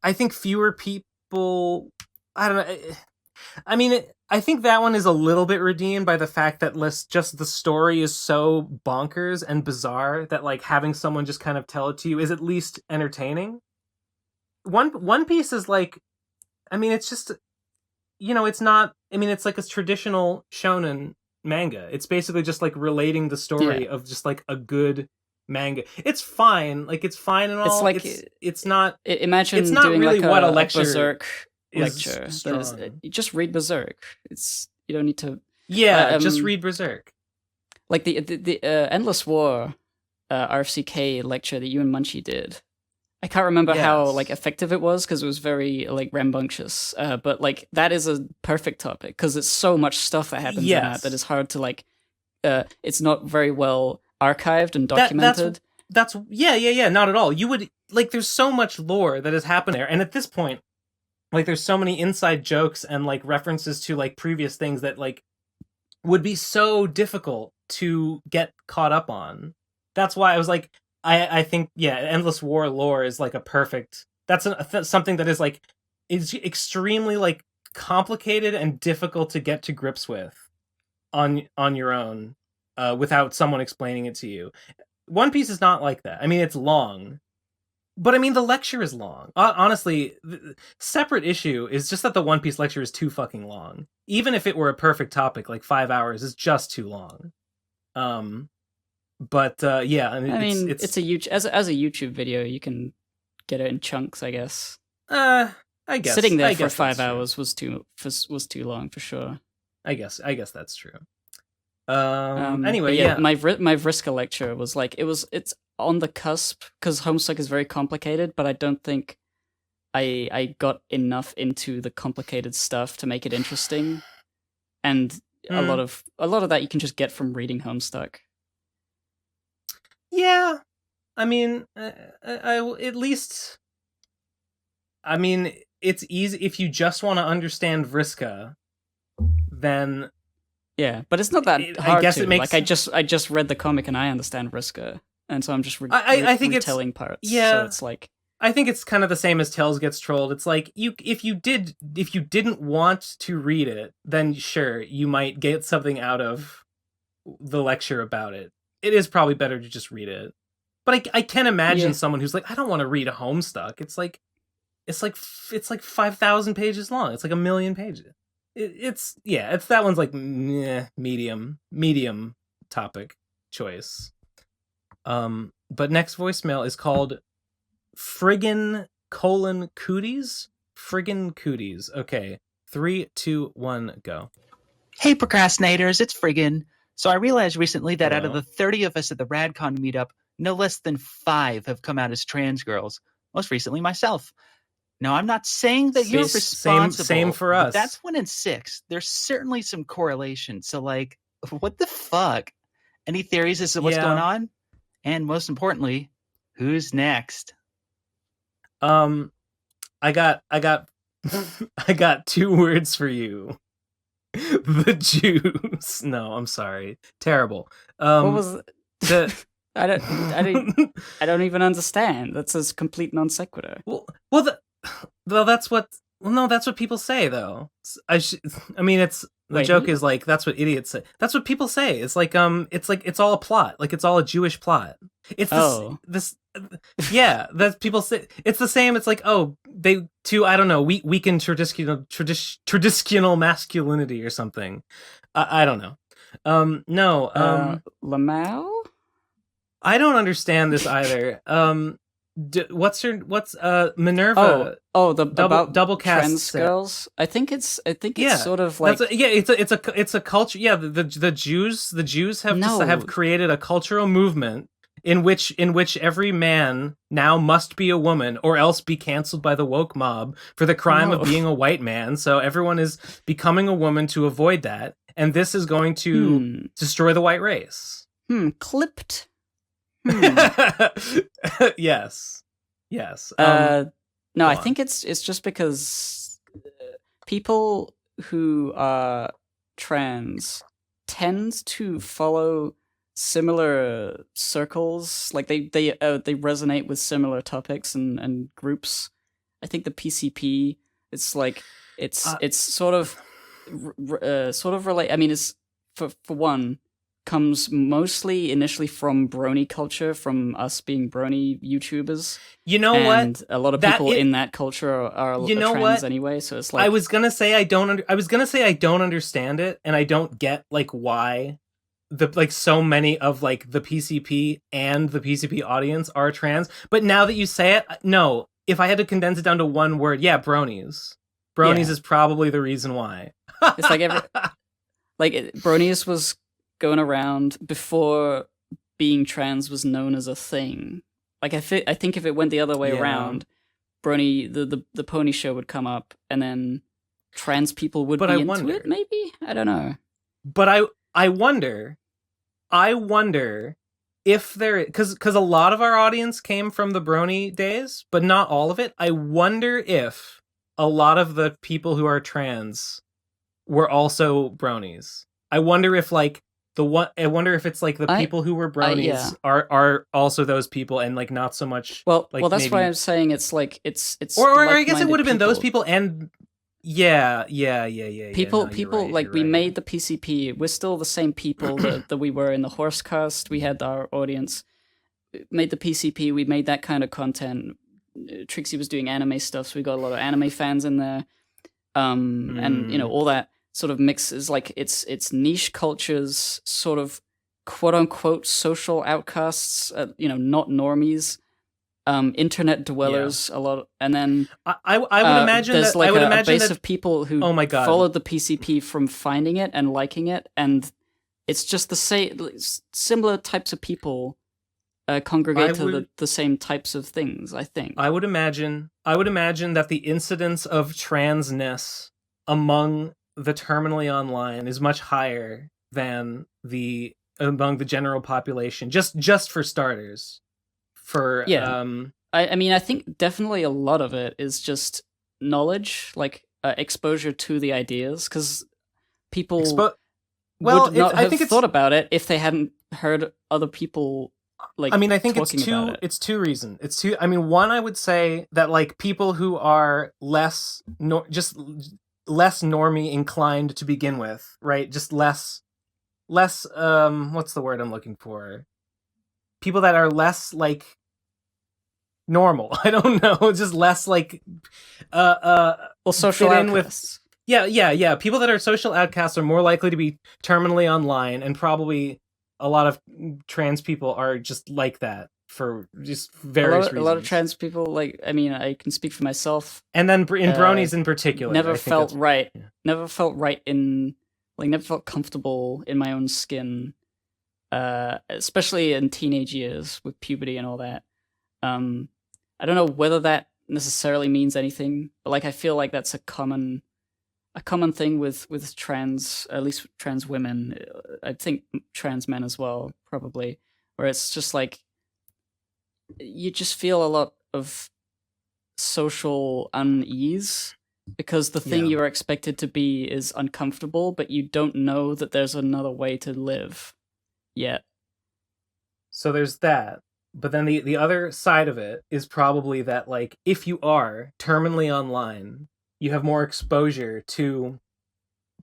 I think fewer people. I don't know. I mean, I think that one is a little bit redeemed by the fact that just the story is so bonkers and bizarre that like having someone just kind of tell it to you is at least entertaining. One Piece is like, I mean, it's just, it's not. I mean, it's like a traditional shonen manga. It's basically just like relating the story of just like a good manga. It's fine. Like it's fine and all. It's like it's not. Imagine it's not doing really like what a lecture lecture. You just read Berserk. You don't need to. Yeah, just read Berserk. Like the Endless War RFCK lecture that you and Munchie did. I can't remember how like effective it was because it was very like rambunctious. But like that is a perfect topic because it's so much stuff that happens in that is hard to like. It's not very well archived and documented. That's not at all. You would like there's so much lore that has happened there, and at this point, like there's so many inside jokes and like references to like previous things that like would be so difficult to get caught up on. That's why I was like. I think Endless War lore is like a perfect. That's something that is like is extremely like complicated and difficult to get to grips with on your own without someone explaining it to you. One Piece is not like that. I mean, it's long, but I mean the lecture is long. Honestly, separate issue is just that the One Piece lecture is too fucking long. Even if it were a perfect topic, like 5 hours is just too long. But I mean, it's a huge as a YouTube video. You can get it in chunks, I guess. I guess sitting there for 5 hours was too long for sure. I guess that's true. Anyway, my Vriska lecture was like it's on the cusp because Homestuck is very complicated, but I don't think I got enough into the complicated stuff to make it interesting, and a lot of that you can just get from reading Homestuck. Yeah, I mean, at least, I mean, it's easy if you just want to understand Vriska, then yeah, but it's not that hard. I guess it makes like I just read the comic and I understand Vriska, and so I'm just I think retelling parts. Yeah, so it's like I think it's kind of the same as Tails Gets Trolled. It's like if you didn't want to read it, then sure you might get something out of the lecture about it. It is probably better to just read it. But I can imagine someone who's like, I don't want to read a Homestuck. It's like 5,000 pages long. It's like 1 million pages. It's that one's like medium topic choice. But next voicemail is called Friggin' Cooties. Friggin' Cooties. Okay. 3, 2, 1, go. Hey Procrastinators, it's Friggin'. So I realized recently that out of the 30 of us at the RadCon meetup, no less than 5 have come out as trans girls. Most recently myself. No, I'm not saying that you're responsible. Same for us. That's 1 in 6. There's certainly some correlation. So, like, what the fuck? Any theories as to what's going on? And most importantly, who's next? I got I got 2 words for you. The Jews. No, I'm sorry. Terrible. What was the? I don't even understand. That's a complete non sequitur. That's what people say though. I mean, it's the joke is like that's what idiots say. That's what people say. It's like it's all a plot. Like it's all a Jewish plot. It's this. Yeah, that people say. It's the same. It's like they I don't know, weaken traditional masculinity or something. I don't know. Lamau. I don't understand this either. What's Minerva? About double cast trans girls. I think it's sort of like it's a culture. Yeah, the Jews have created a cultural movement in which every man now must be a woman or else be canceled by the woke mob for the crime of being a white man. So everyone is becoming a woman to avoid that, and this is going to destroy the white race. Clipped. Yes. No, I think it's just because people who are trans tend to follow similar circles. Like they resonate with similar topics and groups. I think the PCP. It's like it's sort of relate. I mean, it's for one. Comes mostly initially from Brony culture, from us being Brony YouTubers. You know and what? A lot of people in that culture are trans anyway. So it's like I was gonna say I don't understand it, and I don't get like why so many of like the PCP and the PCP audience are trans. But now that you say it, no. If I had to condense it down to one word, bronies. Bronies is probably the reason why. It's like Bronies was going around before being trans was known as a thing. Like I think if it went the other way around, Brony the pony show would come up, and then trans people would be into it. Maybe I don't know. But I wonder if there, because a lot of our audience came from the Brony days, but not all of it. I wonder if a lot of the people who are trans were also Bronies. I wonder if I wonder if it's like the people who were Bronies are also those people, and like not so much. Well, that's why I'm saying it's like it's or I guess it would have been those people and yeah. People right, like we made the PCP. We're still the same people that we were in the horse cast. We had our audience. We made the PCP. We made that kind of content. Trixie was doing anime stuff, so we got a lot of anime fans in there. And all that sort of mixes like it's niche cultures, sort of quote unquote social outcasts, not normies, internet dwellers a lot, and then I would imagine there's that like I would a imagine base that, of people who followed the PCP from finding it and liking it, and it's just the same similar types of people congregate to the same types of things. I think I would imagine that the incidence of transness among the terminally online is much higher than among the general population, just for starters. I mean, I think definitely a lot of it is just knowledge, like exposure to the ideas, because people would not have thought about it if they hadn't heard other people. Like, I mean, I think it's two reasons. I mean, one, I would say that like people who are less normie inclined to begin with, right? Just less what's the word I'm looking for? People that are less like normal. I don't know, just less like social outcasts. Yeah. People that are social outcasts are more likely to be terminally online, and probably a lot of trans people are just like that for just various reasons. A lot of trans people, like, I mean, I can speak for myself. And then in Bronies in particular. Never felt right in, like, never felt comfortable in my own skin, especially in teenage years with puberty and all that. I don't know whether that necessarily means anything, but like I feel like that's a common thing with trans, at least trans women. I think trans men as well, probably, where it's just like you just feel a lot of social unease because the thing you are expected to be is uncomfortable, but you don't know that there's another way to live yet. So there's that. But then the other side of it is probably that, like, if you are terminally online, you have more exposure to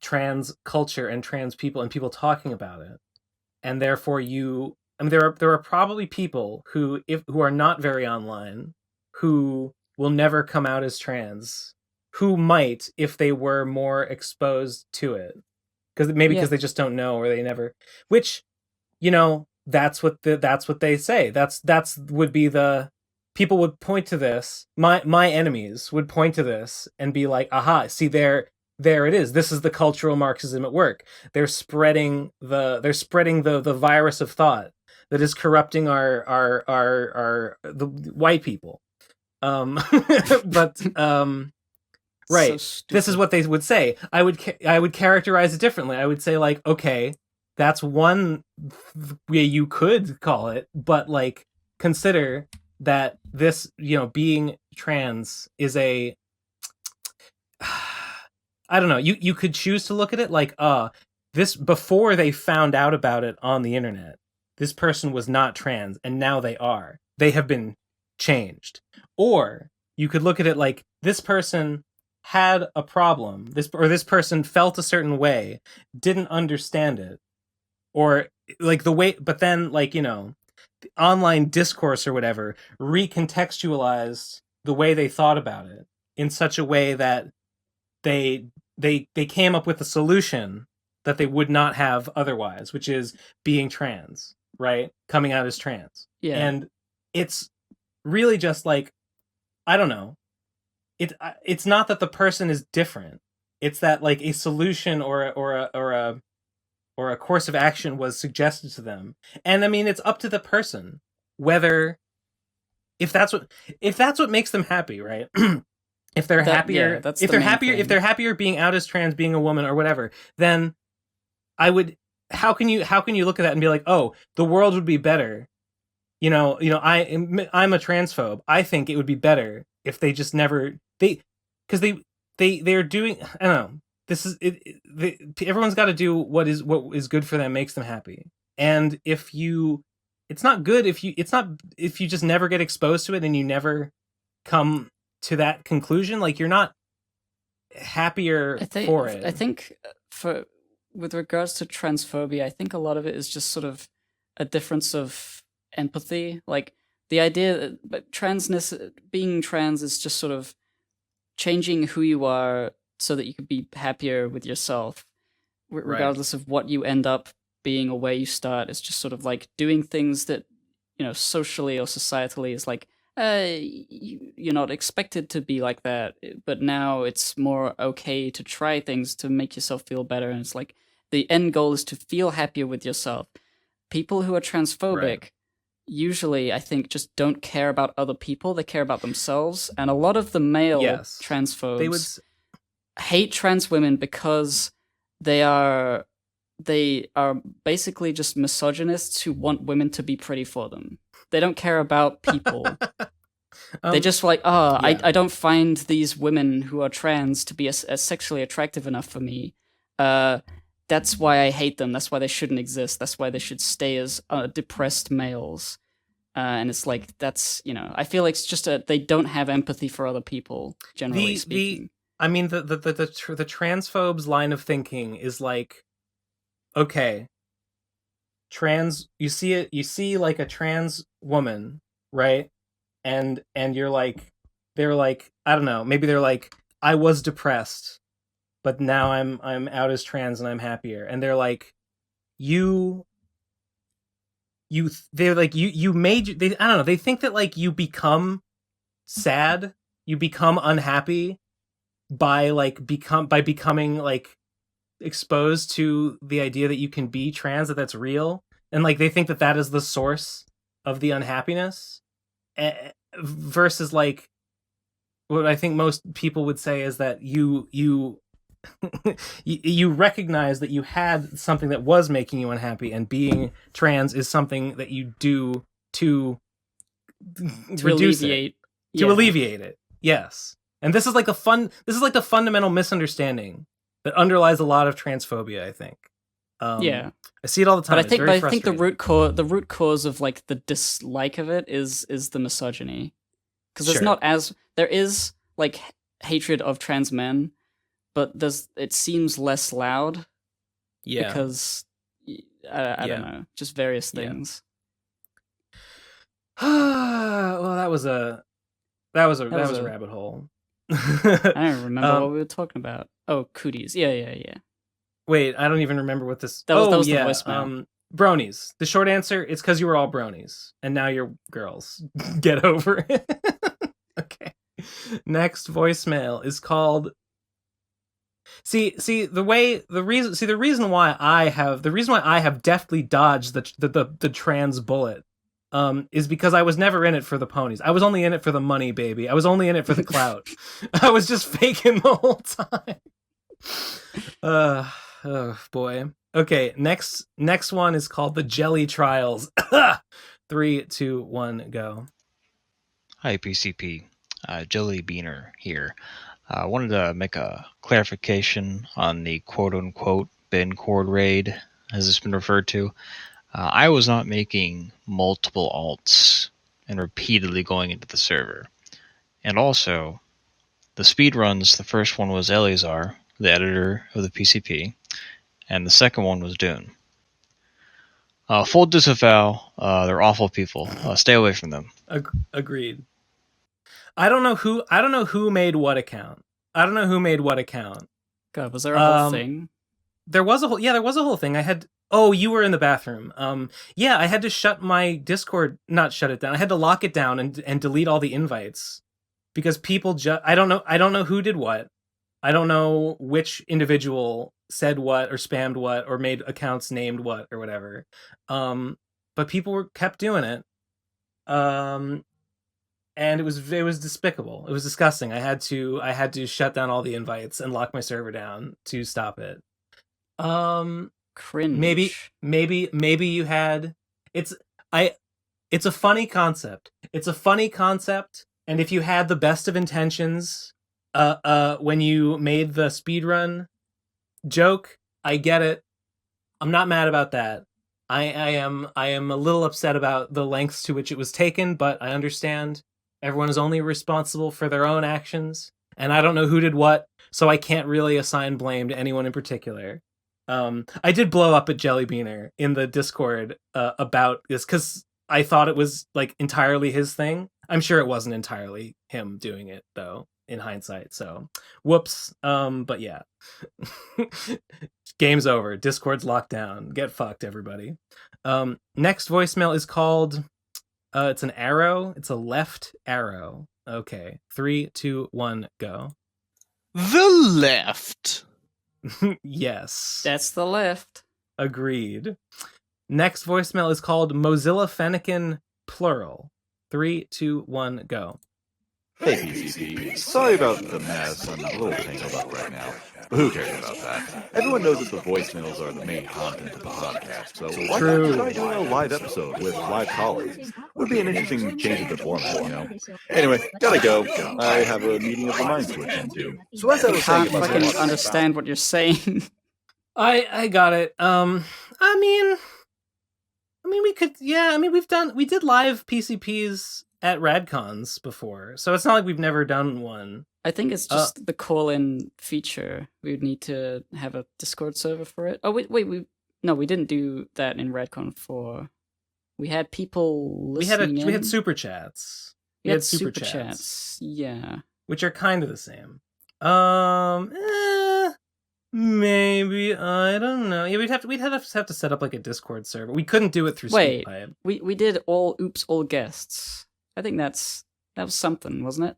trans culture and trans people and people talking about it. And therefore there are probably people who are not very online, who will never come out as trans, who might if they were more exposed to it. Because they just don't know, or they never, which, that's what they say. That's would be the people would point to this. My enemies would point to this and be like, aha, see, there it is. This is the cultural Marxism at work. They're spreading the virus of thought that is corrupting the white people. But right. So this is what they would say. I would characterize it differently. I would say, like, okay, that's one way you could call it, but like consider that this, being trans is a I don't know. You could choose to look at it like, this, before they found out about it on the internet, this person was not trans, and now they are. They have been changed. Or you could look at it like, this person had a problem. This person felt a certain way, didn't understand it, or like the way. But then, like, the online discourse or whatever recontextualized the way they thought about it in such a way that they came up with a solution that they would not have otherwise, which is being trans, right? Coming out as trans. Yeah. And it's really just like, I don't know. It's not that the person is different. It's that, like, a solution or a course of action was suggested to them. And I mean, it's up to the person whether if that's what makes them happy, right? If they're happier, if they're happier being out as trans, being a woman or whatever, then I would. How can you look at that and be like, oh, the world would be better? I'm a transphobe. I think it would be better if they just never because they're doing. I don't know. This is it. Everyone's got to do what is good for them, makes them happy. And it's not good if you just never get exposed to it and you never come to that conclusion. Like, you're not happier for it. I think with regards to transphobia, I think a lot of it is just sort of a difference of empathy. Like, the idea that being trans is just sort of changing who you are so that you can be happier with yourself, regardless of what you end up being or where you start. It's just sort of like doing things that, socially or societally is like, you're not expected to be like that, but now it's more okay to try things to make yourself feel better. And it's like the end goal is to feel happier with yourself. People who are transphobic usually, I think, just don't care about other people. They care about themselves. And a lot of the male transphobes hate trans women because they are basically just misogynists who want women to be pretty for them. They don't care about people. They're just like, I don't find these women who are trans to be as sexually attractive enough for me. That's why I hate them. That's why they shouldn't exist. That's why they should stay as depressed males. And it's like, that's, I feel like it's just they don't have empathy for other people, generally speaking. I mean, the transphobes line of thinking is like, okay, you see like a trans woman, right? And you're like, they're like, I don't know, maybe they're like, I was depressed, but now I'm out as trans and I'm happier. And they're like, they're like, I don't know, they think that, like, you become sad, you become unhappy by becoming like exposed to the idea that you can be trans, that's real. And like, they think that is the source of the unhappiness. Versus, like, most people would say is that you you recognize that you had something that was making you unhappy, and being trans is something that you do to reduce alleviate it, to alleviate it. Yes, and this is like the fundamental misunderstanding that underlies a lot of transphobia, I think. I see it all the time. But I think the root cause of like the dislike of it is the misogyny, because there's not as there is like hatred of trans men, but it seems less loud. Yeah, because I don't know, just various things. Well, that was a rabbit hole. I don't remember what we were talking about. Oh, cooties. Yeah. Wait, I don't even remember what this... That was the voicemail. Bronies. The short answer, it's because you were all bronies, and now you're girls. Get over it. Okay. Next voicemail is called... The reason why I have deftly dodged the trans bullet is because I was never in it for the ponies. I was only in it for the money, baby. I was only in it for the clout. I was just faking the whole time. Oh boy. Okay, next one is called the Jelly Trials. 3, 2, 1, go. Hi, PCP. Jelly Beaner here. I wanted to make a clarification on the quote-unquote bin cord raid, as it's been referred to. I was not making multiple alts and repeatedly going into the server. And also, the speedruns, the first one was Eleazar, the editor of the PCP, and the second one was Dune. Full disavow, they're awful people. Stay away from them. Agreed. I don't know who made what account. God, was there a whole thing? There was a whole thing. You were in the bathroom. I had to shut my Discord, not shut it down. I had to lock it down and delete all the invites because people I don't know who did what. I don't know which individual said what or spammed what or made accounts named what or whatever. But people kept doing it. And it was despicable. It was disgusting. I had to shut down all the invites and lock my server down to stop it. Cringe. Maybe you had. It's a funny concept. And if you had the best of intentions, when you made the speedrun joke, I get it. I'm not mad about that. I am a little upset about the lengths to which it was taken, but I understand. Everyone is only responsible for their own actions, and I don't know who did what, so I can't really assign blame to anyone in particular. I did blow up at Jellybeaner in the Discord about this because I thought it was like entirely his thing. I'm sure it wasn't entirely him doing it though, in hindsight. So, whoops. But yeah, game's over. Discord's locked down. Get fucked, everybody. Next voicemail is called. It's an arrow. It's a left arrow. Okay, 3, 2, 1, go. The left. Yes. That's the left. Agreed. Next voicemail is called Mozilla Fennekin plural. 3, 2, 1, go. Hey PCP, sorry about the mess I'm a little tangled up right now, but who cares about that? Everyone knows that the voicemails are the main content of the podcast, so why not try doing a live episode with live callers? Would be an interesting change of the format, you know? Anyway, gotta go. I have a meeting of the minds to attend to. So as I was saying, I can't understand what you're saying. I got it. I mean we could, we did live PCPs at RadCons before, so it's not like we've never done one. I think it's just the call-in feature. We would need to have a Discord server for it. Oh wait, we didn't do that in RadCon 4. We had people listening. We had super chats. We had super chats. Yeah, which are kind of the same. Maybe, I don't know. Yeah, we'd have to set up like a Discord server. We couldn't do it through SpeakPipe. We did all guests. I think that was something, wasn't it?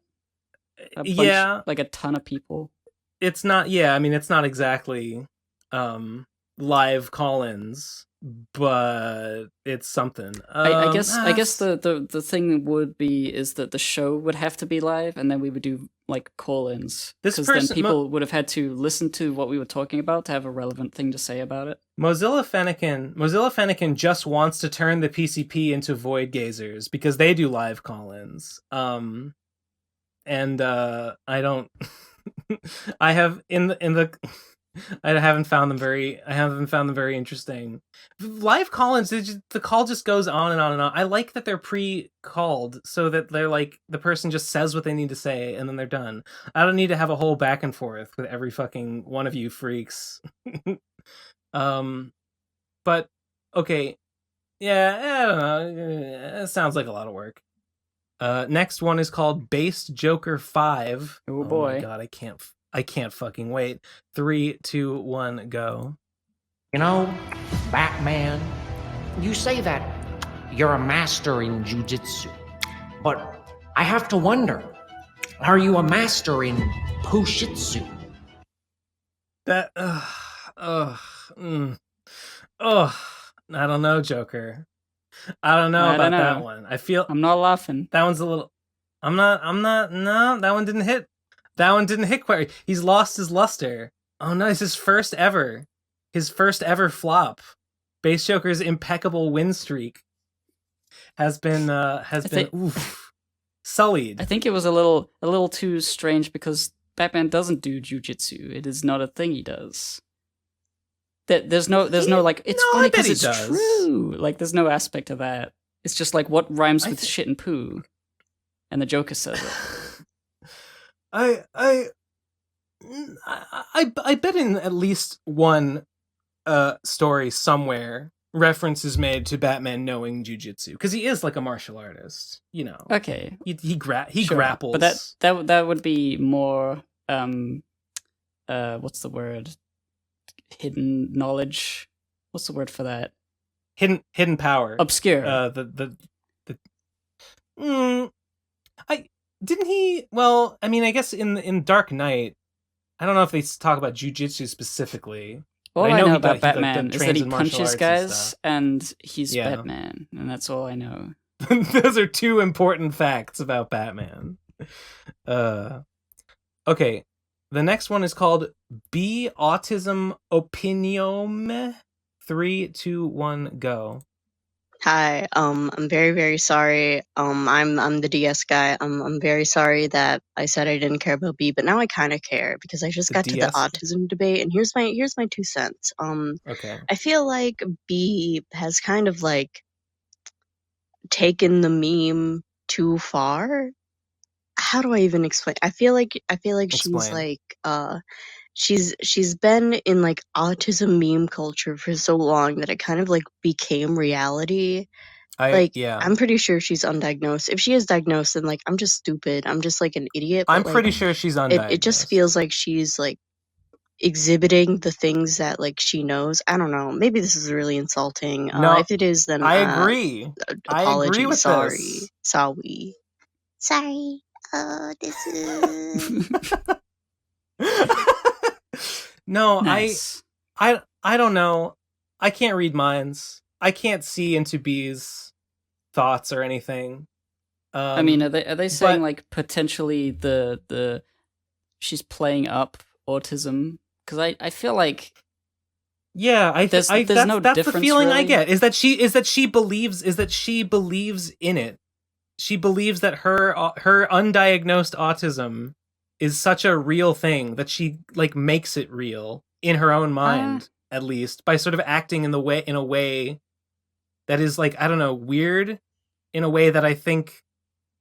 Like a ton of people. It's not. Yeah, I mean, it's not exactly like live call-ins, but it's something. I guess the thing would be is that the show would have to be live, and then we would do like call-ins, because then people would have had to listen to what we were talking about to have a relevant thing to say about it. Mozilla Fennekin just wants to turn the PCP into Void Gazers because they do live call-ins. I don't. I have I haven't found them very interesting. Live call-ins, the call just goes on and on and on. I like that they're pre-called so that they're like the person just says what they need to say and then they're done. I don't need to have a whole back and forth with every fucking one of you freaks. But okay, yeah, I don't know. It sounds like a lot of work. Next one is called Based Joker 5. Oh boy! Oh my god, I can't fucking wait. 3, 2, 1, go. You know, Batman, you say that you're a master in jujitsu, but I have to wonder, are you a master in pushitsu? That, I don't know, Joker. I don't know about that one. I'm not laughing. That one's a little. No, that one didn't hit. That one didn't hit quite. He's lost his luster. Oh no, it's his first ever flop. Base Joker's impeccable win streak has been sullied. I think it was a little too strange because Batman doesn't do jujitsu. It is not a thing he does. There's no like, it's funny because it's true. Like, there's no aspect of that. It's just like what rhymes with shit and poo, and the Joker says it. I bet in at least one story somewhere reference is made to Batman knowing jujitsu because he is like a martial artist, you know. Okay, he grapples, but that would be more what's the word? Hidden knowledge. What's the word for that? Hidden power. Obscure. Didn't he? Well, I mean, I guess in Dark Knight, I don't know if they talk about jujitsu specifically. All I know about Batman is that he punches guys and he's Batman, and that's all I know. Those are two important facts about Batman. Okay. The next one is called B Autism Opinion. 3, 2, 1, go. Hi, I'm very, very sorry. I'm the DS guy. I'm very sorry that I said I didn't care about B, but now I kind of care because I just got to the autism debate, and here's my 2 cents. Okay. I feel like B has kind of like taken the meme too far. How do I even explain? I feel like she's like she's been in like autism meme culture for so long that it kind of like became reality. I'm pretty sure she's undiagnosed. If she is diagnosed, then like I'm just stupid. I'm just like an idiot. I'm pretty sure she's undiagnosed. It just feels like she's like exhibiting the things that like she knows. I don't know. Maybe this is really insulting. No, if it is, then I agree. Apology. I agree with sorry. this. Sorry. Oh, this is. No, nice. I don't know. I can't read minds. I can't see into B's thoughts or anything. I mean, are they saying like potentially the she's playing up autism? Because I feel like there's no that's difference. The feeling really. I get is that she believes in it. She believes that her undiagnosed autism is such a real thing that she like makes it real in her own mind, at least by sort of acting in a way that is like, I don't know, weird, in a way that I think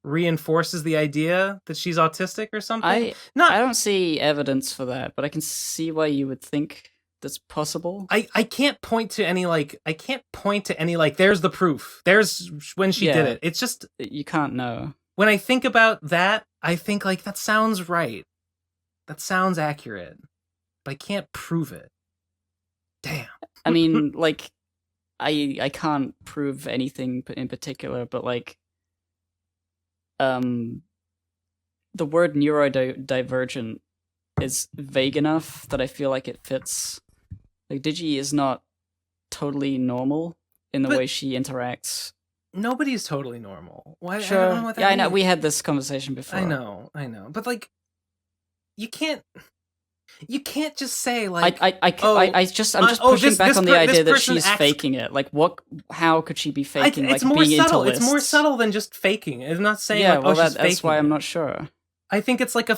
reinforces the idea that she's autistic or something. I don't see evidence for that, but I can see why you would think that's possible. I can't point to any there's the proof. There's when she did it. It's just you can't know. When I think about that, I think like that sounds right. That sounds accurate. But I can't prove it. Damn. I mean, like I can't prove anything in particular, but like the word neurodivergent is vague enough that I feel like it fits Like, Digi is not totally normal in the way she interacts. Nobody's totally normal. Why? Sure. I don't know what that I know. means. We had this conversation before. I know. But like, you can't just say like. I'm just pushing back on the idea that she's faking it. Like, what? How could she be faking? It's like more being subtle. into It's more subtle than just faking. I'm not saying like, she's faking. That's why I'm not sure. I think it's like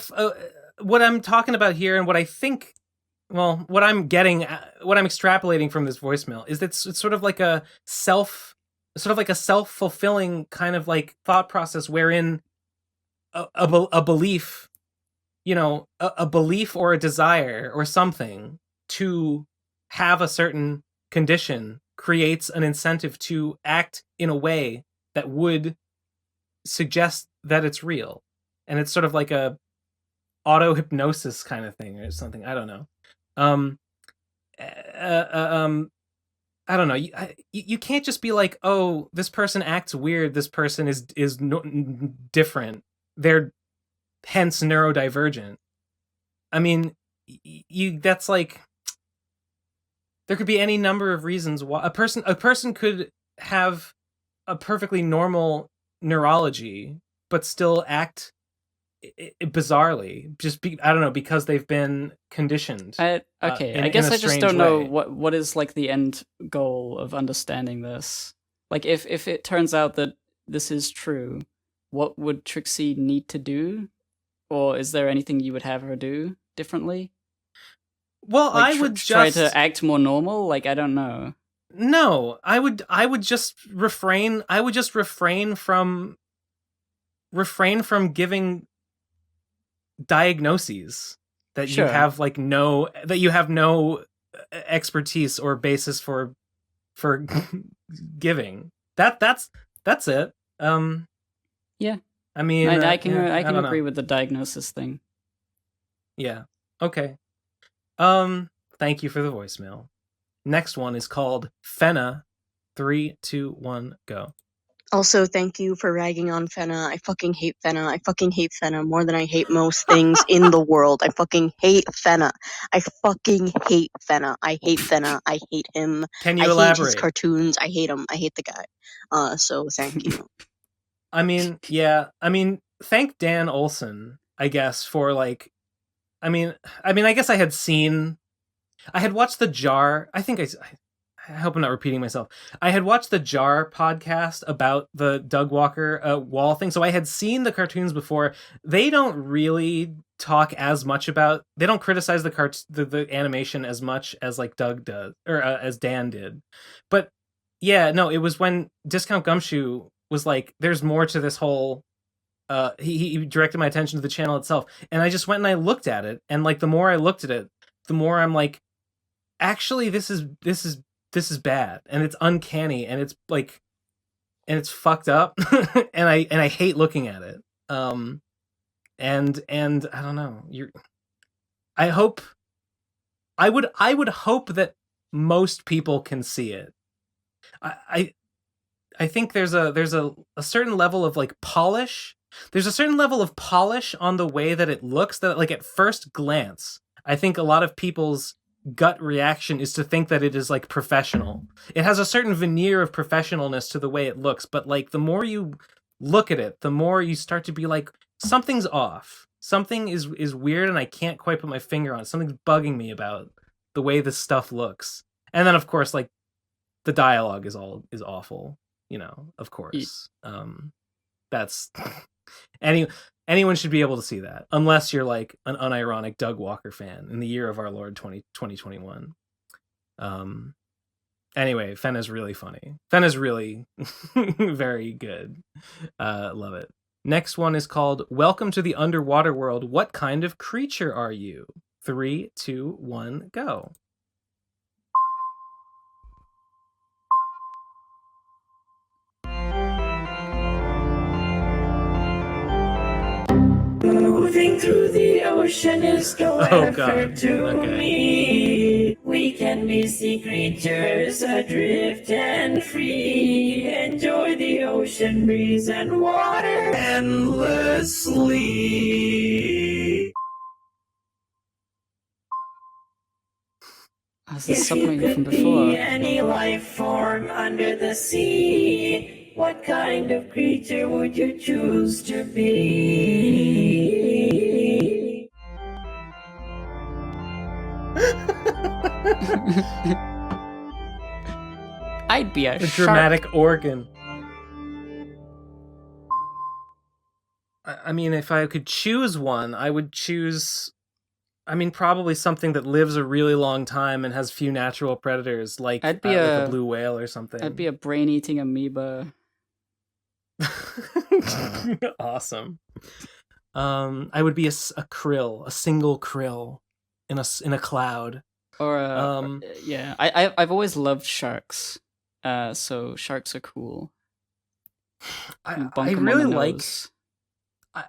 what I'm talking about here, and what I think. Well, what I'm extrapolating from this voicemail is that it's sort of like a self-fulfilling kind of like thought process wherein a belief, a belief or a desire or something to have a certain condition creates an incentive to act in a way that would suggest that it's real. And it's sort of like a auto-hypnosis kind of thing or something. I don't know. I don't know. You can't just be like, oh, this person acts weird. This person is different. They're hence neurodivergent. I mean, that's like, there could be any number of reasons why a person could have a perfectly normal neurology, but still act bizarrely, I don't know, because they've been conditioned. I guess I just don't know what is like the end goal of understanding this. Like, if it turns out that this is true, what would Trixie need to do, or is there anything you would have her do differently? Well, like, I would try just to act more normal. Like, I don't know. No, I would just refrain. I would just refrain from giving diagnoses that you have no expertise or basis for giving. That's it. Yeah. I mean, I can agree with the diagnosis thing. Yeah. Okay. Thank you for the voicemail. Next one is called Fenna. 3, 2, 1, go. Also, thank you for ragging on Fenna. I fucking hate Fenna. I fucking hate Fenna more than I hate most things in the world. I fucking hate Fenna. I fucking hate Fenna. I hate Fenna. I hate him. Can you elaborate? I hate his elaborate? cartoons. I hate him. I hate the guy. So thank you. I mean, yeah. I mean, thank Dan Olson, I guess, for like. I mean, I guess I had watched the Jar. I think I hope I'm not repeating myself. I had watched the Jar podcast about the Doug Walker wall thing, so I had seen the cartoons before. They don't really talk as much about. They don't criticize the animation as much as like Doug does, or as Dan did. But yeah, no, it was when Discount Gumshoe was like, "There's more to this whole." He directed my attention to the channel itself, and I just went and I looked at it, and like the more I looked at it, the more I'm like, actually, this is bad, and it's uncanny, and it's like, and it's fucked up, and I hate looking at it. And I don't know. I would hope that most people can see it. I think there's a certain level of like polish. There's a certain level of polish on the way that it looks that like at first glance, I think a lot of people's gut reaction is to think that it is like professional. It has a certain veneer of professionalness to the way it looks, but like the more you look at it, the more you start to be like, something's off. Something is weird, and I can't quite put my finger on it. Something's bugging me about the way this stuff looks. And then of course, like the dialogue is awful, of course. That's anyone should be able to see that, unless you're like an unironic Doug Walker fan in the year of our Lord 2021. Anyway, Fenna's really funny. Fenna's really very good. Love it. Next one is called Welcome to the Underwater World. What kind of creature are you? 3, 2, 1, go. Moving through the ocean is no effort to me. We can be sea creatures adrift and free. Enjoy the ocean breeze and water endlessly. This is If something you from could before. be any life form under the sea, what kind of creature would you choose to be? I'd be a dramatic organ. I mean, if I could choose one, I would choose. I mean, probably something that lives a really long time and has few natural predators, like I'd be like a blue whale or something. I'd be a brain-eating amoeba. Awesome. I would be a krill, a single krill, in a cloud. Or yeah, I've always loved sharks. So sharks are cool. I really like.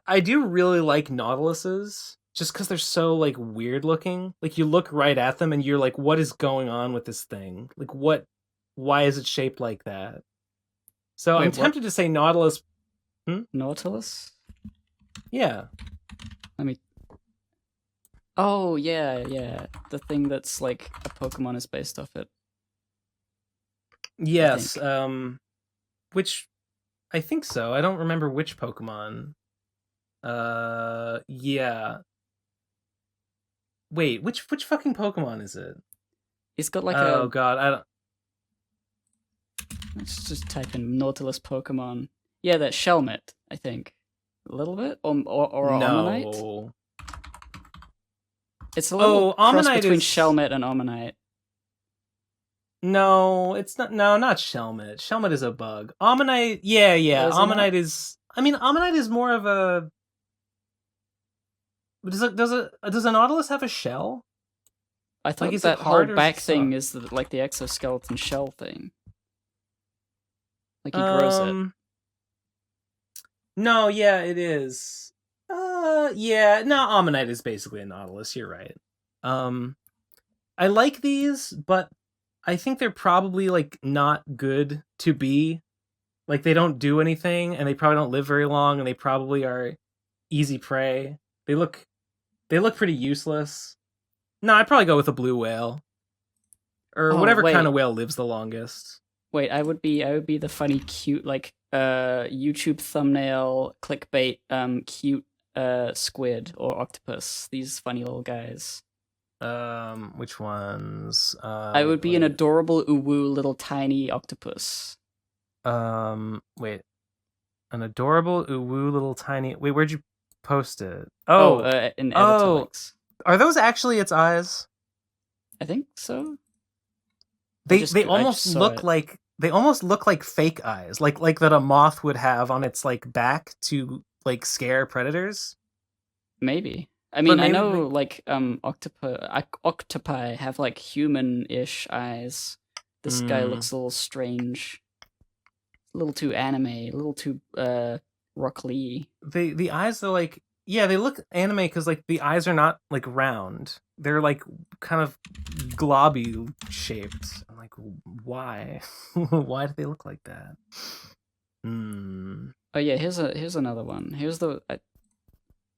I do really like nautiluses, just because they're so like weird looking. Like you look right at them and you're like, what is going on with this thing? Like what? Why is it shaped like that? So Wait, I'm tempted to say nautilus. Nautilus? Yeah. Let me. Oh yeah, the thing that's like a Pokemon is based off it. Yes. Which I think so. I don't remember which Pokemon. Yeah. Wait, which fucking Pokemon is it? It's got like Oh god, I don't. Let's just type in Nautilus Pokemon. Yeah, that Shelmet, I think. A little bit? Or Omanyte? No. It's a little cross Omanyte between is... Shelmet and Omanyte. No, it's not. No, not Shelmet. Shelmet is a bug. Omanyte, yeah. Omanyte is. I mean, Omanyte is more of a. Does a Nautilus have a shell? I thought like, that whole back thing is like the exoskeleton shell thing. Like he grows it. No, yeah, it is. Yeah, no, Ammonite is basically a Nautilus. You're right. I like these, but I think they're probably like not good to be. Like they don't do anything, and they probably don't live very long, and they probably are easy prey. They look pretty useless. No, I'd probably go with a blue whale, or whatever kind of whale lives the longest. Wait, I would be the funny, cute, like YouTube thumbnail clickbait, cute squid or octopus. These funny little guys. Which ones? I would be an adorable uwu little tiny octopus. Wait, an adorable uwu little tiny. Wait, where'd you post it? In Evertilics. Are those actually its eyes? I think so. They almost look like fake eyes, like that a moth would have on its like back to like scare predators. Maybe. I mean, I know like octopi have like human-ish eyes. This guy looks a little strange, a little too anime, a little too Rock Lee. The eyes are like, yeah, they look anime because like the eyes are not like round. They're like kind of globby shaped. I'm like, why? Why do they look like that? Oh yeah, here's another one. Here's the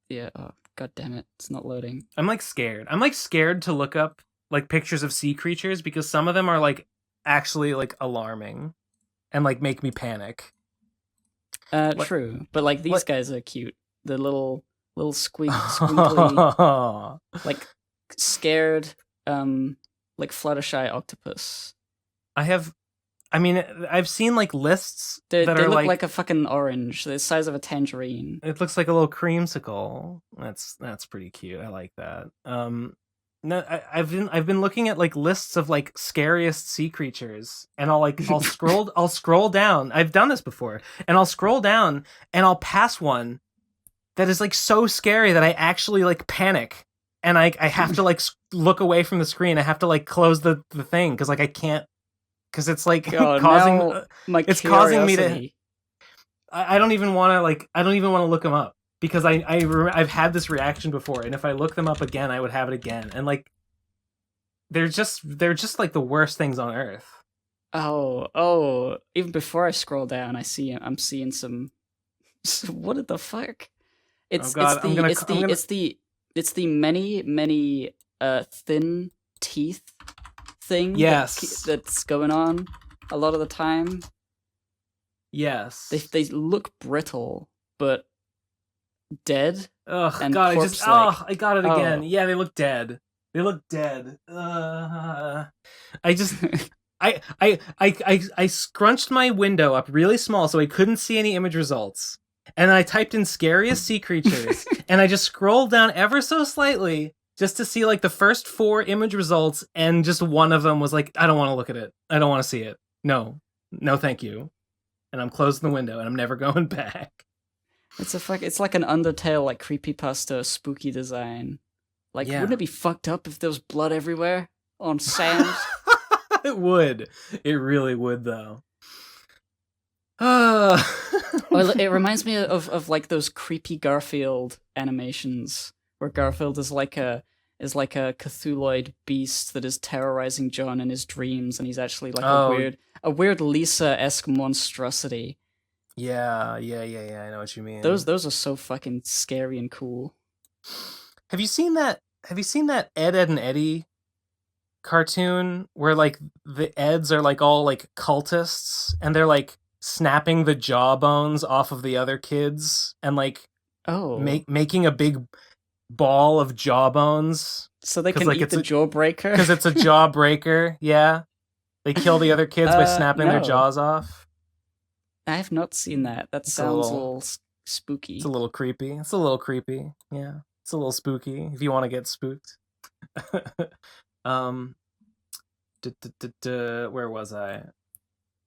yeah. Oh god damn it, it's not loading. I'm like scared. I'm like scared to look up like pictures of sea creatures because some of them are like actually like alarming and like make me panic. True, but like these guys are cute. The little squinkly, like scared, like Fluttershy octopus. I've seen like lists they that are look like a fucking orange. They're the size of a tangerine. It looks like a little creamsicle. That's pretty cute. I like that. No, I've been looking at like lists of like scariest sea creatures, and I'll scroll down. I've done this before, and I'll scroll down and I'll pass one that is like so scary that I actually like panic, and I have to like look away from the screen. I have to like close the thing because like I can't, because it's like causing me to. I don't even want to look them up. Because I've had this reaction before, and if I look them up again, I would have it again, and like they're just like the worst things on earth. Oh! Even before I scroll down, I'm seeing some. What the fuck? It's the many thin teeth thing that's going on a lot of the time. Yes. They look brittle, but dead. Oh and god, corpse-like. I got it again. Yeah, they look dead. They look dead. I just I scrunched my window up really small so I couldn't see any image results. And I typed in scariest sea creatures and I just scrolled down ever so slightly just to see like the first 4 image results, and just one of them was like, I don't want to look at it. I don't want to see it. No, thank you. And I'm closing the window and I'm never going back. It's like an Undertale, like creepypasta, spooky design. Like, wouldn't it be fucked up if there was blood everywhere on sand? It would. It really would, though. Well, it reminds me of like those creepy Garfield animations where Garfield is like a Cthulhuid beast that is terrorizing John in his dreams, and he's actually like a weird Lisa-esque monstrosity. Yeah, I know what you mean. Those are so fucking scary and cool. Have you seen that Ed, Edd and Eddie cartoon where like the Eds are like all like cultists and they're like snapping the jawbones off of the other kids and like making a big ball of jawbones so they can eat the jawbreaker? Because it's a jawbreaker, yeah. They kill the other kids by snapping their jaws off. I have not seen that. That sounds a little spooky. It's a little creepy. Yeah. It's a little spooky if you want to get spooked. Where was I?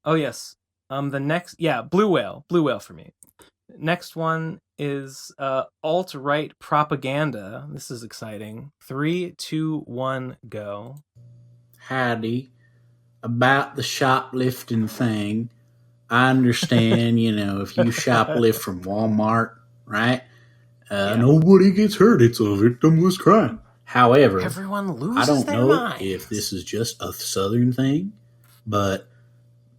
Oh yes. The next, blue whale for me. Next one is alt-right propaganda. This is exciting. 3, 2, 1, go. Howdy. About the shoplifting thing, I understand, if you shoplift from Walmart, right? Nobody gets hurt. It's a victimless crime. However, everyone loses I don't their know minds. if this is just a Southern thing, but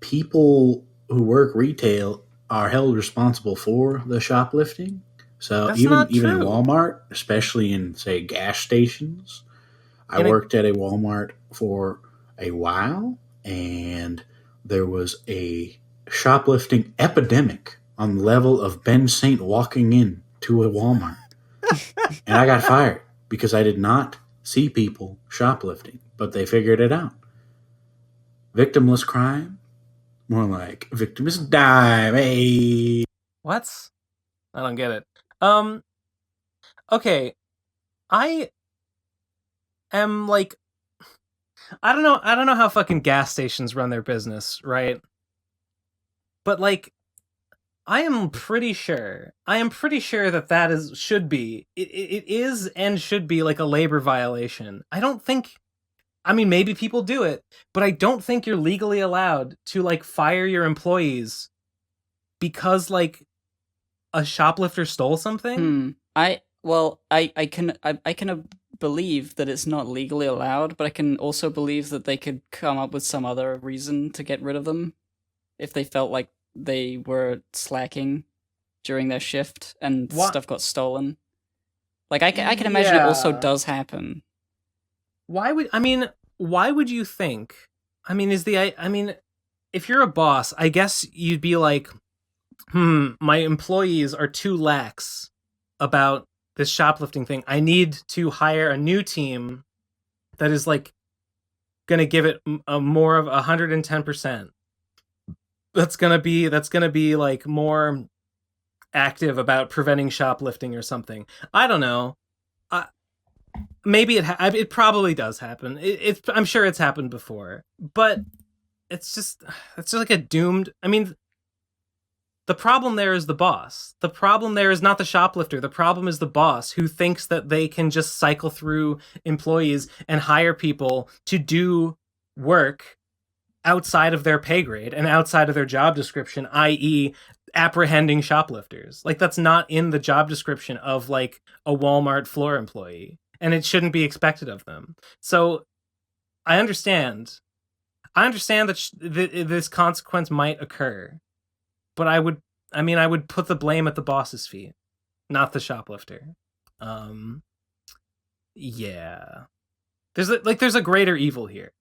people who work retail are held responsible for the shoplifting. So That's even not in true. Walmart, especially in, say, gas stations, I worked at a Walmart for a while, and there was a shoplifting epidemic on the level of Ben Saint walking in to a Walmart. And I got fired because I did not see people shoplifting, but they figured it out. Victimless crime? More like victimless dime. Hey. What? I don't get it. Okay. I am like, I don't know how fucking gas stations run their business, right? But like, I am pretty sure that should be and should be like a labor violation. I mean, maybe people do it, but I don't think you're legally allowed to like fire your employees because like a shoplifter stole something. I can believe that it's not legally allowed, but I can also believe that they could come up with some other reason to get rid of them if they felt like they were slacking during their shift and stuff got stolen. Like I can imagine it also does happen. Why would you think? I mean, if you're a boss, I guess you'd be like, my employees are too lax about this shoplifting thing. I need to hire a new team that is like gonna give it a more of 110%. That's gonna be like more active about preventing shoplifting or something. I don't know. Maybe it probably does happen. I'm sure it's happened before, but it's just like a doomed. I mean, the problem there is the boss. The problem there is not the shoplifter. The problem is the boss who thinks that they can just cycle through employees and hire people to do work outside of their pay grade and outside of their job description, i.e. apprehending shoplifters. Like, that's not in the job description of like a Walmart floor employee, and it shouldn't be expected of them. So I understand that this consequence might occur, but I would put the blame at the boss's feet, not the shoplifter. Yeah. There's a greater evil here.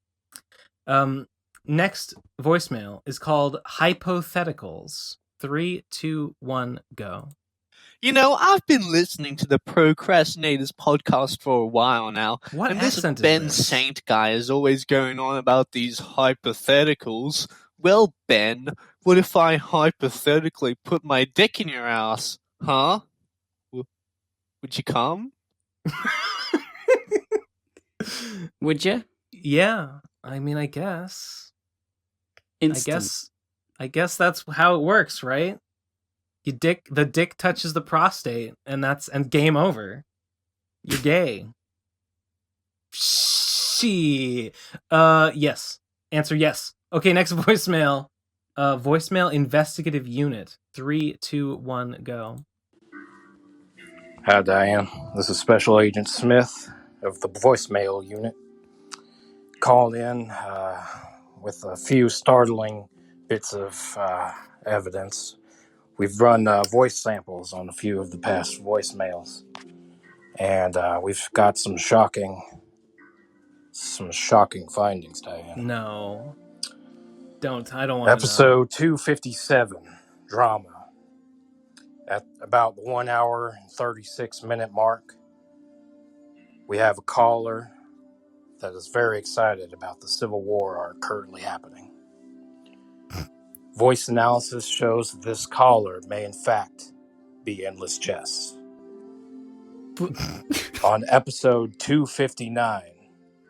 Next voicemail is called Hypotheticals. 3, 2, 1, go. You know, I've been listening to the Procrastinators podcast for a while now. What and this accent is Ben this? Saint guy is always going on about these hypotheticals. Well, Ben, what if I hypothetically put my dick in your ass? Huh? Would you come? Would you? Yeah. I mean, I guess. Instant. I guess that's how it works, right? The dick touches the prostate, and game over. You're gay. Yes. Answer yes. Okay, next voicemail. Voicemail investigative unit. 3, 2, 1, go. Hi, Diane. This is Special Agent Smith of the voicemail unit. Called in with a few startling bits of evidence. We've run voice samples on a few of the past voicemails, and we've got some shocking findings, Diane. No. I don't want to know. Episode 257, Drama. At about the 1 hour and 36-minute mark, we have a caller that is very excited about the Civil War arc currently happening. Voice analysis shows that this caller may in fact be Endless Jess. On episode 259,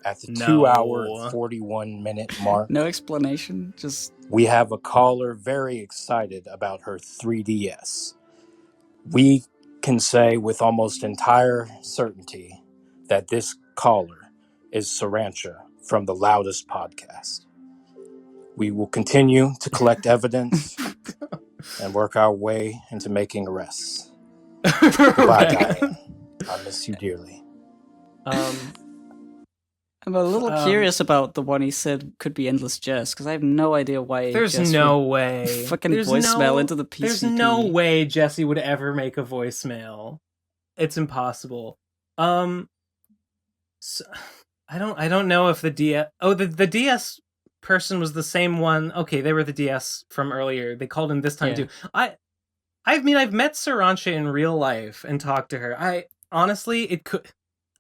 at the 2 hour and 41-minute mark, no explanation, just we have a caller very excited about her 3DS. We can say with almost entire certainty that this caller is Sarancha from the Loudest Podcast. We will continue to collect evidence and work our way into making arrests. Goodbye, Diane. I miss you dearly. I'm a little curious about the one he said could be Endless Jess, because I have no idea why. There's no way. Fucking voicemail into the PCP. There's no way Jesse would ever make a voicemail. It's impossible. So, I don't know if the DS. Oh, the DS person was the same one. Okay, they were the DS from earlier. They called in this time too. I mean, I've met Sarancha in real life and talked to her. Honestly, it could.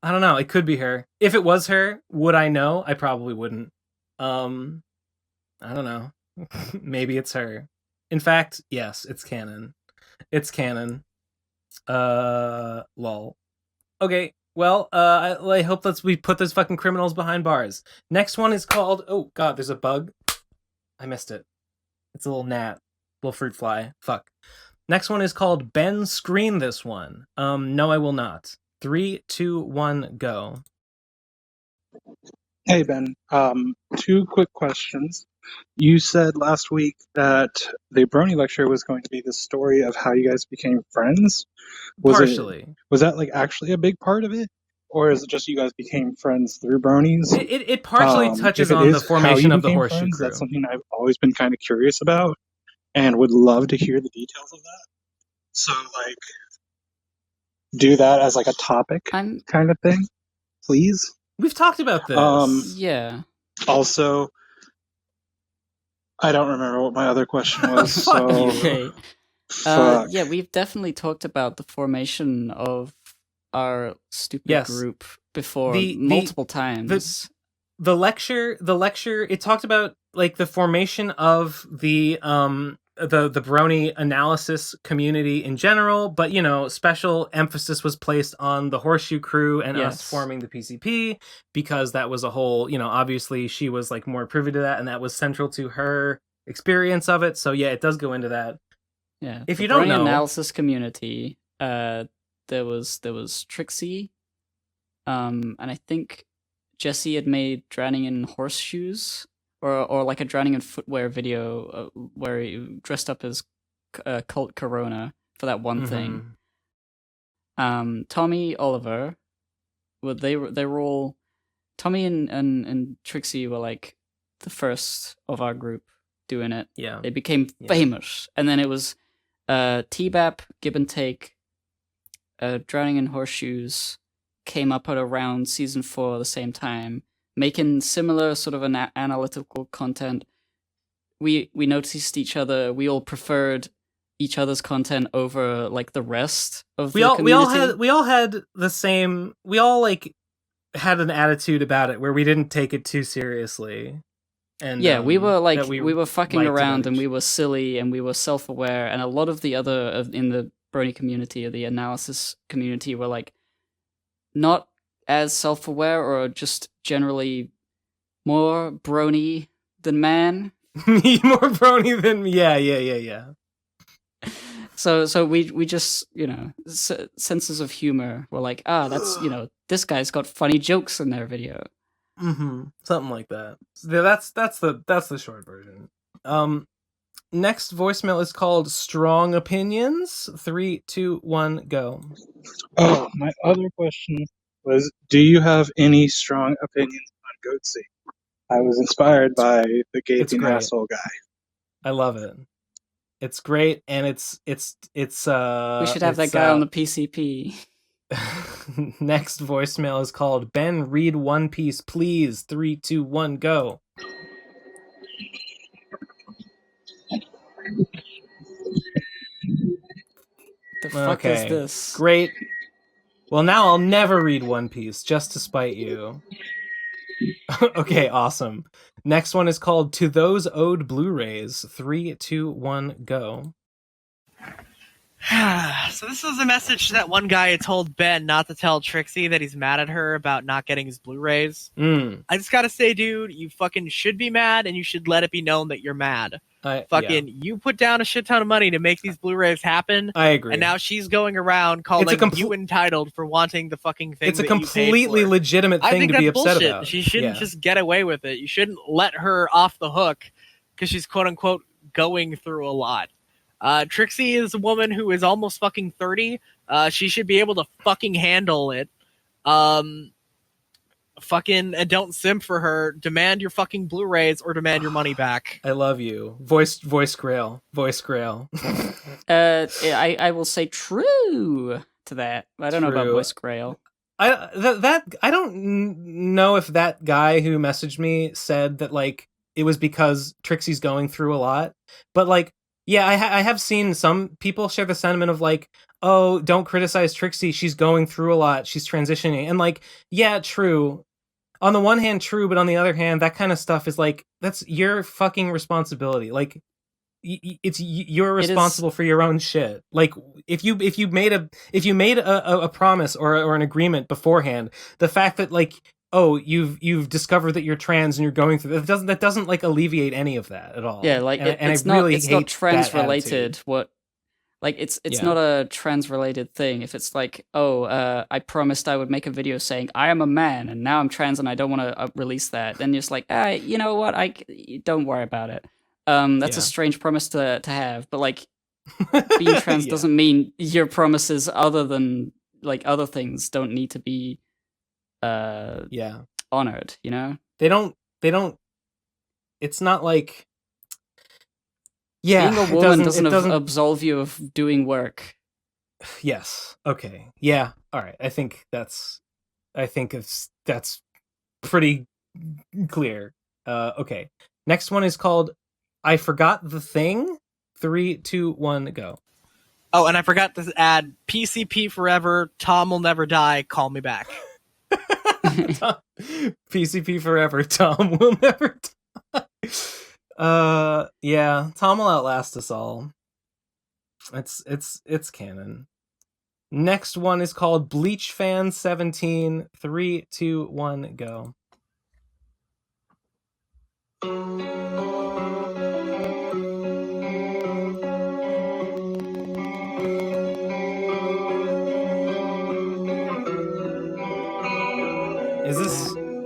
I don't know. It could be her. If it was her, would I know? I probably wouldn't. I don't know. Maybe it's her. In fact, yes, it's canon. It's canon. Lol. Okay, well, I hope we put those fucking criminals behind bars. Next one is called... Oh, God, there's a bug. I missed it. It's a little gnat. Little fruit fly. Fuck. Next one is called Ben Screen This One. No, I will not. 3, 2, 1, go. Hey, Ben. 2 quick questions. You said last week that the Brony lecture was going to be the story of how you guys became friends. Partially. Was that like actually a big part of it? Or is it just you guys became friends through Bronies? It partially touches on the formation of the Horseshoe Crew. That's something I've always been kind of curious about and would love to hear the details of that. So, like, do that as like a topic kind of thing, please. We've talked about this. Yeah. Also, I don't remember what my other question was. So, yeah, we've definitely talked about the formation of our stupid group before multiple times. The lecture, it talked about like the formation of the Brony analysis community in general, but special emphasis was placed on the Horseshoe Crew and us forming the PCP, because that was a whole, obviously she was like more privy to that, and that was central to her experience of it. So yeah, it does go into that. Yeah. If you don't know, analysis community, there was Trixie, and I think Jesse had made Drowning in Horseshoes, or like a Drowning in Footwear video where he dressed up as Cult Corona for that one thing. Tommy, Oliver, they were all... Tommy and Trixie were like the first of our group doing it. Yeah. They became famous. And then it was T-Bap, Give and Take, Drowning in Horseshoes came up at around season 4 at the same time. making similar sort of analytical content. We noticed each other. We all preferred each other's content over like the rest of the community. We all had the same. We all like had an attitude about it where we didn't take it too seriously. And yeah, we were like we were fucking around and we were silly and we were self-aware, and a lot of the other in the Brony community or the analysis community were like not as self-aware or just generally more Brony than man. More Brony than yeah. So we just, senses of humor were like, that's, this guy's got funny jokes in their video. Something like that. That's the short version. Next voicemail is called Strong Opinions. 3, 2, 1, go. Oh, my other question was, do you have any strong opinions on Goatsy? I was inspired by the gaping asshole guy. I love it. It's great, and it's we should have that guy on the PCP. Next voicemail is called Ben, read One Piece, please. 3, 2, 1, go. The fuck is this? Great. Well, now I'll never read One Piece, just to spite you. Okay, awesome. Next one is called To Those Owed Blu-rays. 3, 2, 1, go. So this was a message that one guy had told Ben not to tell Trixie that he's mad at her about not getting his Blu-rays. I just gotta say, dude, you fucking should be mad, and you should let it be known that you're mad. You put down a shit ton of money to make these Blu-rays happen. I agree. And now she's going around calling you entitled for wanting the fucking thing. It's a completely legitimate thing to be upset about. She shouldn't just get away with it. You shouldn't let her off the hook because she's quote unquote going through a lot. Trixie is a woman who is almost fucking 30. She should be able to fucking handle it. Fucking don't simp for her. Demand your fucking Blu-rays or demand your money back. I love you. Voice Grail. I will say true to that. I don't know about Voice Grail. I don't know if that guy who messaged me said that like it was because Trixie's going through a lot, but like yeah, I have seen some people share the sentiment of like, oh, don't criticize Trixie. She's going through a lot. She's transitioning. And like, yeah, true. On the one hand, true. But on the other hand, that kind of stuff is like, that's your fucking responsibility. Like, you're responsible for your own shit. Like, if you made a promise or an agreement beforehand, the fact that like, oh, you've discovered that you're trans and you're going through that doesn't like alleviate any of that at all. Yeah, like it's not trans related. It's not a trans related thing. If it's like, oh, I promised I would make a video saying I am a man and now I'm trans and I don't want to release that, then you're just like, you know what? Don't worry about it. That's a strange promise to have, but like being trans doesn't mean your promises other than like other things don't need to be honored, you know? They don't it's not like being a woman doesn't absolve you of doing work. Yes. Okay. Yeah. All right. I think that's pretty clear. Okay. Next one is called I Forgot the Thing. 3, 2, 1, go. Oh, and I forgot to add PCP forever, Tom will never die, call me back. PCP forever, Tom will never die. Yeah, Tom will outlast us all. It's canon. Next one is called Bleach Fan 17. 3, 2, 1, go.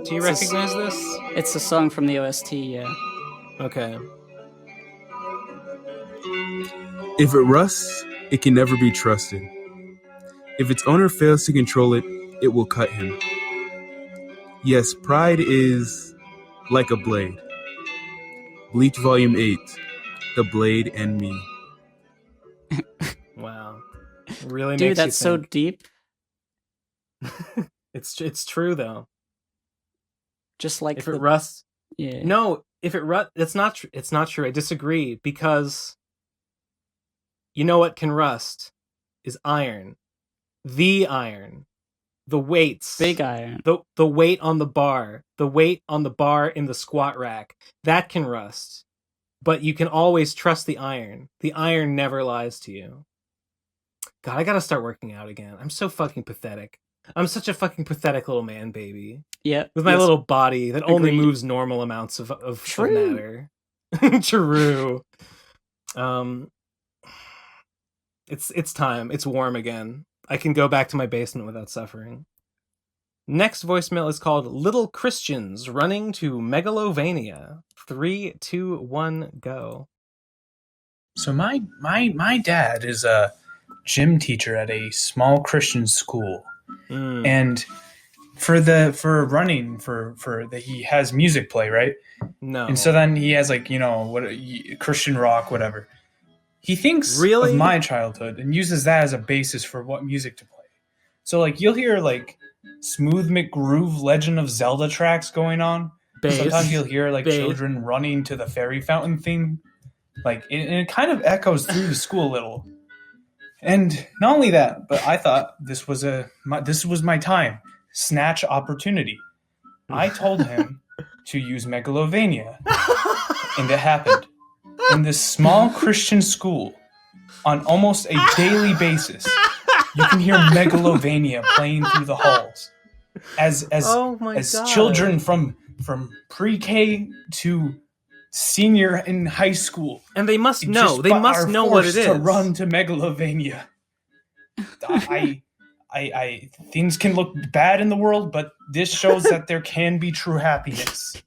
Do you recognize this? It's a song from the OST, yeah. Okay. If it rusts, it can never be trusted. If its owner fails to control it, it will cut him. Yes, pride is like a blade. Bleach Volume 8, The Blade and Me. Wow. It really Dude, makes that's you think. So deep. It's true, though. Just like if it rusts. Yeah. No, if it rust, it's not. It's not true. I disagree because you know what can rust is iron, the iron, the weights, big iron, the weight on the bar in the squat rack that can rust, but you can always trust the iron. The iron never lies to you. God, I gotta start working out again. I'm so fucking pathetic. I'm such a fucking pathetic little man baby. Yeah. With my little body that only moves normal amounts of matter. True. It's time. It's warm again. I can go back to my basement without suffering. Next voicemail is called Little Christians Running to Megalovania. 3, 2, 1, go. So my dad is a gym teacher at a small Christian school. And for running he has music play, right? No. And so then he has like, Christian rock, whatever. He thinks of my childhood and uses that as a basis for what music to play. So like you'll hear like Smooth McGroove Legend of Zelda tracks going on. Sometimes you'll hear like children running to the fairy fountain theme. Like and it kind of echoes through the school a little. And not only that, but I thought this was my time. Snatch opportunity. I told him to use Megalovania. And it happened. In this small Christian school, on almost a daily basis, you can hear Megalovania playing through the halls. As children from pre-K to senior in high school, and they must know what it is to run to Megalovania. I things can look bad in the world, but this shows that there can be true happiness.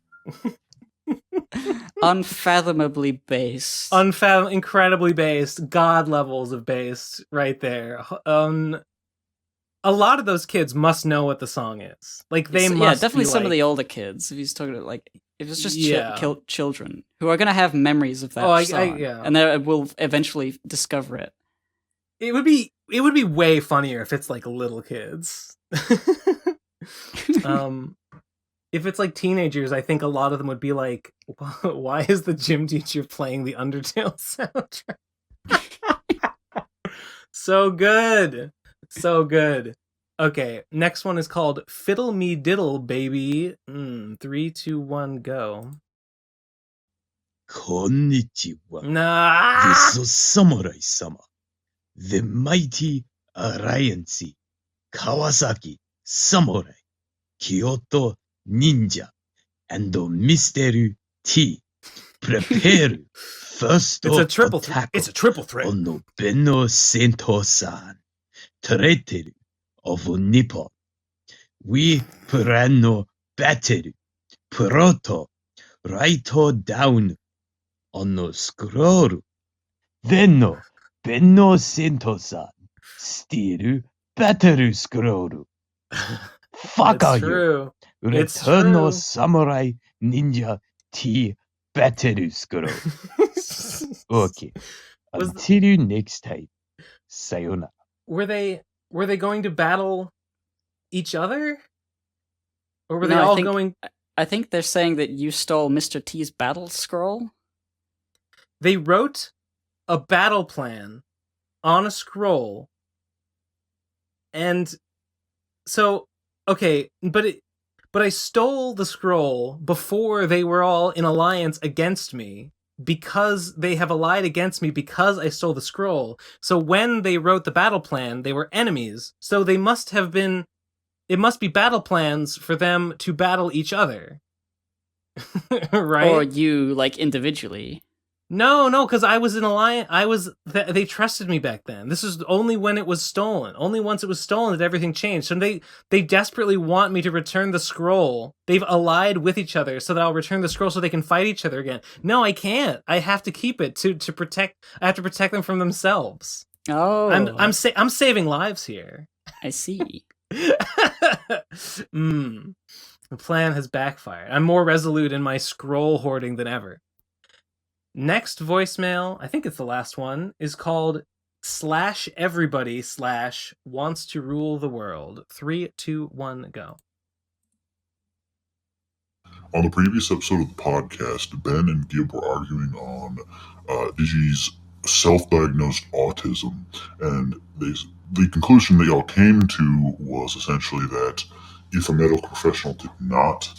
Unfathomably based. Incredibly based. God levels of based right there. A lot of those kids must know what the song is. Like they must. Yeah, definitely some of the older kids. If he's talking about like, if it's just children who are going to have memories of that song, and they will eventually discover it. It would be way funnier if it's like little kids. If it's like teenagers, I think a lot of them would be like, "Why is the gym teacher playing the Undertale soundtrack?" So good. So good. Okay, next one is called Fiddle Me Diddle Baby. 3, 2, 1, go. Konnichiwa. Nah. This is Samurai-sama. The mighty alliance. Kawasaki Samurai. Kyoto Ninja. And Mr. T. Prepare first attack. It's a triple threat. On Benno Sento-san. Traitor of Nippon. We plan battle. Proto. Write down on the scroll. Then Benno Sento-san steal battle scroll. Fuck It's you. true. Return of Samurai Ninja T battle scroll. Okay. Until next time. Sayonara. Were they going to battle each other? Or were they all going... I think they're saying that you stole Mr. T's battle scroll. They wrote a battle plan on a scroll. And so, okay, but I stole the scroll before they were all in alliance against me, because they have allied against me because I stole the scroll. So when they wrote the battle plan, they were enemies. So they must have been... It must be battle plans for them to battle each other. Right? Or you, like, individually. No, because I was in alliance. They trusted me back then. This is only when it was stolen. Only once it was stolen did everything change. So they desperately want me to return the scroll. They've allied with each other so that I'll return the scroll so they can fight each other again. No, I can't. I have to keep it to protect. I have to protect them from themselves. Oh, I'm saving lives here. I see. The plan has backfired. I'm more resolute in my scroll hoarding than ever. Next voicemail, I think it's the last one, is called /everybody/ wants to rule the world. 3, 2, 1, go. On the previous episode of the podcast, Ben and Gib were arguing on Digi's self-diagnosed autism, and the conclusion they all came to was essentially that if a medical professional did not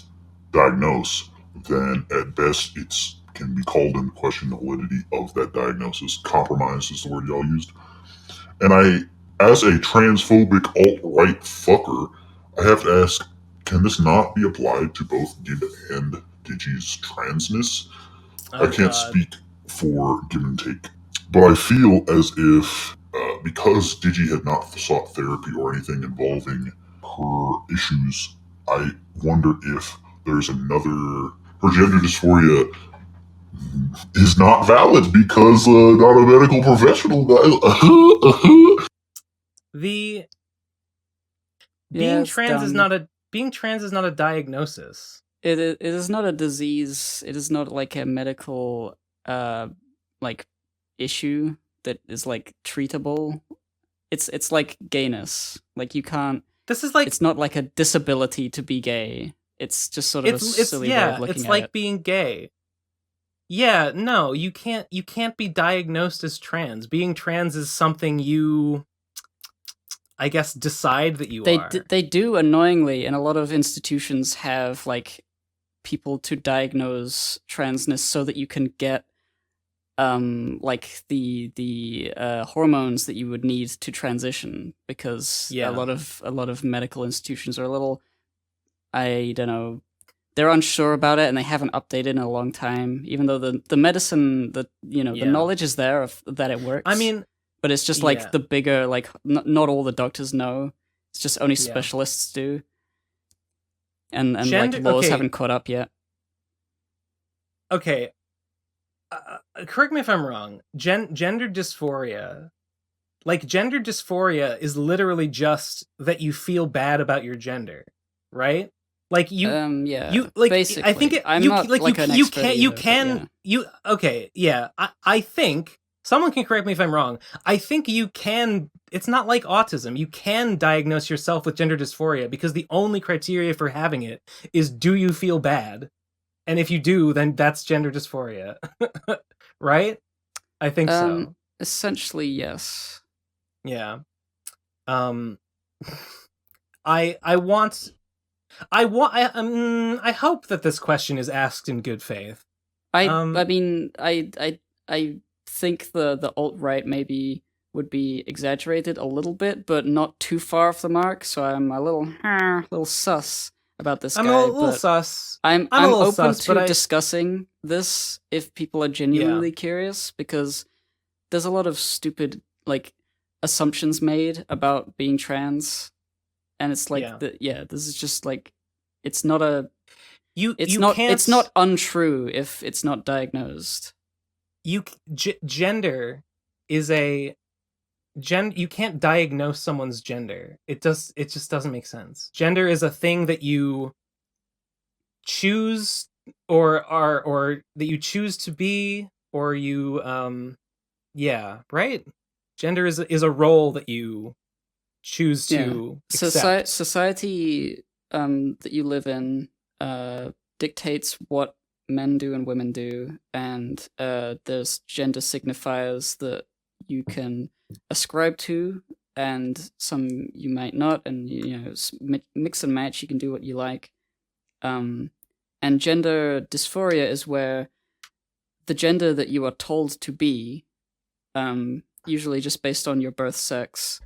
diagnose, then at best it can be called into question the validity of that diagnosis. Compromise is the word y'all used. And as a transphobic alt-right fucker, I have to ask, can this not be applied to both Gib and Digi's transness? I can't speak for give and take, but I feel as if because Digi had not sought therapy or anything involving her issues, I wonder if there's another. Her gender dysphoria is not valid because not a medical professional, guys. Being trans is not a diagnosis. It is not a disease. It is not like a medical like issue that is like treatable. It's like gayness. Like you can't. This is like it's not like a disability to be gay. It's just sort of a silly way of looking at it. It's like being gay. Yeah, no, you can't be diagnosed as trans. Being trans is something you, I guess, decide that you are. They do annoyingly, and a lot of institutions have like people to diagnose transness so that you can get like the hormones that you would need to transition, because a lot of medical institutions are a little, I don't know, they're unsure about it and they haven't updated in a long time, even though the medicine, the knowledge is there that it works. I mean, but it's just like the bigger, like not all the doctors know. It's just only specialists do. And like laws haven't caught up yet. Okay. Correct me if I'm wrong. Gender dysphoria. Like, gender dysphoria is literally just that you feel bad about your gender, right? Like you like basically. I think I'm not like an expert I think someone can correct me if I'm wrong. I think you can. It's not like autism. You can diagnose yourself with gender dysphoria because the only criteria for having it is, do you feel bad? And if you do, then that's gender dysphoria. Right? I think so. Essentially, yes. Yeah. I hope that this question is asked in good faith. I mean, I think the alt-right maybe would be exaggerated a little bit, but not too far off the mark. So I'm a little sus about this guy. I'm a little sus. I'm open to discussing this if people are genuinely curious, because there's a lot of stupid like assumptions made about being trans, and it's like this is just like, it's not a it's not untrue if it's not diagnosed. Gender is a you can't diagnose someone's gender. It just doesn't make sense. Gender is a thing that you choose or that you choose to be, or you right? Gender is a role that you choose to accept. Society that you live in dictates what men do and women do, and there's gender signifiers that you can ascribe to, and some you might not, and mix and match. You can do what you like, and gender dysphoria is where the gender that you are told to be, usually just based on your birth sex,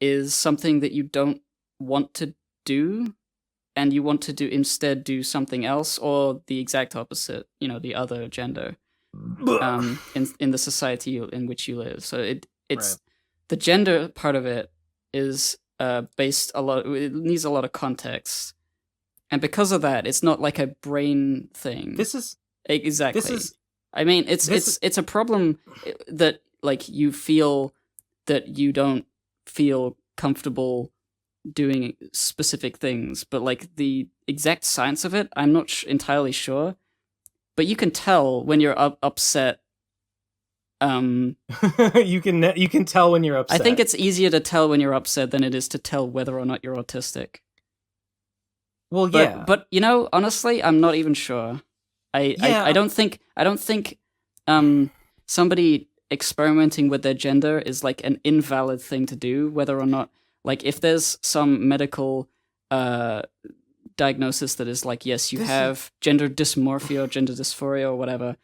is something that you don't want to do, and you want to instead do something else, or the exact opposite, the other gender, in the society in which you live. So it's the gender part of it is based a lot. It needs a lot of context, and because of that, it's not like a brain thing. This is exactly. I mean, it's a problem that like you feel that you don't feel comfortable doing specific things, but like the exact science of it, I'm not entirely sure. But you can tell when you're upset. You can tell when you're upset. I think it's easier to tell when you're upset than it is to tell whether or not you're autistic. Well, yeah. But you know, honestly, I'm not even sure. I don't think somebody experimenting with their gender is like an invalid thing to do, whether or not, like, if there's some medical diagnosis that is like, yes, you have gender dysmorphia or gender dysphoria or whatever.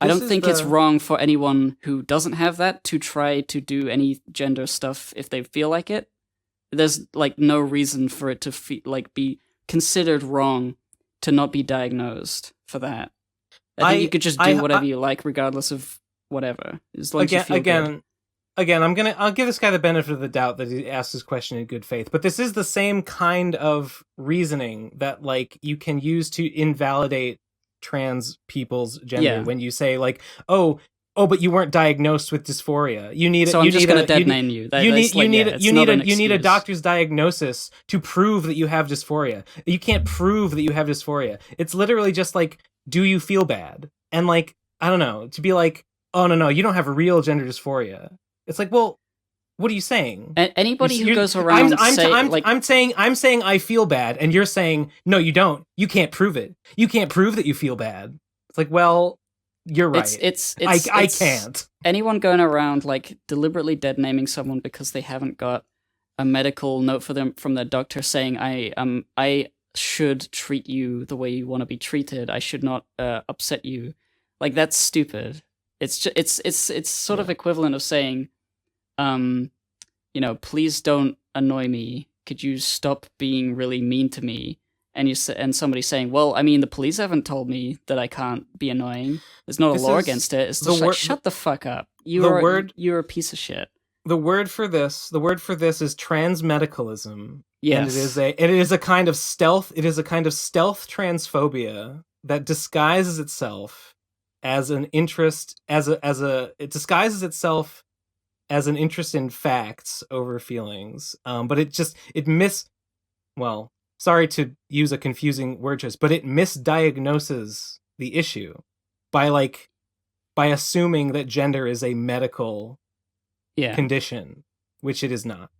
I don't think it's wrong for anyone who doesn't have that to try to do any gender stuff if they feel like it. There's like no reason for it to be considered wrong to not be diagnosed for that. I think you could just do whatever you like, regardless of whatever, as long as you feel good. Again, I'll give this guy the benefit of the doubt that he asked this question in good faith, but this is the same kind of reasoning that like you can use to invalidate trans people's gender when you say like, oh, but you weren't diagnosed with dysphoria. You need so I'm just going to dead name you. You need a doctor's diagnosis to prove that you have dysphoria. You can't prove that you have dysphoria. It's literally just like, do you feel bad? And like, I don't know, to be like, oh no, you don't have real gender dysphoria. It's like, well, what are you saying? Anybody who goes around I'm saying I feel bad, and you're saying no, you don't. You can't prove it. You can't prove that you feel bad. It's like, well, you're right. I can't. Anyone going around like deliberately dead naming someone because they haven't got a medical note for them from their doctor saying I should treat you the way you want to be treated. I should not upset you. Like, that's stupid. It's sort of equivalent of saying, please don't annoy me. Could you stop being really mean to me? And somebody saying, well, I mean, the police haven't told me that I can't be annoying. There's not a law against it. It's just like, shut the fuck up. You're a piece of shit. The word for this is transmedicalism. Yes. And it is a kind of stealth. It is a kind of stealth transphobia that disguises itself as an interest it disguises itself as an interest in facts over feelings. But sorry to use a confusing word choice, but it misdiagnoses the issue by assuming that gender is a medical condition, which it is not.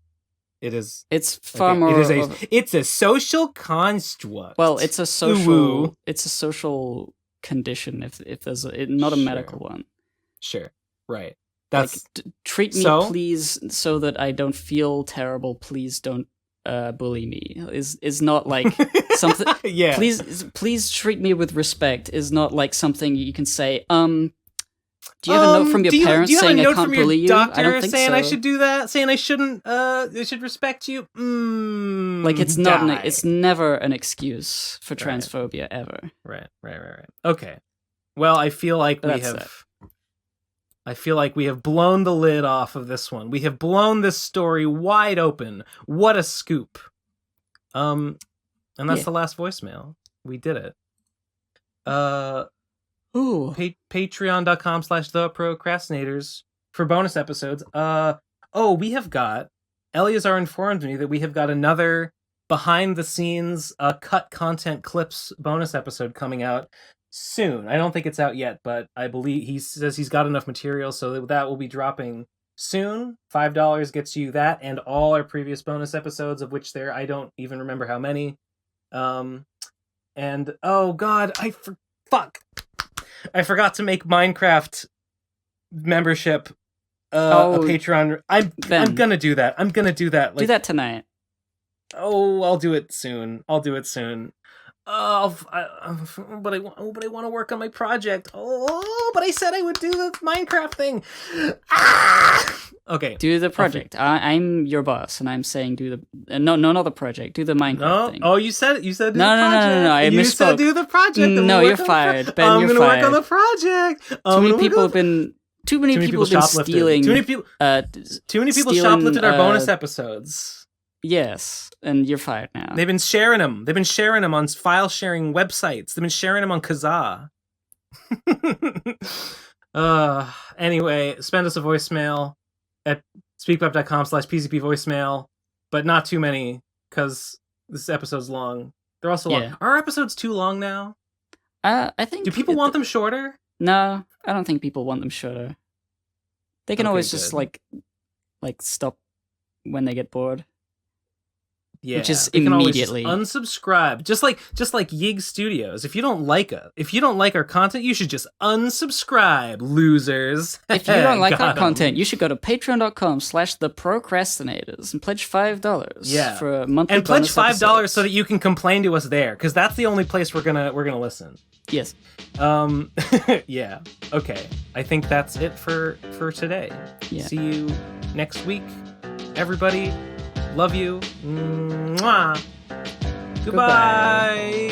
It is. It's far more. It's a social construct. Well, it's a social. It's a social condition. If there's not a medical one. Sure. Right. That's treat me, please, so that I don't feel terrible. Please don't bully me. Is not like something. Yeah. Please treat me with respect. Is not like something you can say. Do you have a note from your parents saying I can't bully you? Doctor I don't think saying so. I should do that. Saying I shouldn't. They should respect you. Like, it's not. It's never an excuse for transphobia ever. Right. Okay. Well, I feel like we have blown the lid off of this one. We have blown this story wide open. What a scoop. And that's the last voicemail. We did it. Patreon.com/the-procrastinators for bonus episodes. We have got, Eleazar informed me that we have got another behind the scenes cut content clips bonus episode coming out soon. I don't think it's out yet, but I believe he says he's got enough material, so that will be dropping soon. $5 gets you that and all our previous bonus episodes, of which I don't even remember how many. And oh god, I forgot to make Minecraft membership a Patreon. I'm gonna do that. Do that tonight. Oh, I'll do it soon. But I want to work on my project. Oh, but I said I would do the Minecraft thing. Okay. Do the project. I'm your boss, and I'm saying do the not the project. Do the Minecraft thing. Oh, you said do the project. No. I you misspoke. said do the project. No, you're fired. Ben, you're fired. I'm gonna work on the project. Too many people have been stealing. Too many people shoplifted our bonus episodes. Yes, and you're fired now. They've been sharing them. On file sharing websites. They've been sharing them on Kazaa. Anyway, send us a voicemail at speakpipe.com/PCP voicemail, but not too many, because this episode's long. They're also long. Are our episodes too long now? I think. Do people want them shorter? No, I don't think people want them shorter. They can always just like stop when they get bored. Yeah, which is they can always just immediately unsubscribe. Just like Yig Studios. If you don't like our content, you should just unsubscribe, losers. If you don't like our content, you should go to patreon.com/theprocrastinators and pledge $5 for a monthly and pledge $5 episodes. so that you can complain to us there, because that's the only place we're gonna listen. Yes. Yeah. Okay. I think that's it for today. Yeah. See you next week, everybody. Love you. Mwah. Goodbye.